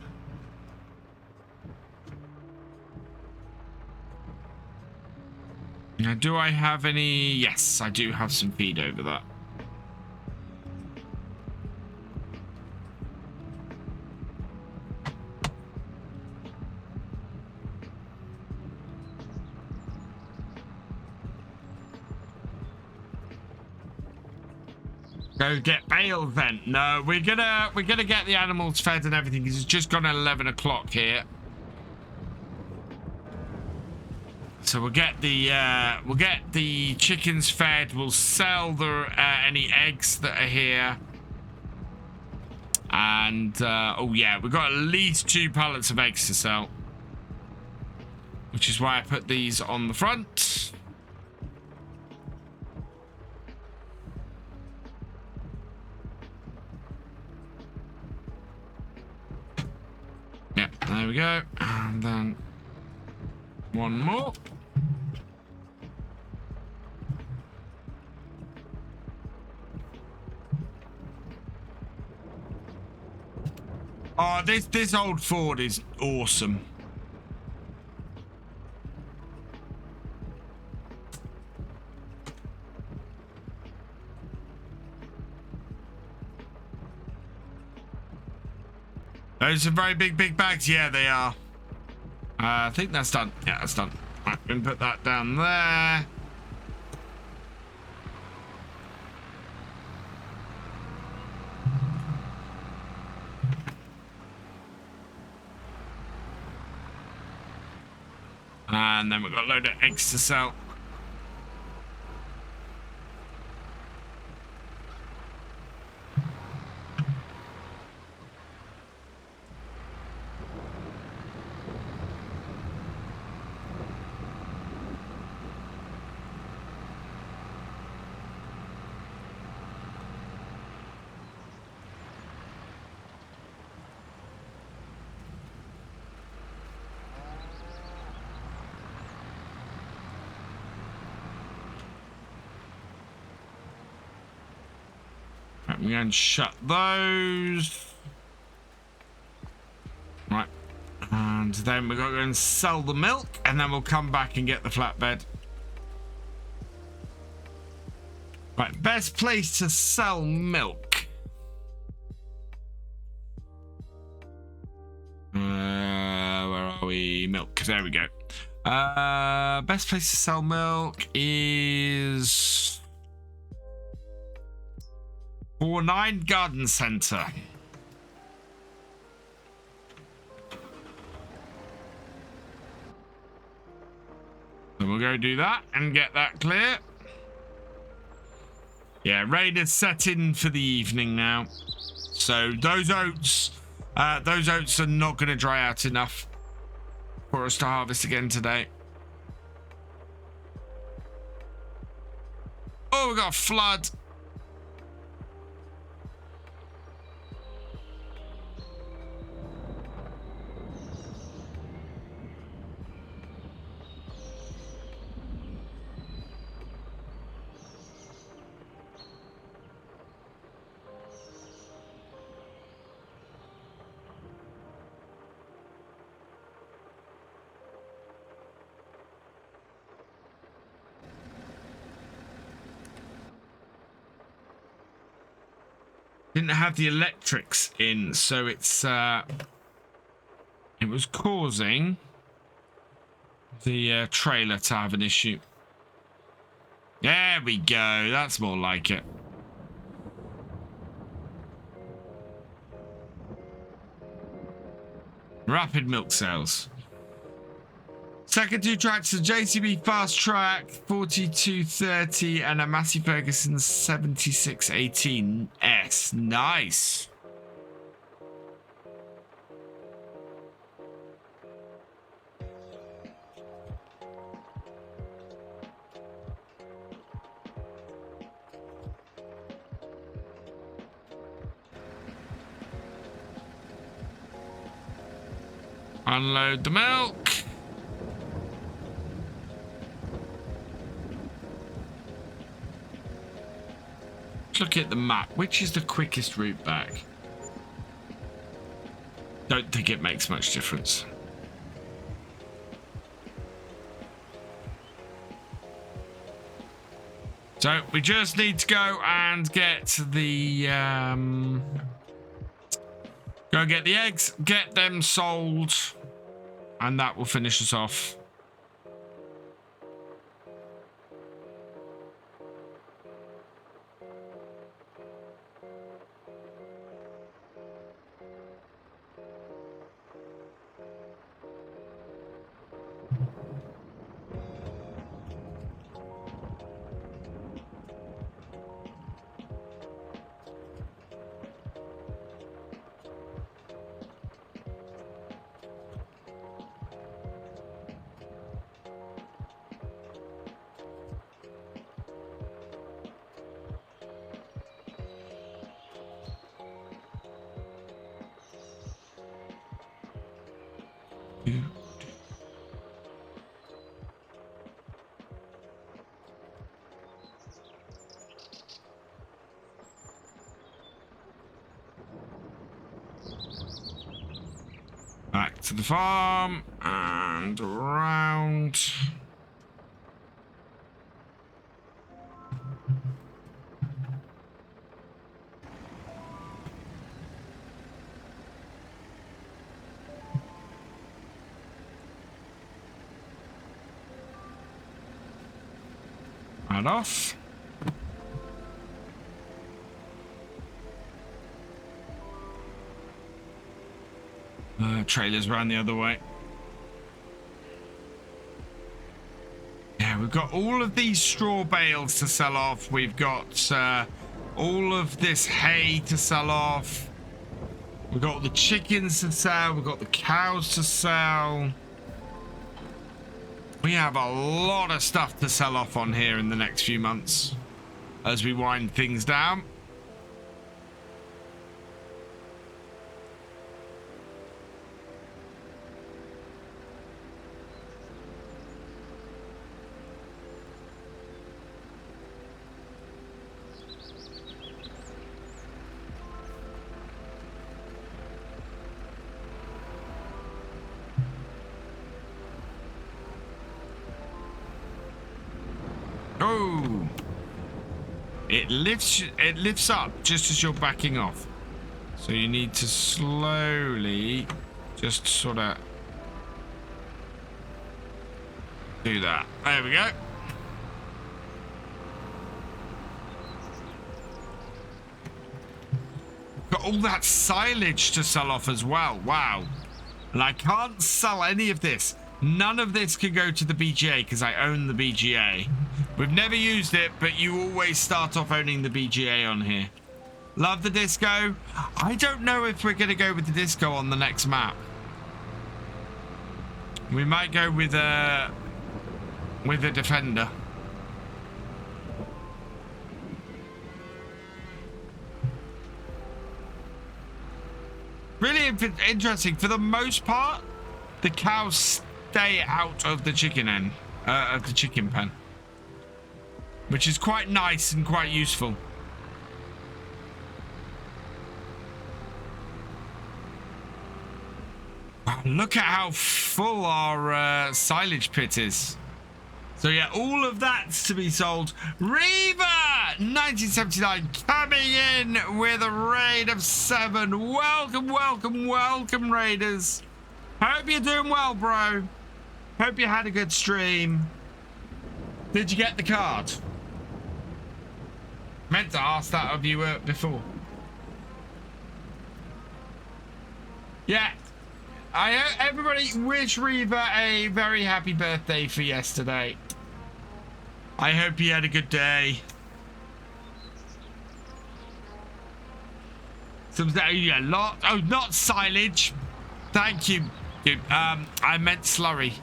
Now, do I have any? Yes, I do have some feed over that. Go get bales then. No, we're gonna get the animals fed and everything because it's just gone 11 o'clock here. So we'll get the chickens fed. We'll sell the any eggs that are here. And oh yeah, we've got at least 2 pallets of eggs to sell, which is why I put these on the front. Yeah, there we go. And then one more. Oh, this old Ford is awesome. Those are very big bags. Yeah, they are. I think that's done. Yeah, that's done. Right, I'm gonna put that down there. And then we've got a load of eggs to sell. We're going to shut those. Right. And then we're going to go and sell the milk, and then we'll come back and get the flatbed. Right, best place to sell milk. Where are we? Milk. There we go. Best place to sell milk is 49 Garden Centre. So we'll go do that and get that clear. Yeah, rain is set in for the evening now. So those oats are not going to dry out enough for us to harvest again today. Oh, we got a flood. Didn't have the electrics in, so it was causing the trailer to have an issue. There we go. That's more like it. Rapid milk sales. Second two tracks, a JCB Fast Track 4230 and a Massey Ferguson 7618S. Nice. Unload the milk. Look at the map. Which is the quickest route back? Don't think it makes much difference. So we just need to go and get the go and get the eggs, get them sold, and that will finish us off. to the farm and around. Right off. Trailers ran the other way. Yeah, we've got all of these straw bales to sell off. We've got all of this hay to sell off. We've got the chickens to sell. We've got the cows to sell. We have a lot of stuff to sell off on here in the next few months as we wind things down. Oh, it lifts up just as you're backing off, so you need to slowly just sort of do that. There we go. Got all that silage to sell off as well. Wow. And I can't sell any of this. None of this can go to the BGA because I own the BGA. We've never used it, but you always start off owning the BGA on here. Love the disco. I don't know if we're going to go with the disco on the next map. We might go with a defender. Really interesting. For the most part, the cows stay out of the chicken pen, which is quite nice and quite useful. Wow, look at how full our silage pit is. So yeah, all of that's to be sold. Reaver 1979 coming in with a raid of 7. Welcome, welcome, welcome, raiders. Hope you're doing well, bro. Hope you had a good stream. Did you get the card? Meant to ask that of you before. Yeah. Everybody wish Reaver a very happy birthday for yesterday. I hope he had a good day. Yeah, lot. Oh, not silage. Thank you. I meant slurry.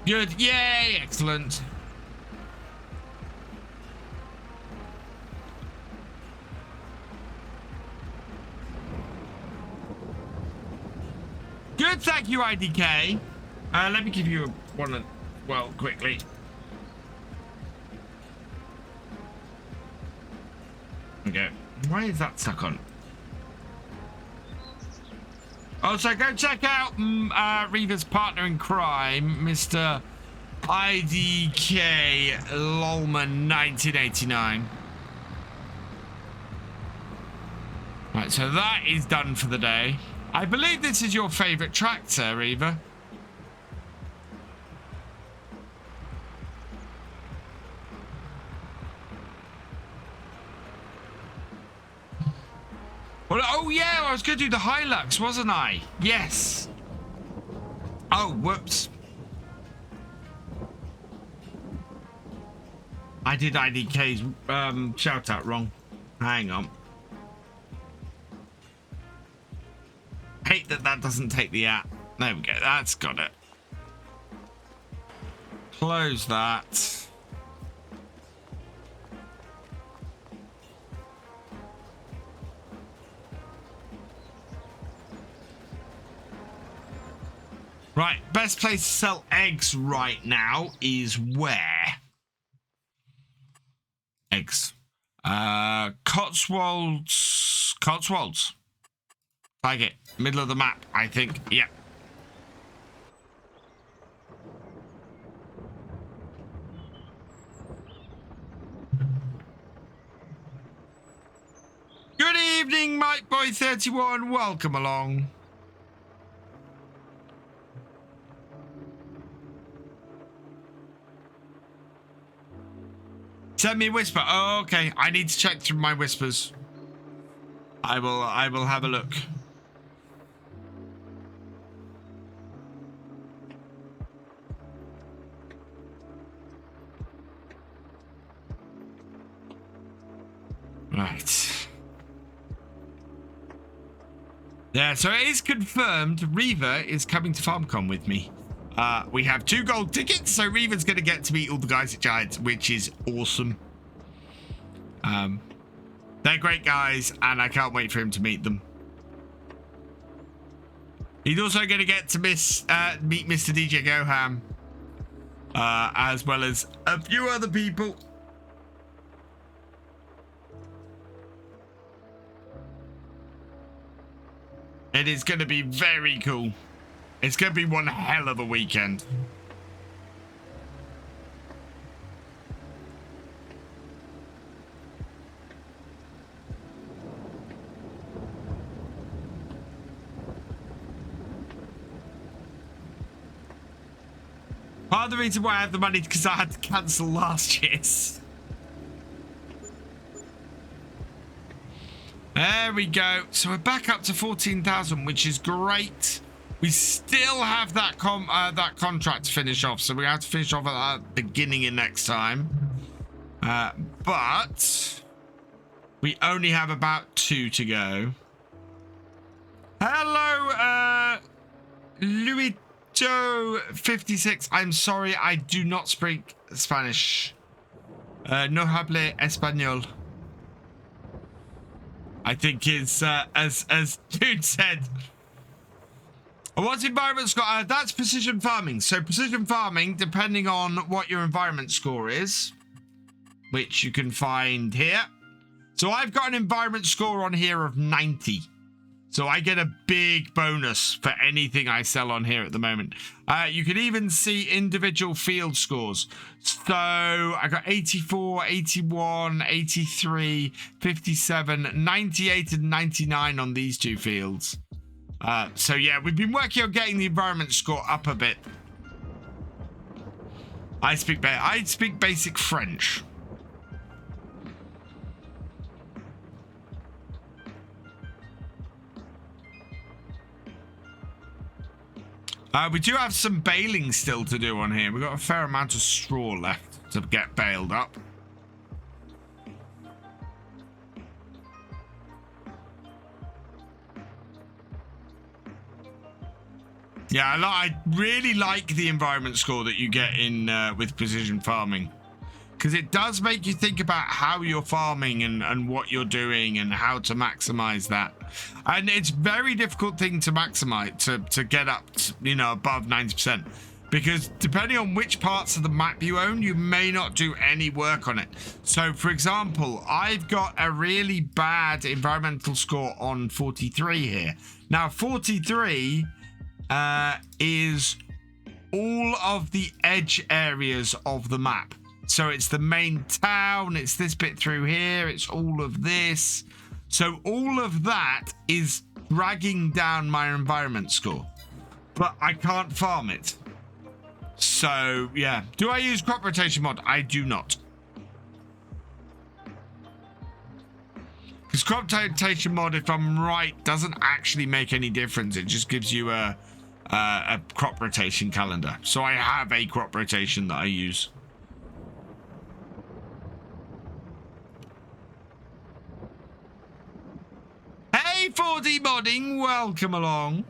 Good. Yay. Excellent. Good. Thank you, IDK. Let me give you one, well, quickly. Okay. Why is that stuck on? Also, go check out Reaver's partner in crime, Mr. IDK Lolman 1989. Right, so that is done for the day. I believe this is your favourite tractor, Reaver. Well, oh yeah, I was going to do the Hilux, wasn't I? Yes. Oh, whoops. I did IDK's shout out wrong. Hang on. Hate that doesn't take the app. There we go. That's got it. Close that. Right, best place to sell eggs right now is where? Eggs. Cotswolds. Cotswolds. Like it. Middle of the map, I think. Yeah. Good evening, Mike Boy 31. Welcome along. Send me a whisper. Oh, okay. I need to check through my whispers. I will have a look. Right. Yeah, so it is confirmed Reaver is coming to FarmCon with me. We have 2 gold tickets, so Reaver's going to get to meet all the guys at Giants, which is awesome. They're great guys, and I can't wait for him to meet them. He's also going to get to meet Mr. DJ Goham, as well as a few other people. It is going to be very cool. It's going to be one hell of a weekend. Part of the reason why I have the money is because I had to cancel last year's. There we go. So we're back up to 14,000, which is great. We still have that contract to finish off, so we have to finish off at the beginning of next time. But we only have about 2 to go. Hello, Luito56. I'm sorry, I do not speak Spanish. No hable español. I think it's as dude said. What's environment score? That's precision farming. So precision farming, depending on what your environment score is, which you can find here. So I've got an environment score on here of 90. So I get a big bonus for anything I sell on here at the moment. You can even see individual field scores. So I got 84, 81, 83, 57, 98 and 99 on these 2 fields. So yeah, we've been working on getting the environment score up a bit. I speak basic French. We do have some baling still to do on here. We've got a fair amount of straw left to get baled up. Yeah, I really like the environment score that you get in with precision farming, because it does make you think about how you're farming and what you're doing and how to maximize that. And it's a very difficult thing to maximize, to get up to, you know, above 90%, because depending on which parts of the map you own, you may not do any work on it. So for example, I've got a really bad environmental score on 43 here. Now 43 is all of the edge areas of the map. So it's the main town, it's this bit through here, it's all of this. So all of that is dragging down my environment score, but I can't farm it. So yeah, do I use crop rotation mod? I do not. Because crop rotation mod, if I'm right, doesn't actually make any difference. It just gives you a crop rotation calendar. So I have a crop rotation that I use. Hey 4D modding, welcome along.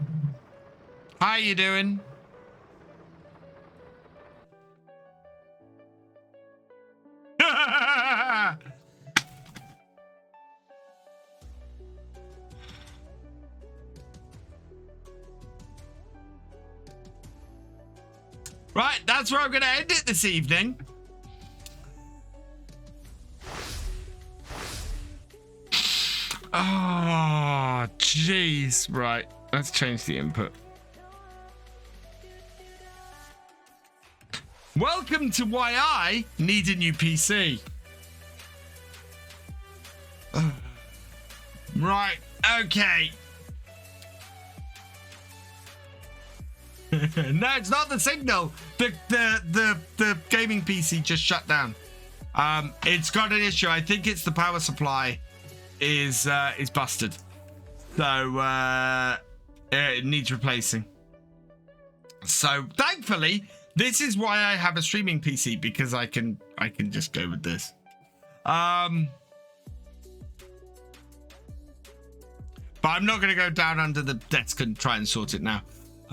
How you doing? Right, that's where I'm going to end it this evening. Oh, jeez. Right. Let's change the input. Welcome to why I need a new PC. Right, okay. No, it's not the signal. The gaming PC just shut down. It's got an issue. I think it's the power supply is busted. So it needs replacing. So thankfully, this is why I have a streaming PC, because I can just go with this. But I'm not going to go down under the desk and try and sort it now.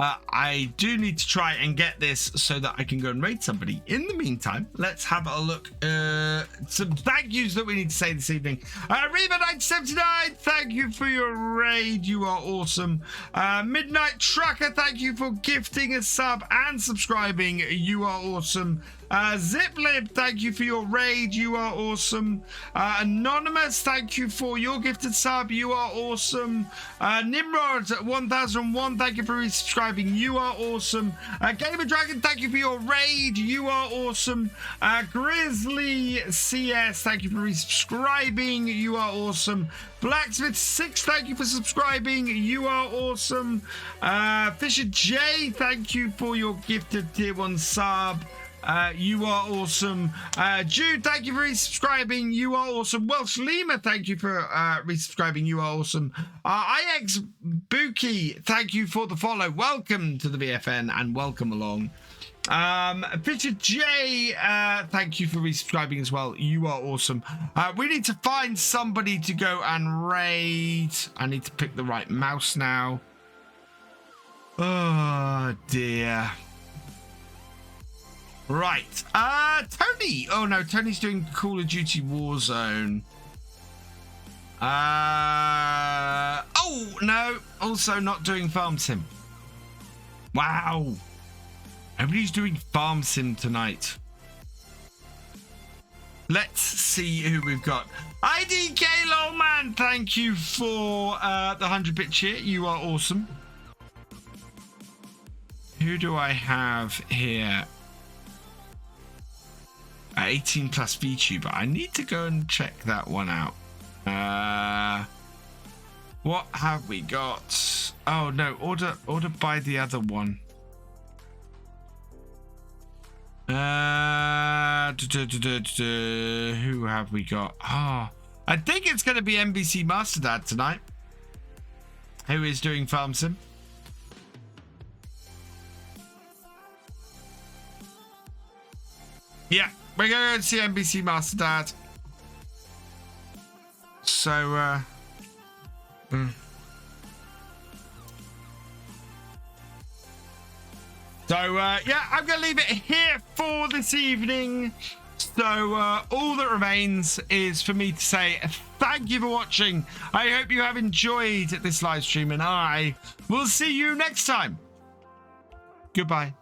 I do need to try and get this so that I can go and raid somebody. In the meantime, let's have a look. Some thank yous that we need to say this evening. Reba979, thank you for your raid. You are awesome. Midnight Trucker, thank you for gifting a sub and subscribing. You are awesome. Ziplib, thank you for your raid. You are awesome. Anonymous, thank you for your gifted sub. You are awesome. Nimrod 1001, thank you for resubscribing. You are awesome. Gamer Dragon, thank you for your raid. You are awesome. Grizzly CS, thank you for resubscribing. You are awesome. Blacksmith 6, thank you for subscribing. You are awesome. Thefisherj, thank you for your gifted tier 1 sub. You are awesome. Jude, thank you for resubscribing. You are awesome. Welsh Lima, thank you for resubscribing. You are awesome. IX Buki, thank you for the follow. Welcome to the VFN and welcome along. Fisher J, thank you for resubscribing as well. You are awesome. We need to find somebody to go and raid. I need to pick the right mouse now. Oh dear. Right, Tony. Oh no, Tony's doing Call of Duty Warzone. Oh no, also not doing Farm Sim. Wow, everybody's doing Farm Sim tonight. Let's see who we've got. IDK Lolman, thank you for the 100-bit cheer. You are awesome. Who do I have here? 18 plus VTuber. I need to go and check that one out. What have we got? Oh no, order by the other one. Who have we got? Oh, I think it's going to be NBC Master Dad tonight, who is doing Farm Sim. Yeah, we're going to see NBC Master Dad. So, yeah, I'm going to leave it here for this evening. So, all that remains is for me to say thank you for watching. I hope you have enjoyed this live stream, and I will see you next time. Goodbye.